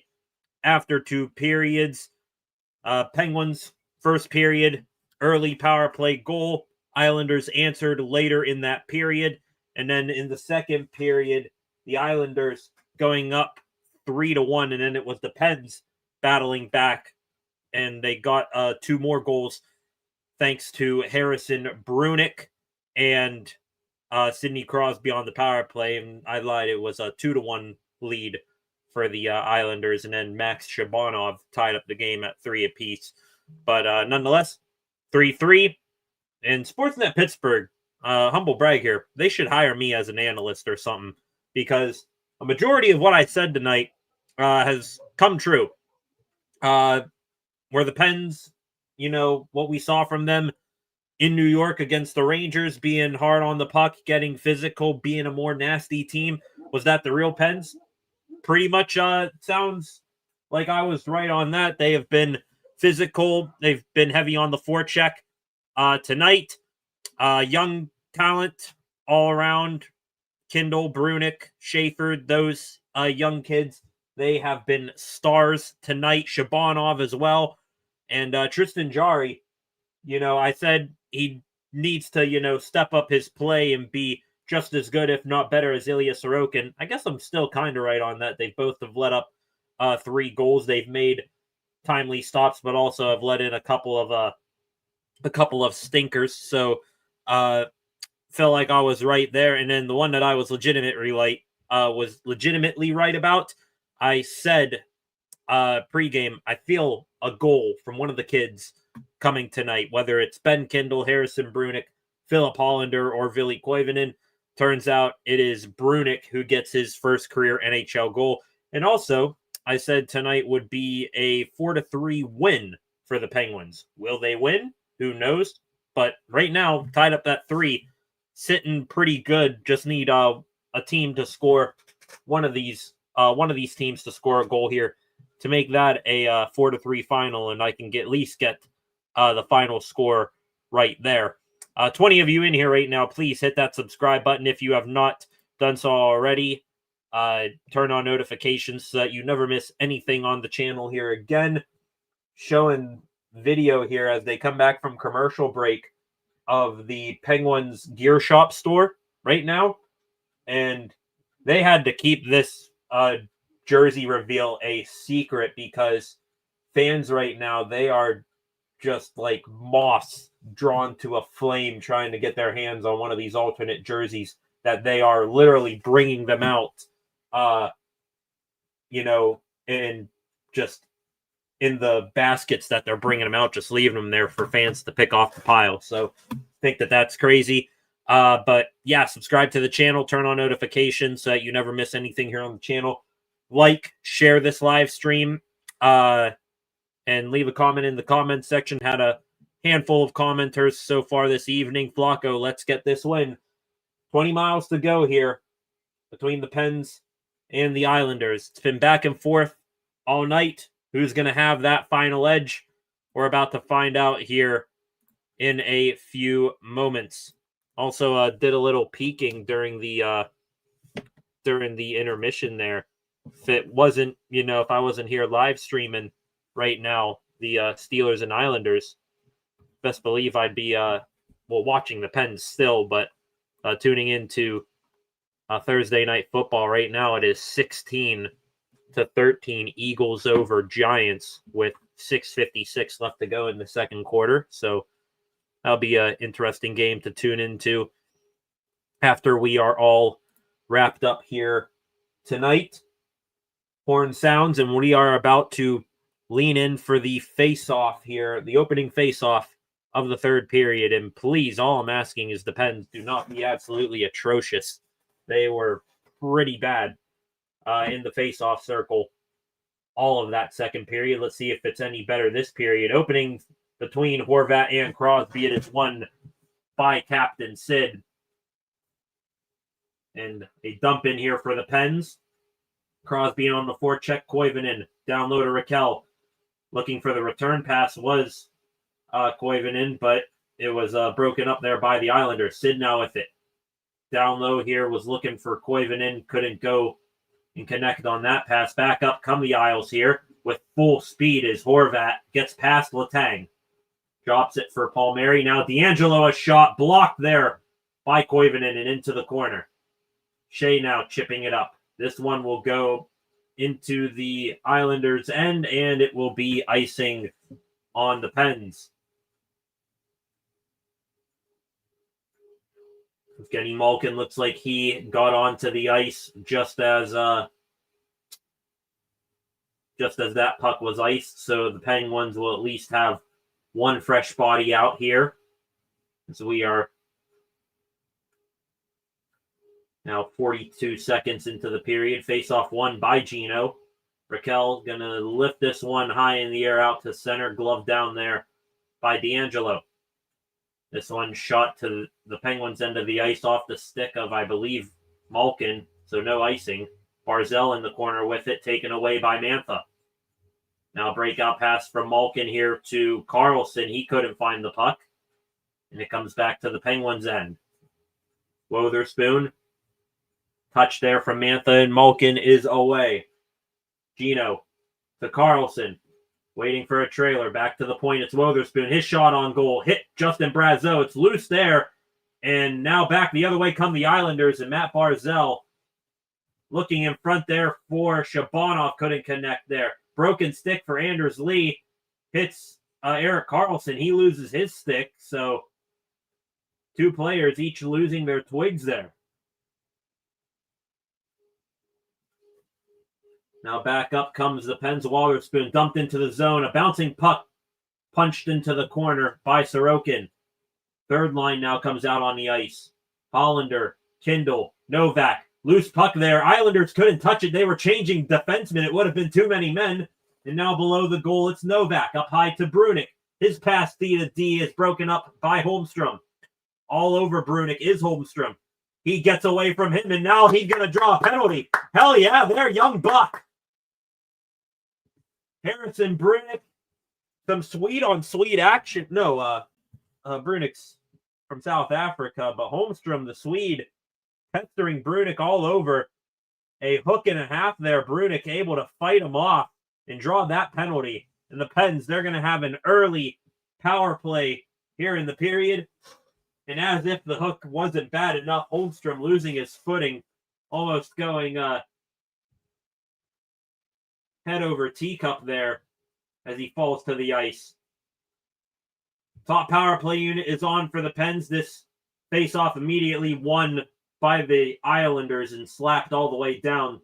after 2 periods. Penguins, first period, early power play goal. Islanders answered later in that period. And then in the second period, the Islanders going up 3-1, and then it was the Pens battling back, and they got 2 more goals thanks to Harrison Brunick and Sidney Crosby on the power play. And I lied, it was a 2-1 lead for the Islanders, and then Max Shabanov tied up the game at 3 apiece. But nonetheless, 3-3. And Sportsnet Pittsburgh, humble brag here, they should hire me as an analyst or something, because a majority of what I said tonight has come true. Were the Pens, what we saw from them in New York against the Rangers, being hard on the puck, getting physical, being a more nasty team, was that the real Pens? Pretty much sounds like I was right on that. They have been physical. They've been heavy on the forecheck. Tonight, young talent all around. Kindle, Brunick, Schaefer, those young kids, they have been stars tonight. Shabanov as well. And Tristan Jarry, I said he needs to, step up his play and be just as good, if not better, as Ilya Sorokin. I guess I'm still kind of right on that. They both have let up 3 goals. They've made timely stops, but also have let in a couple of stinkers. So felt like I was right there. And then the one that I was legitimately right about, I said pregame, I feel a goal from one of the kids coming tonight, whether it's Ben Kindle, Harrison Brunick, Philip Hollander, or Ville Koivunen. Turns out it is Brunick who gets his first career NHL goal. And also, I said tonight would be a 4-3 win for the Penguins. Will they win? Who knows? But right now, tied up at 3, sitting pretty good. Just need a team to score one of these teams to score a goal here to make that a 4-3 final, and I can at least get the final score right there. 20 of you in here right now, please hit that subscribe button if you have not done so already. Turn on notifications so that you never miss anything on the channel here. Again, showing video here as they come back from commercial break of the Penguins gear shop store right now. And they had to keep this jersey reveal a secret because fans right now, they are just like moths drawn to a flame trying to get their hands on one of these alternate jerseys, that they are literally bringing them out, and just in the baskets that they're bringing them out, just leaving them there for fans to pick off the pile. So I think that's crazy. But yeah, subscribe to the channel, turn on notifications so that you never miss anything here on the channel. Like, share this live stream, and leave a comment in the comment section. Had a handful of commenters so far this evening. Flacco, let's get this win. 20 miles to go here between the Pens and the Islanders. It's been back and forth all night. Who's going to have that final edge? We're about to find out here in a few moments. Also, did a little peeking during the intermission there. If it wasn't, if I wasn't here live streaming right now, the Steelers and Islanders, best believe I'd be watching the Pens still, but tuning into Thursday night football right now. It is 16-13 Eagles over Giants with 6:56 left to go in the second quarter. So that'll be an interesting game to tune into after we are all wrapped up here tonight. Horn sounds, and we are about to lean in for the face-off here, the opening face-off of the third period. And please, all I'm asking is the Pens do not be absolutely atrocious. They were pretty bad in the face-off circle all of that second period. Let's see if it's any better this period. Opening between Horvat and Crosby. It is won by Captain Sid. And a dump in here for the Pens. Crosby on the forecheck. Koivunen down low to Raquel. Looking for the return pass was Koivunen, but it was broken up there by the Islanders. Sid now with it. Down low here was looking for Koivunen. Couldn't go and connect on that pass. Back up come the Isles here with full speed as Horvat gets past Letang. Drops it for Palmieri. Now D'Angelo, a shot blocked there by Koivunen and into the corner. Shea now chipping it up. This one will go into the Islanders' end, and it will be icing on the Pens. Evgeny Malkin looks like he got onto the ice just as that puck was iced, so the Penguins will at least have one fresh body out here. So we are now 42 seconds into the period. Face-off won by Gino. Raquel going to lift this one high in the air out to center. Glove down there by D'Angelo. This one shot to the Penguins' end of the ice off the stick of, I believe, Malkin. So no icing. Barzell in the corner with it, taken away by Mantha. Now breakout pass from Malkin here to Carlson. He couldn't find the puck. And it comes back to the Penguins' end. Wotherspoon. Touch there from Mantha, and Malkin is away. Gino to Carlson. Waiting for a trailer. Back to the point. It's Wotherspoon. His shot on goal. Hit Justin Brazeau. It's loose there. And now back the other way come the Islanders. And Matt Barzell looking in front there for Shabanov. Couldn't connect there. Broken stick for Anders Lee. Hits Erik Karlsson. He loses his stick. So two players each losing their twigs there. Now back up comes the Pens. Wotherspoon dumped into the zone. A bouncing puck punched into the corner by Sorokin. Third line now comes out on the ice. Hollander, Kindle, Novak. Loose puck there. Islanders couldn't touch it. They were changing defensemen. It would have been too many men. And now below the goal, it's Novak. Up high to Brunick. His pass D to D is broken up by Holmstrom. All over Brunick is Holmstrom. He gets away from him, and now he's going to draw a penalty. Hell yeah, there, young buck. Harrison Brunick, some sweet-on-sweet action. No, Brunick's from South Africa, but Holmstrom, the Swede, pestering Brunick all over. A hook and a half there. Brunick able to fight him off and draw that penalty. And the Pens, they're going to have an early power play here in the period. And as if the hook wasn't bad enough, Holmstrom losing his footing, almost going head over teacup there as he falls to the ice. Top power play unit is on for the Pens. This face-off immediately won by the Islanders and slapped all the way down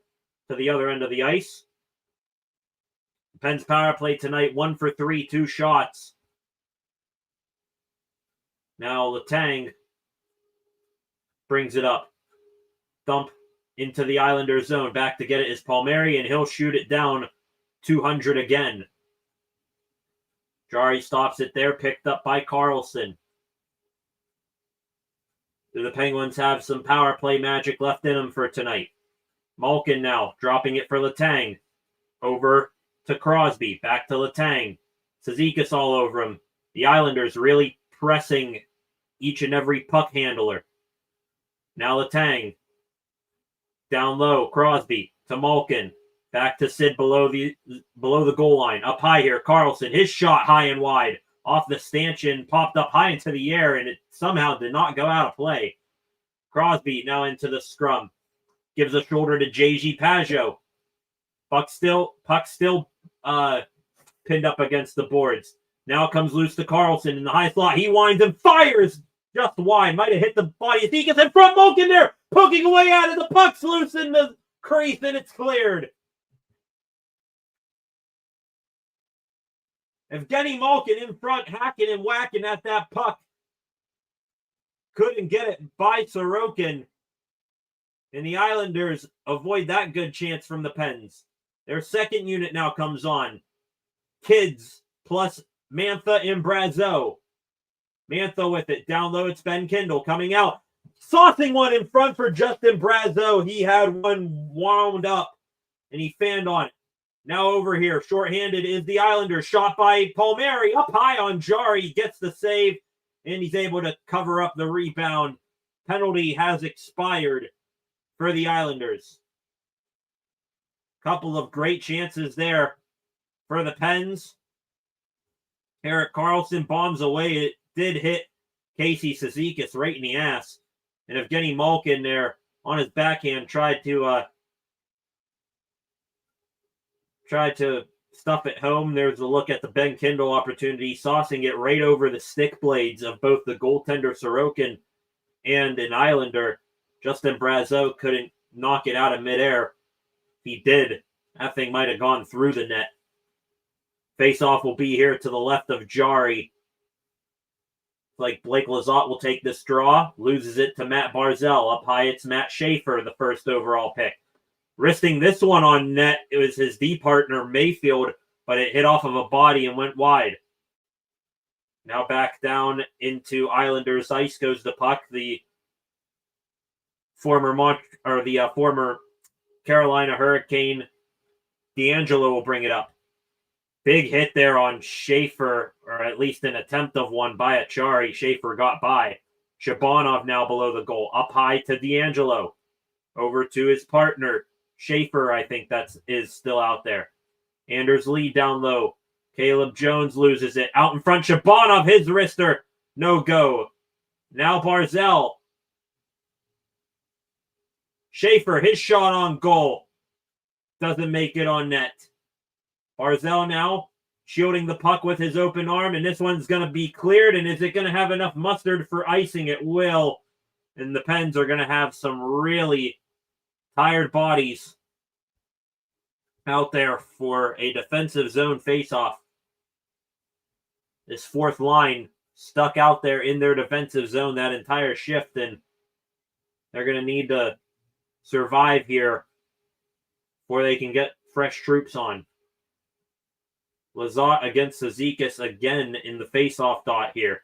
to the other end of the ice. Pens power play tonight, 1 for 3, 2 shots. Now Letang brings it up. Dump into the Islanders zone. Back to get it is Palmieri, and he'll shoot it down 200 again. Jari stops it there, picked up by Karlsson. Do the Penguins have some power play magic left in them for tonight? Malkin now dropping it for Letang. Over to Crosby. Back to Letang. Cizikas all over him. The Islanders really pressing each and every puck handler. Now Letang. Down low, Crosby to Malkin. Back to Sid below the goal line. Up high here, Karlsson. His shot high and wide. Off the stanchion, popped up high into the air, and it somehow did not go out of play. Crosby now into the scrum. Gives a shoulder to J.G. Pajot. Puck still pinned up against the boards. Now comes loose to Karlsson in the high slot. He winds and fires just wide. Might have hit the body. He gets in front. Malkin there, poking away at it. The puck's loose in the crease, and it's cleared. Evgeny Malkin in front, hacking and whacking at that puck. Couldn't get it by Sorokin. And the Islanders avoid that good chance from the Pens. Their second unit now comes on. Kids plus Mantha and Brazeau. Mantha with it. Down low, it's Ben Kindle coming out. Saucing one in front for Justin Brazeau. He had one wound up, and he fanned on it. Now over here, shorthanded is the Islanders. Shot by Palmieri, up high on Jari, gets the save, and he's able to cover up the rebound. Penalty has expired for the Islanders. Couple of great chances there for the Pens. Erik Karlsson bombs away. It did hit Casey Cizikas right in the ass. And Evgeny Malkin there on his backhand tried to stuff it home. There's a look at the Ben Kindle opportunity, saucing it right over the stick blades of both the goaltender Sorokin and an Islander. Justin Brazeau couldn't knock it out of midair. He did. That thing might have gone through the net. Face-off will be here to the left of Jari. Like Blake Lizotte will take this draw. Loses it to Matt Barzal. Up high, it's Matt Schaefer, the first overall pick. Wristing this one on net, it was his D partner, Mayfield, but it hit off of a body and went wide. Now back down into Islanders ice goes the puck. The former Carolina Hurricane D'Angelo will bring it up. Big hit there on Schaefer, or at least an attempt of one by Achari. Schaefer got by. Shabanov now below the goal. Up high to D'Angelo. Over to his partner. Schaefer, I think is still out there. Anders Lee down low. Caleb Jones loses it. Out in front, Shabanov, his wrister. No go. Now Barzal. Schaefer, his shot on goal. Doesn't make it on net. Barzal now shielding the puck with his open arm, and this one's going to be cleared. And is it going to have enough mustard for icing? It will. And the Pens are going to have some really tired bodies out there for a defensive zone faceoff. This fourth line stuck out there in their defensive zone that entire shift, and they're going to need to survive here before they can get fresh troops on. Lizotte against Cizikas again in the face-off dot here.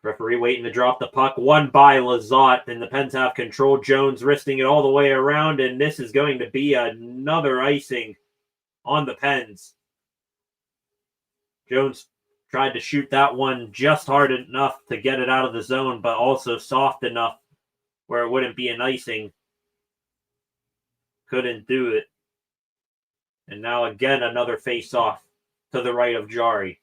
Referee waiting to drop the puck. One by Lizotte, and the Pens have control. Jones wristing it all the way around, and this is going to be another icing on the Pens. Jones tried to shoot that one just hard enough to get it out of the zone, but also soft enough where it wouldn't be an icing. Couldn't do it. And now again, another face-off to the right of Jari.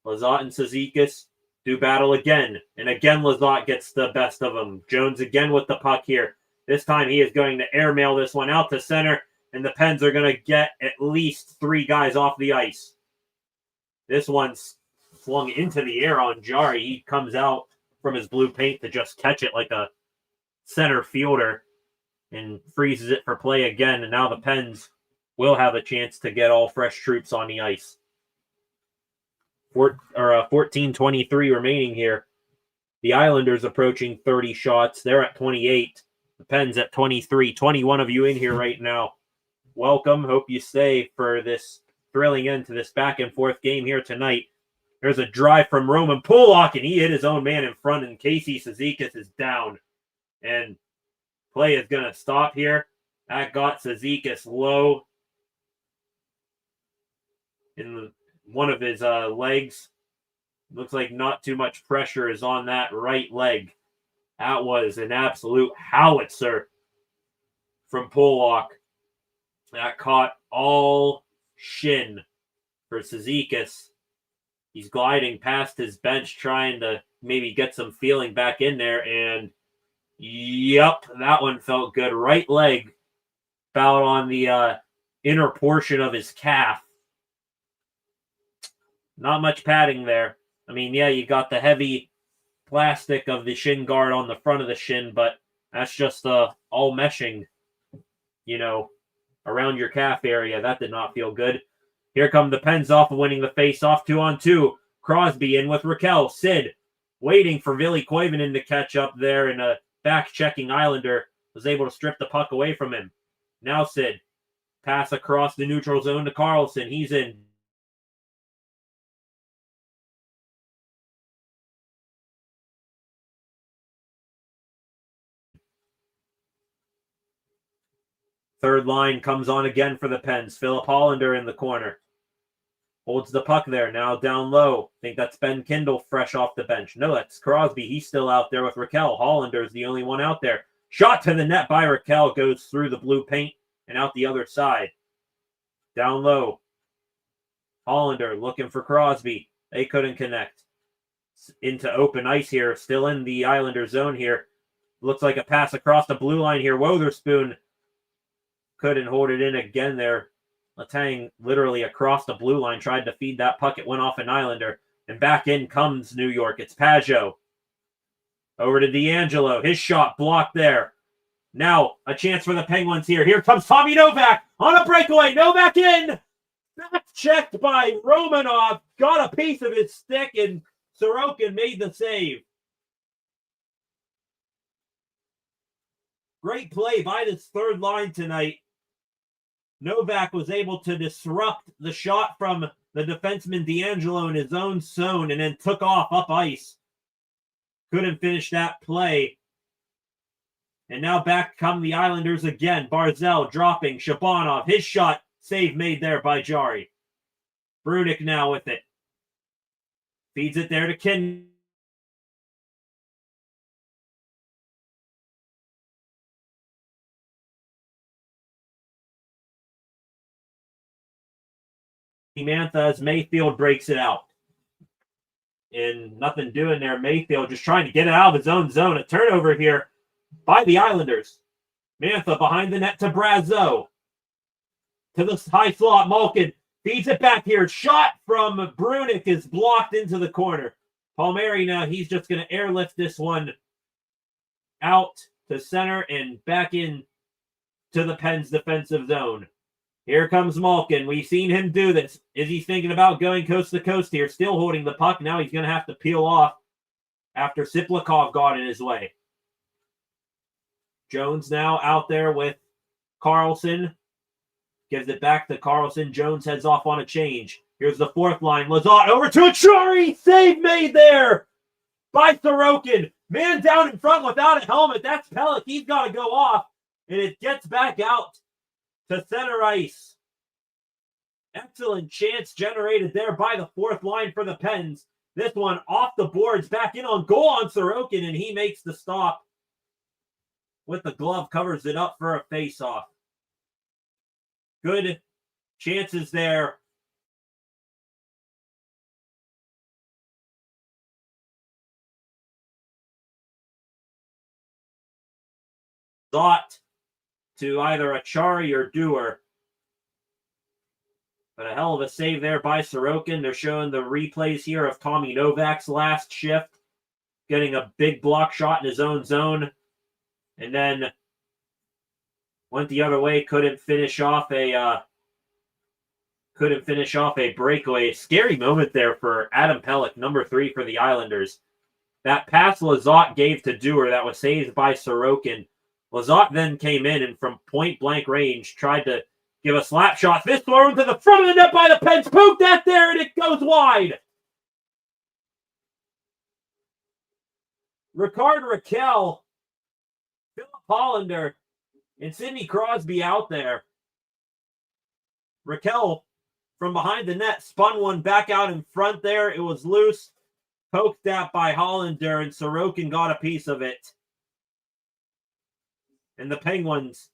Lizotte and Cizikas do battle again. And again, Lizotte gets the best of them. Jones again with the puck here. This time he is going to airmail this one out to center. And the Pens are going to get at least 3 guys off the ice. This one's flung into the air on Jari. He comes out from his blue paint to just catch it like a center fielder and freezes it for play again. And now the Pens will have a chance to get all fresh troops on the ice. 14:23 remaining here. The Islanders approaching 30 shots. They're at 28. The Pens at 23. 21 of you in here right now. Welcome. Hope you stay for this thrilling end to this back and forth game here tonight. There's a drive from Roman Polak, and he hit his own man in front, and Casey Cizikas is down. And play is going to stop here. That got Cizikas low in one of his legs. Looks like not too much pressure is on that right leg. That was an absolute howitzer from Polak. That caught all shin for Cizikas. He's gliding past his bench, trying to maybe get some feeling back in there, and yep, that one felt good. Right leg fouled on the inner portion of his calf. Not much padding there. I mean, yeah, you got the heavy plastic of the shin guard on the front of the shin, but that's just all meshing, around your calf area. That did not feel good. Here come the Pens off of winning the face-off 2-on-2. Crosby in with Raquel. Sid waiting for Ville Koivunen to catch up there, and a back-checking Islander was able to strip the puck away from him. Now Sid. Pass across the neutral zone to Karlsson. He's in. Third line comes on again for the Pens. Philip Hollander in the corner. Holds the puck there. Now down low. Think that's Ben Kindle fresh off the bench. No, that's Crosby. He's still out there with Raquel. Hollander is the only one out there. Shot to the net by Raquel. Goes through the blue paint and out the other side. Down low. Hollander looking for Crosby. They couldn't connect. Into open ice here. Still in the Islander zone here. Looks like a pass across the blue line here. Wotherspoon couldn't hold it in again there. Letang literally across the blue line tried to feed that puck. It went off an Islander. And back in comes New York. It's Pajot. Over to D'Angelo. His shot blocked there. Now a chance for the Penguins here. Here comes Tommy Novak on a breakaway. Novak in. Back checked by Romanov. Got a piece of his stick and Sorokin made the save. Great play by this third line tonight. Novak was able to disrupt the shot from the defenseman D'Angelo in his own zone and then took off up ice. Couldn't finish that play. And now back come the Islanders again. Barzal dropping. Shabanov. His shot. Save made there by Jari. Brunick now with it. Feeds it there to Kin. Mantha as Mayfield breaks it out. And nothing doing there. Mayfield just trying to get it out of his own zone. A turnover here by the Islanders. Mantha behind the net to Brazeau. To the high slot. Malkin feeds it back here. Shot from Brunick is blocked into the corner. Palmieri now, he's just going to airlift this one out to center and back in to the Pens defensive zone. Here comes Malkin. We've seen him do this. Is he thinking about going coast to coast here? Still holding the puck. Now he's going to have to peel off after Siplikov got in his way. Jones now out there with Carlson. Gives it back to Carlson. Jones heads off on a change. Here's the fourth line. Lazat over to Achari. Save made there by Sorokin. Man down in front without a helmet. That's Pelech. He's got to go off. And it gets back out to center ice. Excellent chance generated there by the fourth line for the Pens. This one off the boards. Back in on goal on Sorokin. And he makes the stop. With the glove. Covers it up for a face-off. Good chances there. Thought to either Achari or Dewar. But a hell of a save there by Sorokin. They're showing the replays here of Tommy Novak's last shift. Getting a big block shot in his own zone. And then went the other way, couldn't finish off a breakaway. Scary moment there for Adam Pelech, number 3 for the Islanders. That pass Lazat gave to Dewar that was saved by Sorokin. Lazat then came in and from point blank range tried to give a slap shot. This thrown to the front of the net by the Pens. Poke that there and it goes wide. Ricard Raquel, Philip Hollander, and Sidney Crosby out there. Raquel from behind the net spun one back out in front there. It was loose. Poked at by Hollander, and Sorokin got a piece of it. And the Penguins,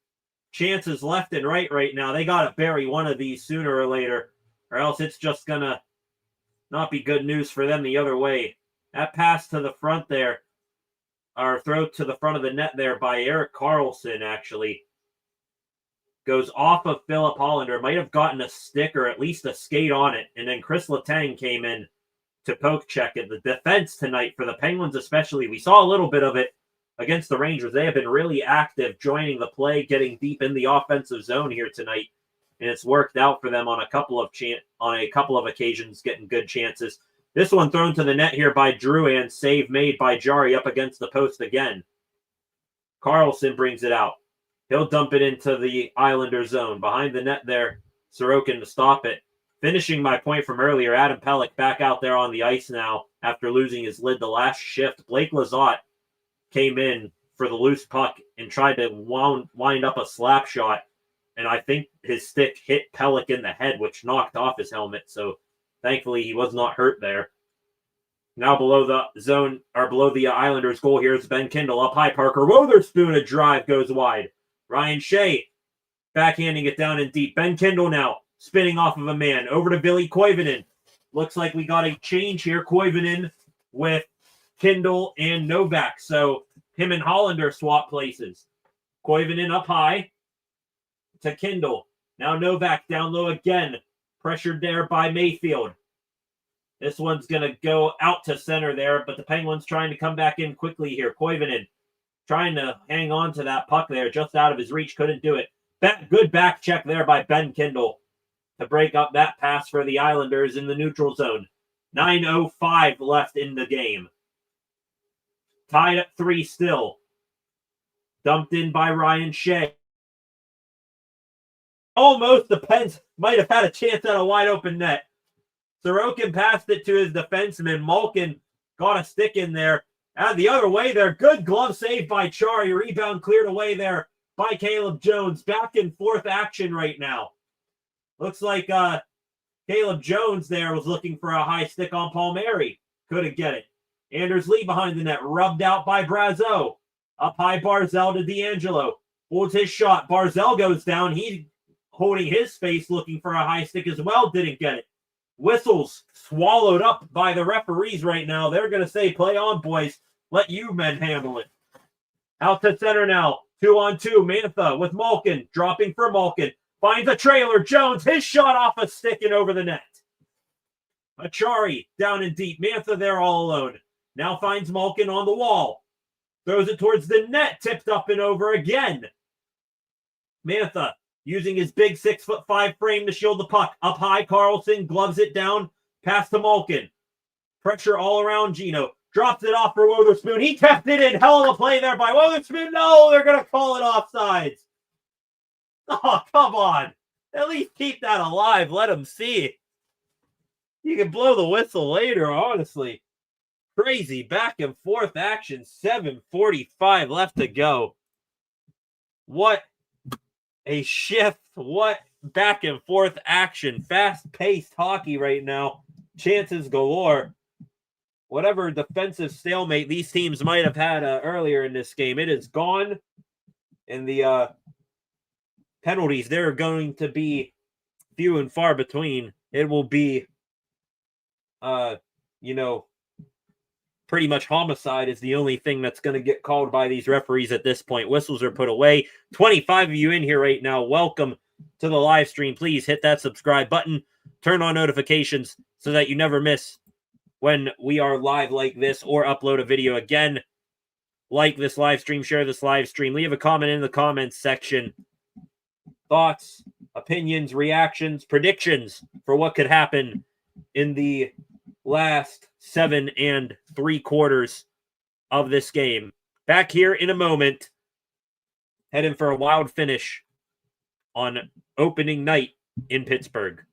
chances left and right now. They got to bury one of these sooner or later, or else it's just going to not be good news for them the other way. That pass to the front there, or throw to the front of the net there by Erik Karlsson, actually, goes off of Philip Hollander. Might have gotten a stick or at least a skate on it. And then Chris Letang came in to poke check it. The defense tonight for the Penguins especially, we saw a little bit of it against the Rangers. They have been really active, joining the play, getting deep in the offensive zone here tonight. And it's worked out for them on a couple of occasions, getting good chances. This one thrown to the net here by Drouin. Save made by Jari up against the post again. Carlson brings it out. He'll dump it into the Islander zone. Behind the net there, Sorokin to stop it. Finishing my point from earlier, Adam Pelech back out there on the ice now after losing his lid the last shift. Blake Lazat came in for the loose puck and tried to wind up a slap shot. and I think his stick hit Pelech in the head, which knocked off his helmet. So thankfully he was not hurt there. Now below the zone, or below the Islanders' goal here is Ben Kindle up high. Parker Wotherspoon, a drive goes wide. Ryan Shea backhanding it down in deep. Ben Kindle now spinning off of a man. Over to Billy Koivunen. Looks like we got a change here. Koivunen with Kindle and Novak. So him and Hollander swap places. Koivunen up high to Kindle. Now Novak down low again. Pressured there by Mayfield. This one's going to go out to center there, but the Penguins trying to come back in quickly here. Koivunen trying to hang on to that puck there, just out of his reach. Couldn't do it. Good back check there by Ben Kindle to break up that pass for the Islanders in the neutral zone. 9:05 left in the game. Tied at 3 still. Dumped in by Ryan Shea. Almost the Pens might have had a chance at a wide open net. Sorokin passed it to his defenseman. Malkin got a stick in there. And the other way there. Good glove save by Chari. Rebound cleared away there by Caleb Jones. Back and forth action right now. Looks like Caleb Jones there was looking for a high stick on Palmieri. Couldn't get it. Anders Lee behind the net. Rubbed out by Brazeau. Up high Barzell to D'Angelo. Holds his shot. Barzell goes down. He's holding his space looking for a high stick as well. Didn't get it. Whistles swallowed up by the referees right now. They're going to say, play on, boys. Let you men handle it. Out to center now. 2-on-2. Mantha with Malkin. Dropping for Malkin. Finds a trailer. Jones. His shot off a stick and over the net. Achari down in deep. Mantha there all alone. Now finds Malkin on the wall. Throws it towards the net. Tipped up and over again. Mantha using his big 6'5" frame to shield the puck. Up high, Carlson gloves it down. Pass to Malkin. Pressure all around Gino. Drops it off for Wotherspoon. He kept it in. Hell of a play there by Wotherspoon. No, they're going to call it offsides. Oh, come on. At least keep that alive. Let him see. You can blow the whistle later, honestly. Crazy back and forth action. 7:45 left to go. What a shift. What back and forth action. Fast-paced hockey right now. Chances galore. Whatever defensive stalemate these teams might have had earlier in this game, it is gone. And the penalties, they're going to be few and far between. It will be, pretty much homicide is the only thing that's going to get called by these referees at this point. Whistles are put away. 25 of you in here right now. Welcome to the live stream. Please hit that subscribe button. Turn on notifications so that you never miss when we are live like this or upload a video again. Like this live stream, share this live stream. Leave a comment in the comments section. Thoughts, opinions, reactions, predictions for what could happen in the last 7 3/4 of this game. Back here in a moment, heading for a wild finish on opening night in Pittsburgh.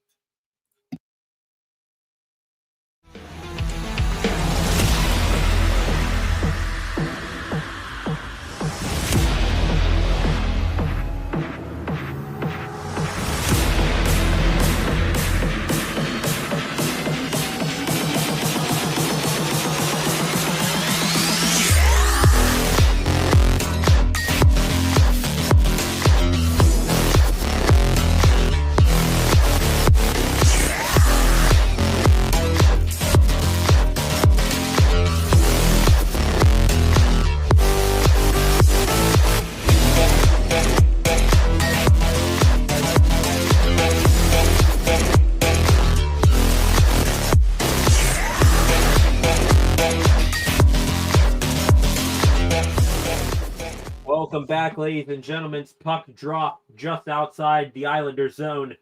Welcome back, ladies and gentlemen. Puck drop just outside the Islanders zone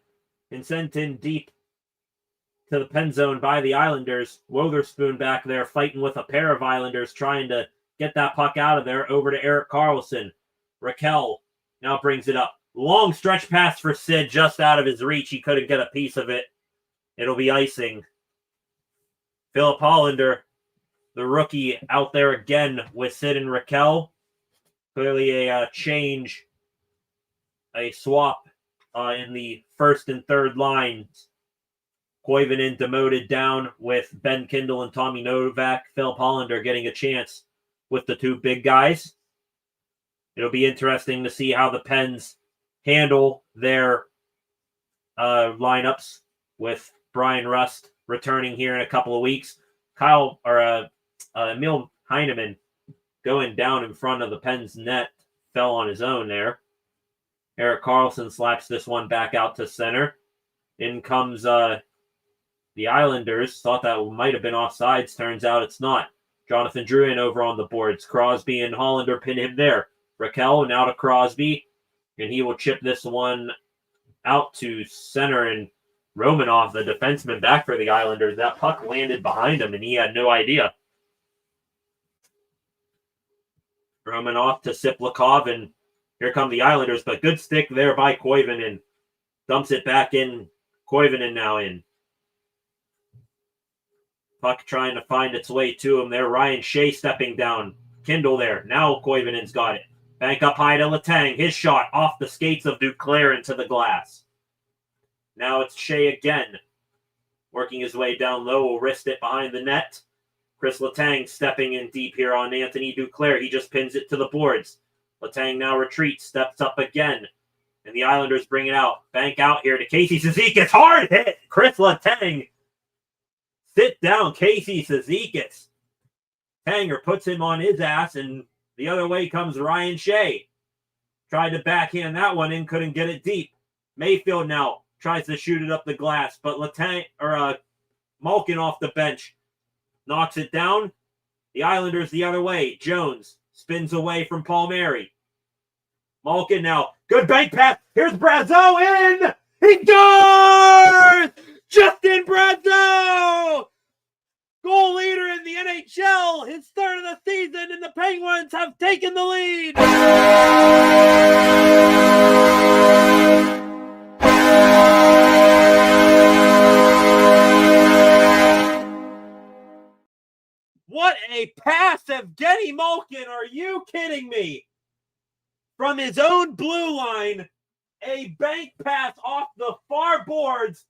and sent in deep to the pen zone by the Islanders. Wotherspoon back there fighting with a pair of Islanders trying to get that puck out of there. Over to Erik Karlsson. Raquel now brings it up. Long stretch pass for Sid just out of his reach. He couldn't get a piece of it. It'll be icing. Philip Hollander, the rookie, out there again with Sid and Raquel. Clearly a change, a swap in the first and third lines. Koivunen demoted down with Ben Kindle and Tommy Novak. Phil Hollander getting a chance with the two big guys. It'll be interesting to see how the Pens handle their lineups with Brian Rust returning here in a couple of weeks. Emil Heineman going down in front of the Pens net fell on his own there. Erik Karlsson slaps this one back out to center. In comes the Islanders. Thought that might have been offsides. Turns out it's not. Jonathan Drouin over on the boards. Crosby and Hollander pin him there. Raquel now to Crosby, and he will chip this one out to center, and Romanoff, the defenseman back for the Islanders, that puck landed behind him, and he had no idea. Romanoff to Siplikov, and here come the Islanders, but good stick there by Koivunen. Dumps it back in. Koivunen now in. Puck trying to find its way to him there. Ryan Shea stepping down. Kindle there. Now Koivunen's got it. Bank up high to Letang. His shot off the skates of Duclair into the glass. Now it's Shea again. Working his way down low. Will wrist it behind the net. Chris Letang stepping in deep here on Anthony Duclair. He just pins it to the boards. Letang now retreats. Steps up again. And the Islanders bring it out. Bank out here to Casey Cizikas. Hard hit. Chris Letang. Sit down, Casey Cizikas. Tanger puts him on his ass, and the other way comes Ryan Shea. Tried to backhand that one in, couldn't get it deep. Mayfield now tries to shoot it up the glass, but Malkin off the bench knocks it down. The Islanders the other way. Jones spins away from Palmieri. Malkin now. Good bank pass. Here's Brazeau in. He scores! Justin Brazeau! Goal leader in the NHL. His third of the season, and the Penguins have taken the lead. What a pass, Evgeny Malkin. Are you kidding me? From his own blue line, a bank pass off the far boards.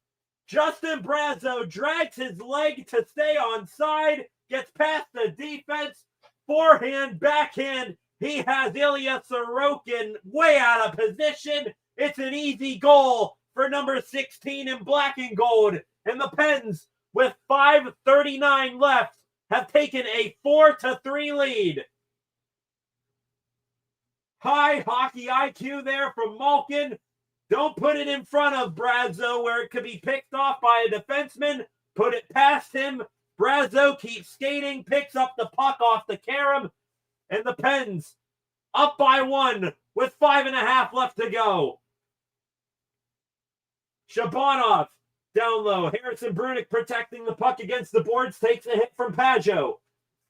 Justin Brazeau drags his leg to stay on side, gets past the defense, forehand, backhand. He has Ilya Sorokin way out of position. It's an easy goal for number 16 in black and gold. And the Pens, with 5:39 left, have taken a 4-3 lead. High hockey IQ there from Malkin. Don't put it in front of Brazeau where it could be picked off by a defenseman. Put it past him. Brazeau keeps skating, picks up the puck off the carom, and the Pens up by 1 with 5.5 left to go. Shabanov down low. Harrison Brunick protecting the puck against the boards, takes a hit from Pajot.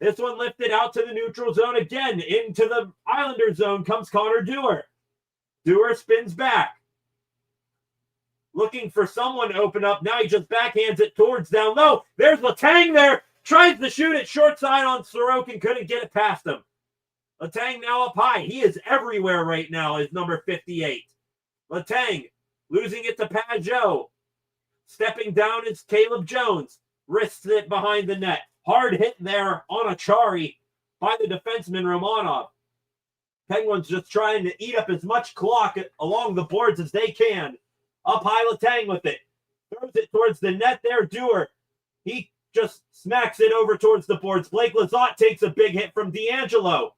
This one lifted out to the neutral zone again. Into the Islander zone comes Connor Dewar. Dewar spins back. Looking for someone to open up. Now he just backhands it towards down low. There's Letang there. Tries to shoot it short side on Sorokin. Couldn't get it past him. Letang now up high. He is everywhere right now as number 58. Letang losing it to Pajot. Stepping down is Caleb Jones. Wrists it behind the net. Hard hit there on Achari by the defenseman Romanov. Penguins just trying to eat up as much clock along the boards as they can. Up high, Letang with it. Throws it towards the net there. Dewar. He just smacks it over towards the boards. Blake Lizotte takes a big hit from D'Angelo.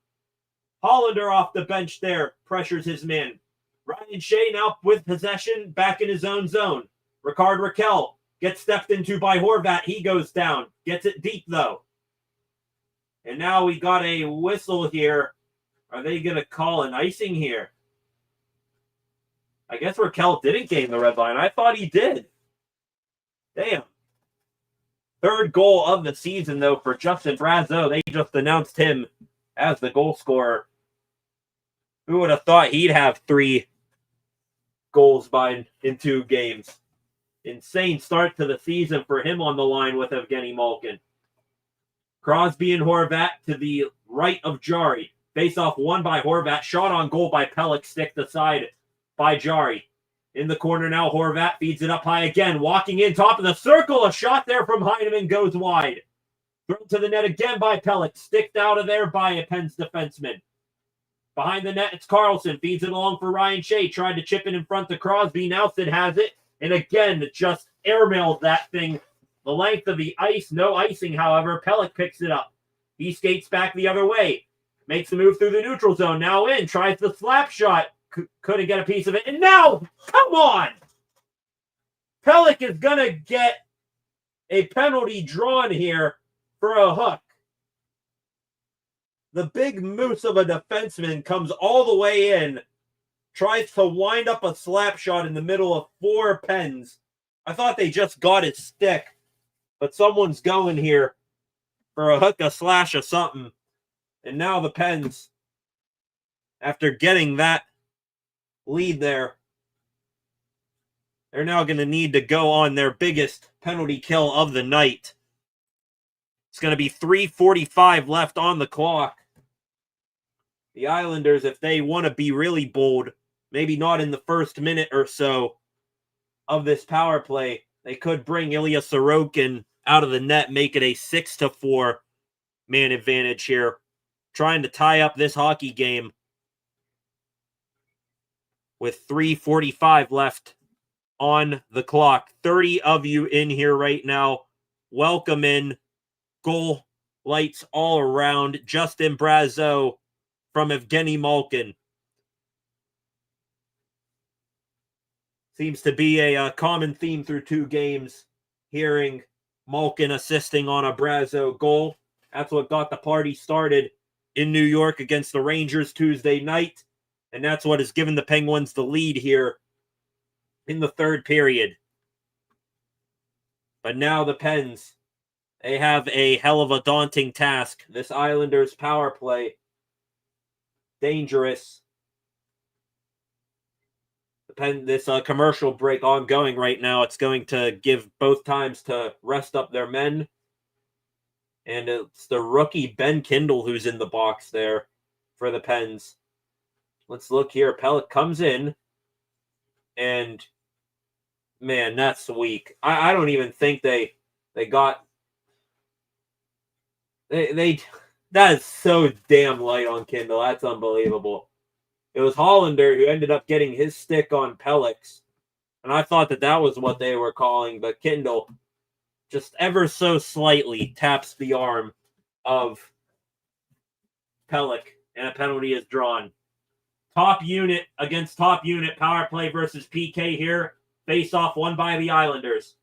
Hollander off the bench there. Pressures his man. Ryan Shea now with possession back in his own zone. Ricard Raquel gets stepped into by Horvat. He goes down. Gets it deep, though. And now we got a whistle here. Are they going to call an icing here? I guess Raquel didn't gain the red line. I thought he did. Damn. Third goal of the season, though, for Justin Brazeau. They just announced him as the goal scorer. Who would have thought he'd have 3 goals in 2 games? Insane start to the season for him on the line with Evgeny Malkin. Crosby and Horvat to the right of Jari. Face off won by Horvat. Shot on goal by Pelech. Stick the side by Jari. In the corner now, Horvat feeds it up high again. Walking in, top of the circle. A shot there from Heineman goes wide. Thrown to the net again by Pelech. Sticked out of there by a Pens defenseman. Behind the net, it's Carlson. Feeds it along for Ryan Shea. Tried to chip it in front to Crosby. Now Sid has it. And again, just airmailed that thing the length of the ice. No icing, however. Pelech picks it up. He skates back the other way. Makes a move through the neutral zone. Now in. Tries the slap shot. Couldn't get a piece of it. And now, come on! Pelech is going to get a penalty drawn here for a hook. The big moose of a defenseman comes all the way in, tries to wind up a slap shot in the middle of 4 Pens. I thought they just got his stick, but someone's going here for a hook, a slash, or something. And now the Pens, after getting that lead there, they're now going to need to go on their biggest penalty kill of the night. It's going to be 3:45 left on the clock. The Islanders, if they want to be really bold, maybe not in the first minute or so of this power play, they could bring Ilya Sorokin out of the net, make it a 6-4 man advantage here, trying to tie up this hockey game with 3:45 left on the clock. 30 of you in here right now. Welcome in. Goal lights all around. Justin Brazeau from Evgeny Malkin. Seems to be a common theme through 2 games. Hearing Malkin assisting on a Brazeau goal. That's what got the party started in New York against the Rangers Tuesday night. And that's what has given the Penguins the lead here in the third period. But now the Pens, they have a hell of a daunting task. This Islanders power play, dangerous. This commercial break ongoing right now. It's going to give both times to rest up their men. And it's the rookie Ben Kindle who's in the box there for the Pens. Let's look here. Pelech comes in. And, man, that's weak. I don't even think they got... That is so damn light on Kindle. That's unbelievable. It was Hollander who ended up getting his stick on Pelech. And I thought that was what they were calling, but Kindle just ever so slightly taps the arm of Pelech, and a penalty is drawn. Top unit against top unit, power play versus PK here. Face-off won by the Islanders.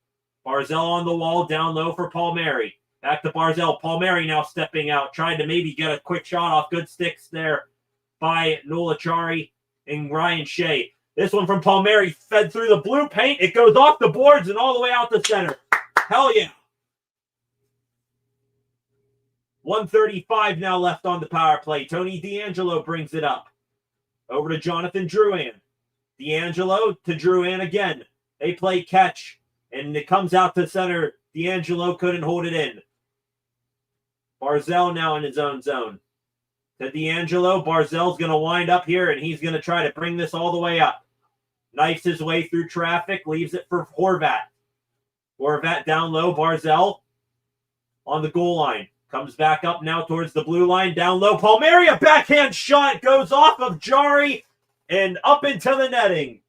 Barzal on the wall, down low for Palmieri. Back to Barzal. Palmieri now stepping out, trying to maybe get a quick shot off. Good sticks there by Noel Acciari and Ryan Shea. This one from Palmieri fed through the blue paint. It goes off the boards and all the way out the center. Hell yeah. 1:35 now left on the power play. Tony DeAngelo brings it up. Over to Jonathan Drouin. DeAngelo to Drouin again. They play catch, and it comes out to center. DeAngelo couldn't hold it in. Barzal now in his own zone. To DeAngelo. Barzal's going to wind up here, and he's going to try to bring this all the way up. Knifes his way through traffic, leaves it for Horvat. Horvat down low. Barzal on the goal line. Comes back up now towards the blue line. Down low. Palmieri, a backhand shot. Goes off of Jari and up into the netting.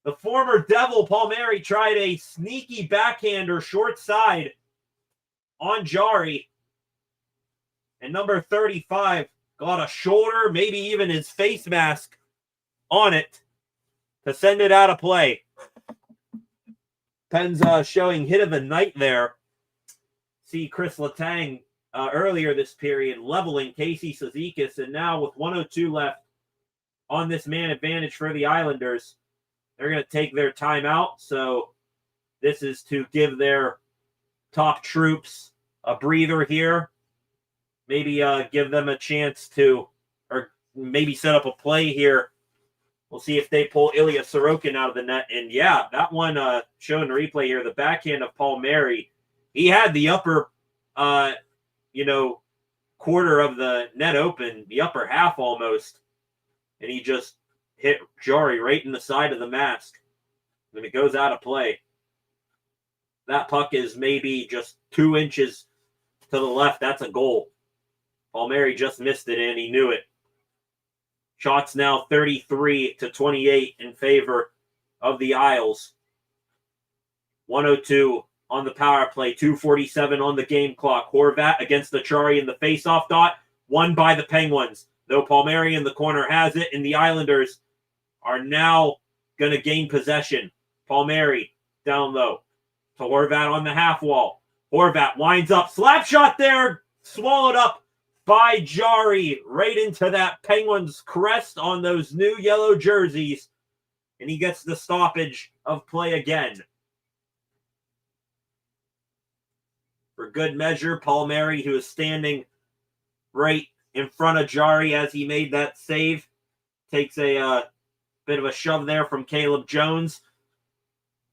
The former Devil, Palmieri, tried a sneaky backhander short side on Jari. And number 35 got a shoulder, maybe even his face mask on it to send it out of play. Pens showing hit of the night there. See Chris Letang earlier this period leveling Casey Cizikas, and now with 1:02 left on this man advantage for the Islanders, they're going to take their timeout. So this is to give their top troops a breather here. Maybe give them a chance to, or maybe set up a play here. We'll see if they pull Ilya Sorokin out of the net. And yeah, that one showing the replay here, the backhand of Palmieri, he had the upper, quarter of the net open, the upper half almost. And he just hit Jari right in the side of the mask. And it goes out of play. That puck is maybe just 2 inches to the left. That's a goal. Palmieri just missed it, and he knew it. Shots now 33-28 in favor of the Isles. 1:02 on the power play. 2:47 on the game clock. Horvat against Acciari in the faceoff dot. Won by the Penguins. Though Palmieri in the corner has it, and the Islanders are now going to gain possession. Palmieri down low to Horvat on the half wall. Horvat winds up. Slap shot there. Swallowed up by Jari right into that Penguins crest on those new yellow jerseys. And he gets the stoppage of play again. For good measure, Palmieri, who is standing right in front of Jari as he made that save, takes a bit of a shove there from Caleb Jones.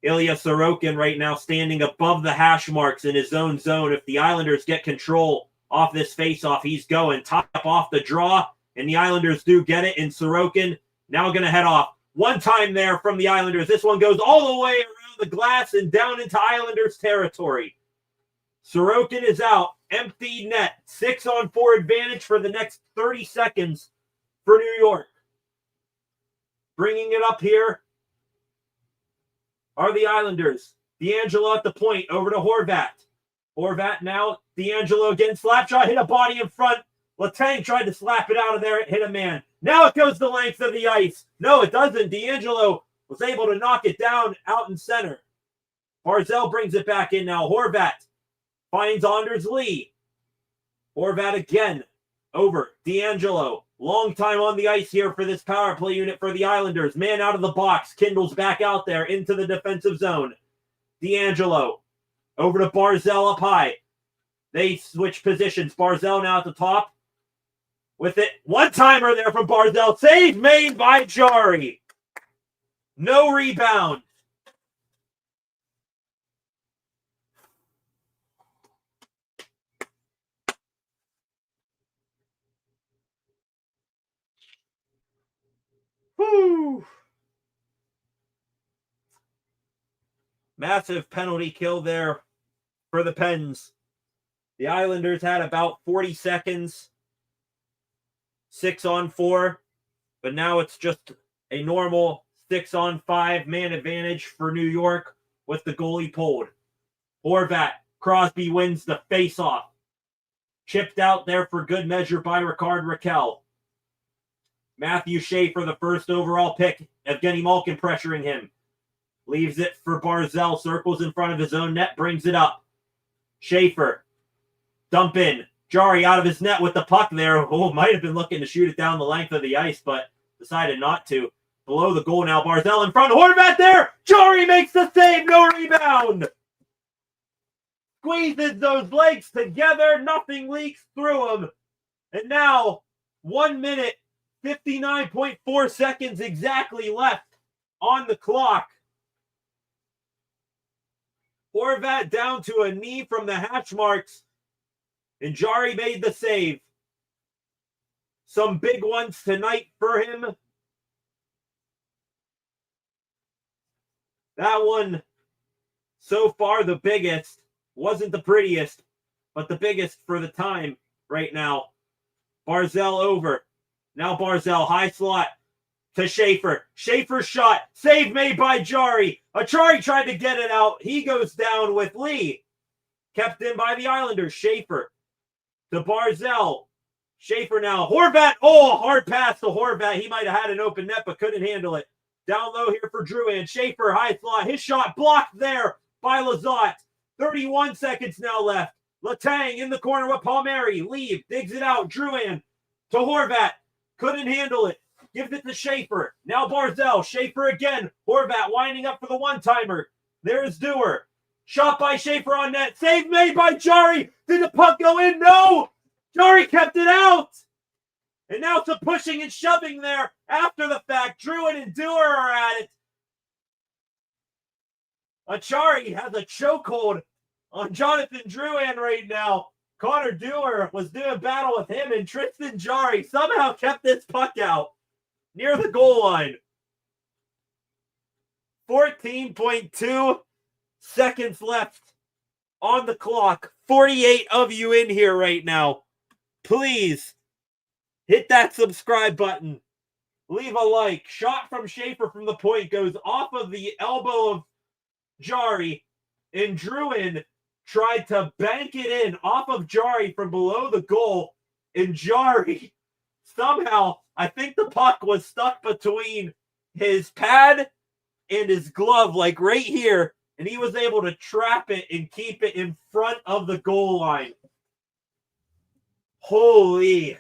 Ilya Sorokin right now standing above the hash marks in his own zone. If the Islanders get control off this faceoff, he's going top off the draw, and the Islanders do get it. And Sorokin now going to head off. One time there from the Islanders. This one goes all the way around the glass and down into Islanders territory. Sorokin is out. Empty net. 6-on-4 advantage for the next 30 seconds for New York. Bringing it up here are the Islanders. D'Angelo at the point, over to Horvat. Horvat now, D'Angelo again, slap shot, hit a body in front. Letang tried to slap it out of there, it hit a man. Now it goes the length of the ice. No, it doesn't. D'Angelo was able to knock it down out in center. Barzal brings it back in now. Horvat finds Anders Lee. Horvat again, over D'Angelo. Long time on the ice here for this power play unit for the Islanders. Man out of the box. Kindle's back out there into the defensive zone. D'Angelo over to Barzal up high. They switch positions. Barzal now at the top with it. One-timer there from Barzal. Save made by Jari. No rebound. Whew. Massive penalty kill there for the Pens. The Islanders had about 40 seconds. 6-on-4. But now it's just a normal 6-on-5 man advantage for New York with the goalie pulled. Horvat. Crosby wins the faceoff. Chipped out there for good measure by Ricard Raquel. Matthew Schaefer, the first overall pick. Evgeny Malkin pressuring him. Leaves it for Barzal. Circles in front of his own net. Brings it up. Schaefer. Dump in. Jari out of his net with the puck there. Oh, might have been looking to shoot it down the length of the ice, but decided not to. Below the goal now. Barzal in front. Horvat there. Jari makes the save. No rebound. Squeezes those legs together. Nothing leaks through them. And now, 1 minute, 59.4 seconds exactly left on the clock. Horvat down to a knee from the hatch marks. And Jari made the save. Some big ones tonight for him. That one, so far the biggest. Wasn't the prettiest, but the biggest for the time right now. Barzal over. Now Barzal, high slot to Schaefer. Schaefer shot. Save made by Jari. Acciari tried to get it out. He goes down with Lee. Kept in by the Islanders. Schaefer to Barzal. Schaefer now. Horvat. Oh, hard pass to Horvat. He might have had an open net, but couldn't handle it. Down low here for Drouin. Schaefer, high slot. His shot blocked there by Lizotte. 31 seconds now left. Letang in the corner with Palmieri. Leave. Digs it out. Drouin to Horvat. Couldn't handle it. Gives it to Schaefer. Now Barzal. Schaefer again. Horvat winding up for the one-timer. There's Dewar. Shot by Schaefer on net. Save made by Jari. Did the puck go in? No! Jari kept it out. And now some pushing and shoving there after the fact. Drouin and Dewar are at it. Acciari has a chokehold on Jonathan Drouin right now. Connor Dewar was doing battle with him, and Tristan Jari somehow kept this puck out. near the goal line. 14.2 seconds left on the clock. 48 of you in here right now. Please hit that subscribe button. Leave a like. Shot from Schaefer from the point goes off of the elbow of Jari, and Druin tried to bank it in off of Jari from below the goal, and Jari somehow, I think the puck was stuck between his pad and his glove, like right here, and he was able to trap it and keep it in front of the goal line. Holy,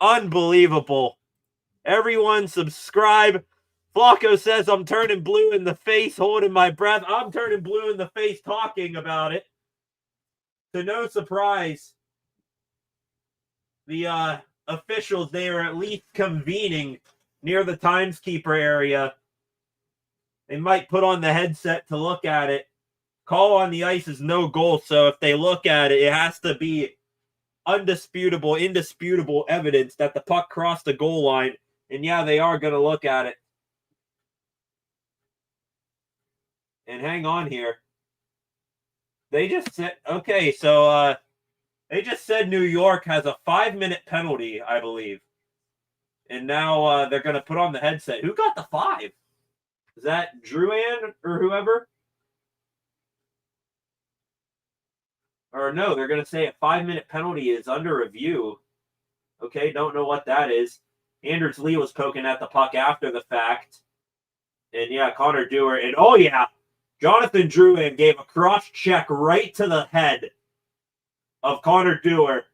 unbelievable. Everyone subscribe. Flacco says I'm turning blue in the face, holding my breath. I'm turning blue in the face talking about it. To no surprise, the officials, they are at least convening near the timeskeeper area. They might put on the headset to look at it. Call on the ice is no goal, so if they look at it, it has to be indisputable evidence that the puck crossed the goal line. And yeah, they are going to look at it. And hang on here. They just said, okay, so they just said New York has a 5-minute penalty, I believe. And now they're going to put on the headset. Who got the 5? Is that Druan or whoever? Or no, they're going to say a 5-minute penalty is under review. Okay, don't know what that is. Anders Lee was poking at the puck after the fact. And yeah, Connor Dewar. And oh yeah, Jonathan Druin gave a cross check right to the head of Connor Dewar.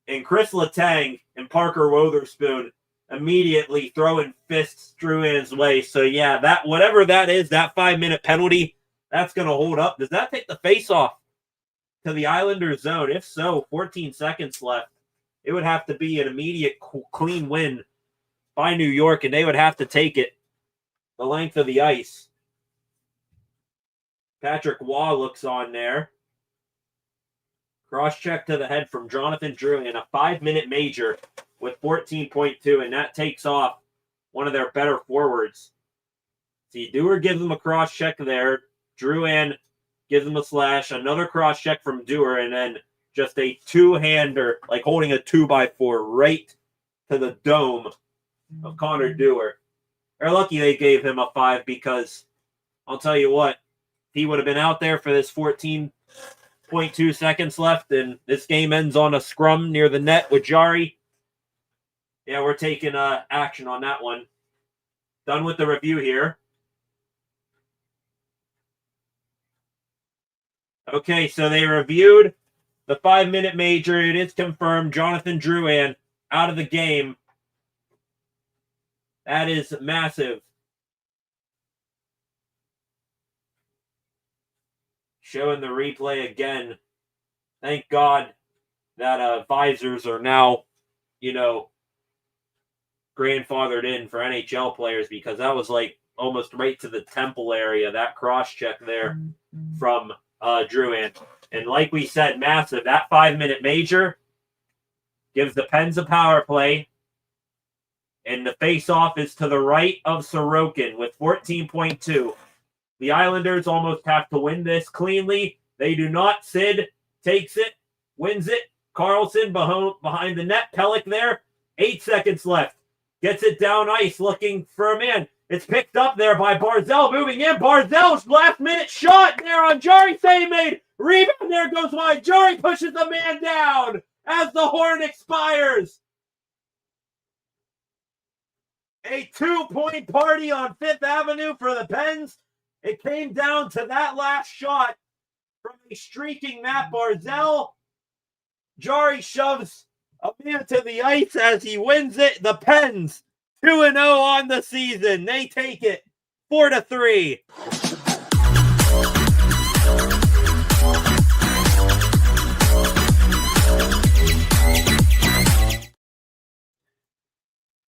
And Chris Letang and Parker Wotherspoon immediately throwing fists Druin's way. So yeah, that whatever that is, that 5-minute penalty, that's going to hold up. Does that take the face off to the Islanders zone? If so, 14 seconds left. It would have to be an immediate clean win by New York, and they would have to take it the length of the ice. Patrick Waugh looks on there. Cross-check to the head from Jonathan Druin, a 5-minute major with 14.2, and that takes off one of their better forwards. See, Dewar gives him a cross-check there. Druin gives him a slash. Another cross-check from Dewar, and then just a two-hander, like holding a 2x4 right to the dome of Connor Dewar. They're lucky they gave him a 5 because I'll tell you what, he would have been out there for this 14.2 seconds left, and this game ends on a scrum near the net with Jari. Yeah, we're taking action on that one. Done with the review here. Okay, so they reviewed the 5-minute major. It is confirmed. Jonathan Drouin out of the game. That is massive. Showing the replay again. Thank God that visors are now, grandfathered in for NHL players, because that was like almost right to the temple area, that cross check there from Drouin. And like we said, massive. That 5-minute major gives the Pens a power play. And the face-off is to the right of Sorokin with 14.2. The Islanders almost have to win this cleanly. They do not. Sid takes it, wins it. Carlson behind the net. Pellick there. 8 seconds left. Gets it down ice, looking for a man. It's picked up there by Barzell, moving in. Barzell's last-minute shot there on Jari. Save made. Rebound there goes wide. Jari pushes the man down as the horn expires. A 2-point party on 5th Avenue for the Pens. It came down to that last shot from a streaking Matt Barzell. Jari shoves a man to the ice as he wins it. The Pens 2-0 on the season. They take it 4-3.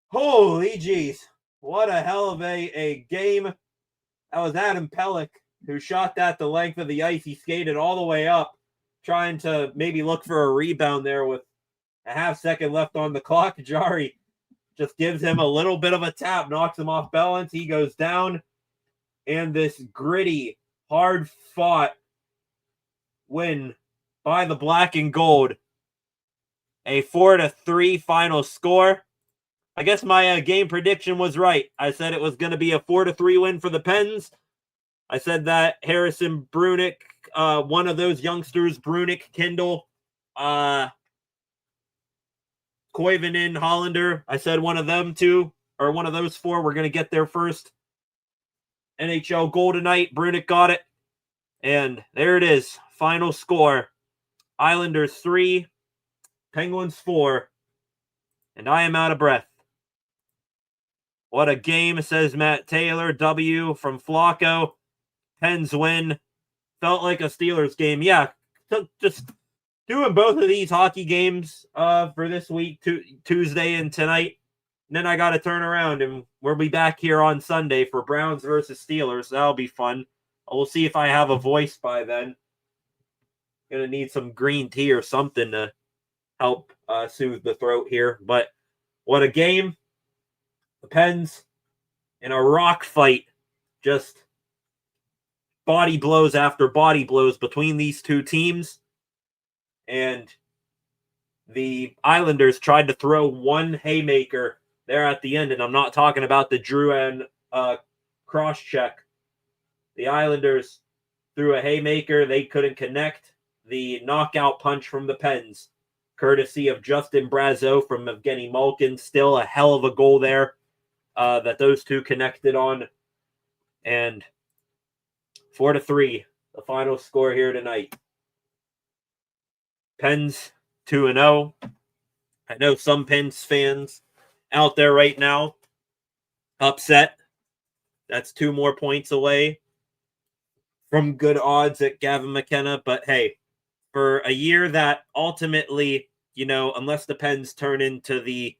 Holy jeez. What a hell of a game. That was Adam Pellick who shot that the length of the ice. He skated all the way up, trying to maybe look for a rebound there with a half second left on the clock. Jari just gives him a little bit of a tap, knocks him off balance. He goes down, and this gritty, hard-fought win by the black and gold. A 4-3 final score. I guess my game prediction was right. I said it was going to be a 4-3 win for the Pens. I said that Harrison Brunick, one of those youngsters, Brunick, Kindle, Koivunen, Hollander, I said one of them two, or one of those four, were going to get their first NHL goal tonight. Brunick got it. And there it is. Final score. Islanders 3, Penguins 4. And I am out of breath. What a game, says Matt Taylor. W from Flacco. Pens win. Felt like a Steelers game. Yeah, just doing both of these hockey games for this week, Tuesday and tonight. And then I got to turn around, and we'll be back here on Sunday for Browns versus Steelers. That'll be fun. We'll see if I have a voice by then. Gonna need some green tea or something to help soothe the throat here. But what a game. The Pens in a rock fight. Just body blows after body blows between these two teams. And the Islanders tried to throw one haymaker there at the end. And I'm not talking about the Drouin cross check. The Islanders threw a haymaker. They couldn't connect. The knockout punch from the Pens, courtesy of Justin Brazeau from Evgeny Malkin. Still a hell of a goal there that those two connected on. And 4-3, the final score here tonight. Pens 2-0. I know some Pens fans out there right now upset. That's 2 more points away from good odds at Gavin McKenna. But hey, for a year that ultimately, unless the Pens turn into the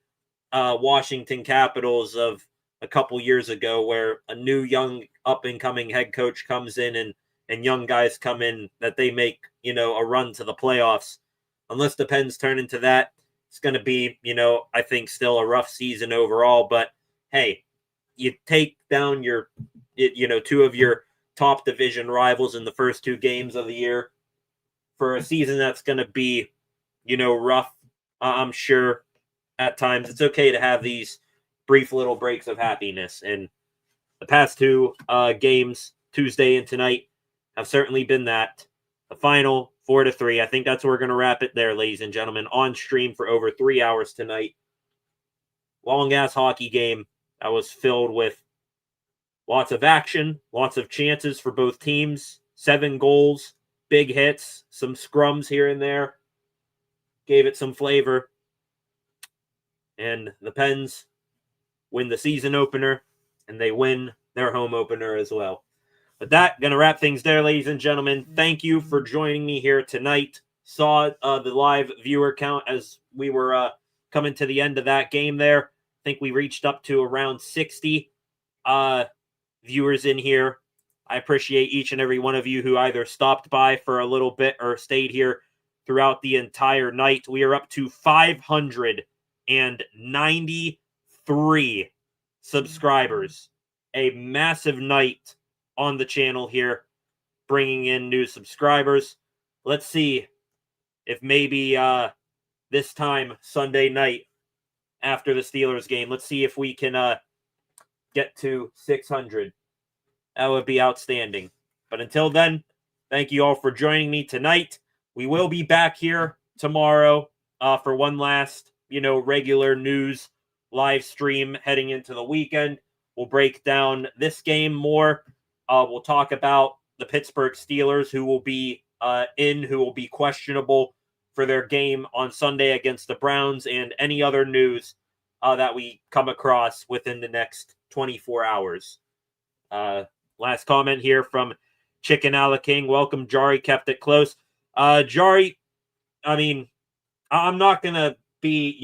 Washington Capitals of a couple years ago, where a new young up-and-coming head coach comes in and young guys come in, that they make, a run to the playoffs. Unless the Pens turn into that, it's going to be, I think still a rough season overall. But hey, you take down your, 2 of your top division rivals in the first 2 games of the year for a season that's going to be, rough. I'm sure at times it's okay to have these brief little breaks of happiness. And the past 2 games, Tuesday and tonight, have certainly been that. The final 4-3. I think that's where we're going to wrap it there, ladies and gentlemen. On stream for over 3 hours tonight. Long-ass hockey game that was filled with lots of action, lots of chances for both teams, 7 goals, big hits, some scrums here and there. Gave it some flavor. And the Pens win the season opener, and they win their home opener as well. But that, going to wrap things there, ladies and gentlemen. Thank you for joining me here tonight. Saw the live viewer count as we were coming to the end of that game there. I think we reached up to around 60 viewers in here. I appreciate each and every one of you who either stopped by for a little bit or stayed here throughout the entire night. We are up to 593 subscribers. A massive night on the channel here, bringing in new subscribers. Let's see if maybe this time Sunday night after the Steelers game, let's see if we can get to 600. That would be outstanding. But until then, thank you all for joining me tonight. We will be back here tomorrow for one last, regular news live stream heading into the weekend. We'll break down this game more. We'll talk about the Pittsburgh Steelers, who will be who will be questionable for their game on Sunday against the Browns, and any other news that we come across within the next 24 hours. Last comment here from Chicken Ala King. Welcome, Jari. Kept it close. Jari, I'm not going to be,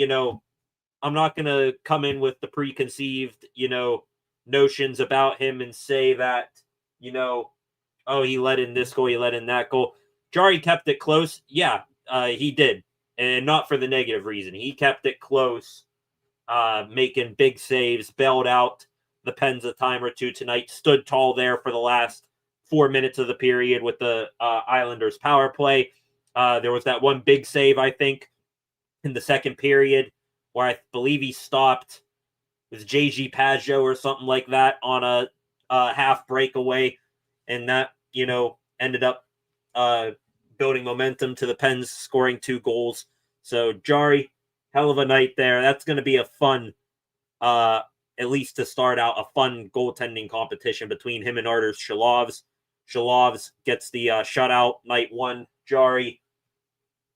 I'm not going to come in with the preconceived, notions about him and say that, oh, he let in this goal, he let in that goal. Jari kept it close. Yeah, he did. And not for the negative reason. He kept it close making big saves, bailed out the Pens a time or two tonight, stood tall there for the last 4 minutes of the period with the Islanders power play. There was that one big save, I think, in the second period where I believe he stopped with JG Pageau or something like that on a half breakaway. And that, ended up building momentum to the Pens scoring 2 goals. So Jari, hell of a night there. That's going to be a fun, at least to start out, a fun goaltending competition between him and Arturs Shalovs. Shalovs gets the shutout night 1. Jari,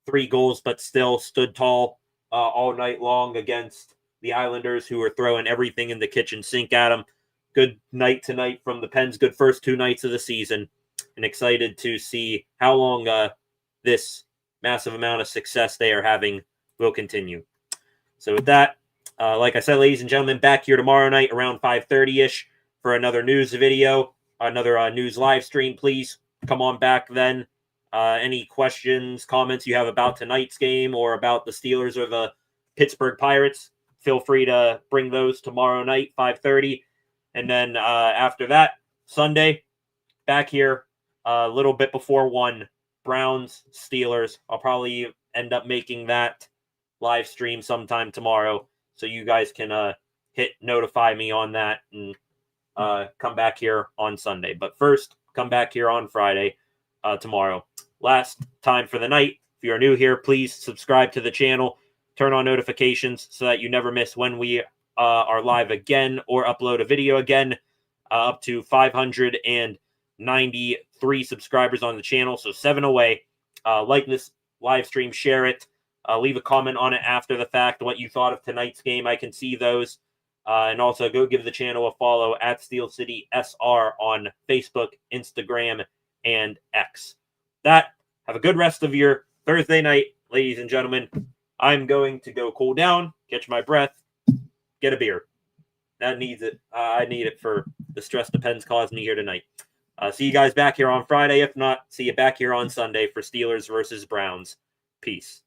3 goals, but still stood tall all night long against the Islanders, who were throwing everything in the kitchen sink at him. Good night tonight from the Pens. Good first 2 nights of the season. And excited to see how long this massive amount of success they are having will continue. So with that, like I said, ladies and gentlemen, back here tomorrow night around 5:30-ish for another news video, another news live stream. Please come on back then. Any questions, comments you have about tonight's game or about the Steelers or the Pittsburgh Pirates, feel free to bring those tomorrow night, 5:30. And then after that, Sunday, back here a little bit before 1, Browns, Steelers. I'll probably end up making that live stream sometime tomorrow, so you guys can hit notify me on that and come back here on Sunday. But first, come back here on Friday, tomorrow. Last time for the night. If you are new here, please subscribe to the channel. Turn on notifications so that you never miss when we are live again or upload a video again. Up to 593 subscribers on the channel, so 7 away. Like this live stream, share it. Leave a comment on it after the fact, what you thought of tonight's game. I can see those. And also go give the channel a follow at Steel City SR on Facebook, Instagram, and X. Have a good rest of your Thursday night, ladies and gentlemen. I'm going to go cool down, catch my breath, get a beer. That needs it. I need it for the stress the Pens caused me here tonight. See you guys back here on Friday. If not, see you back here on Sunday for Steelers versus Browns. Peace.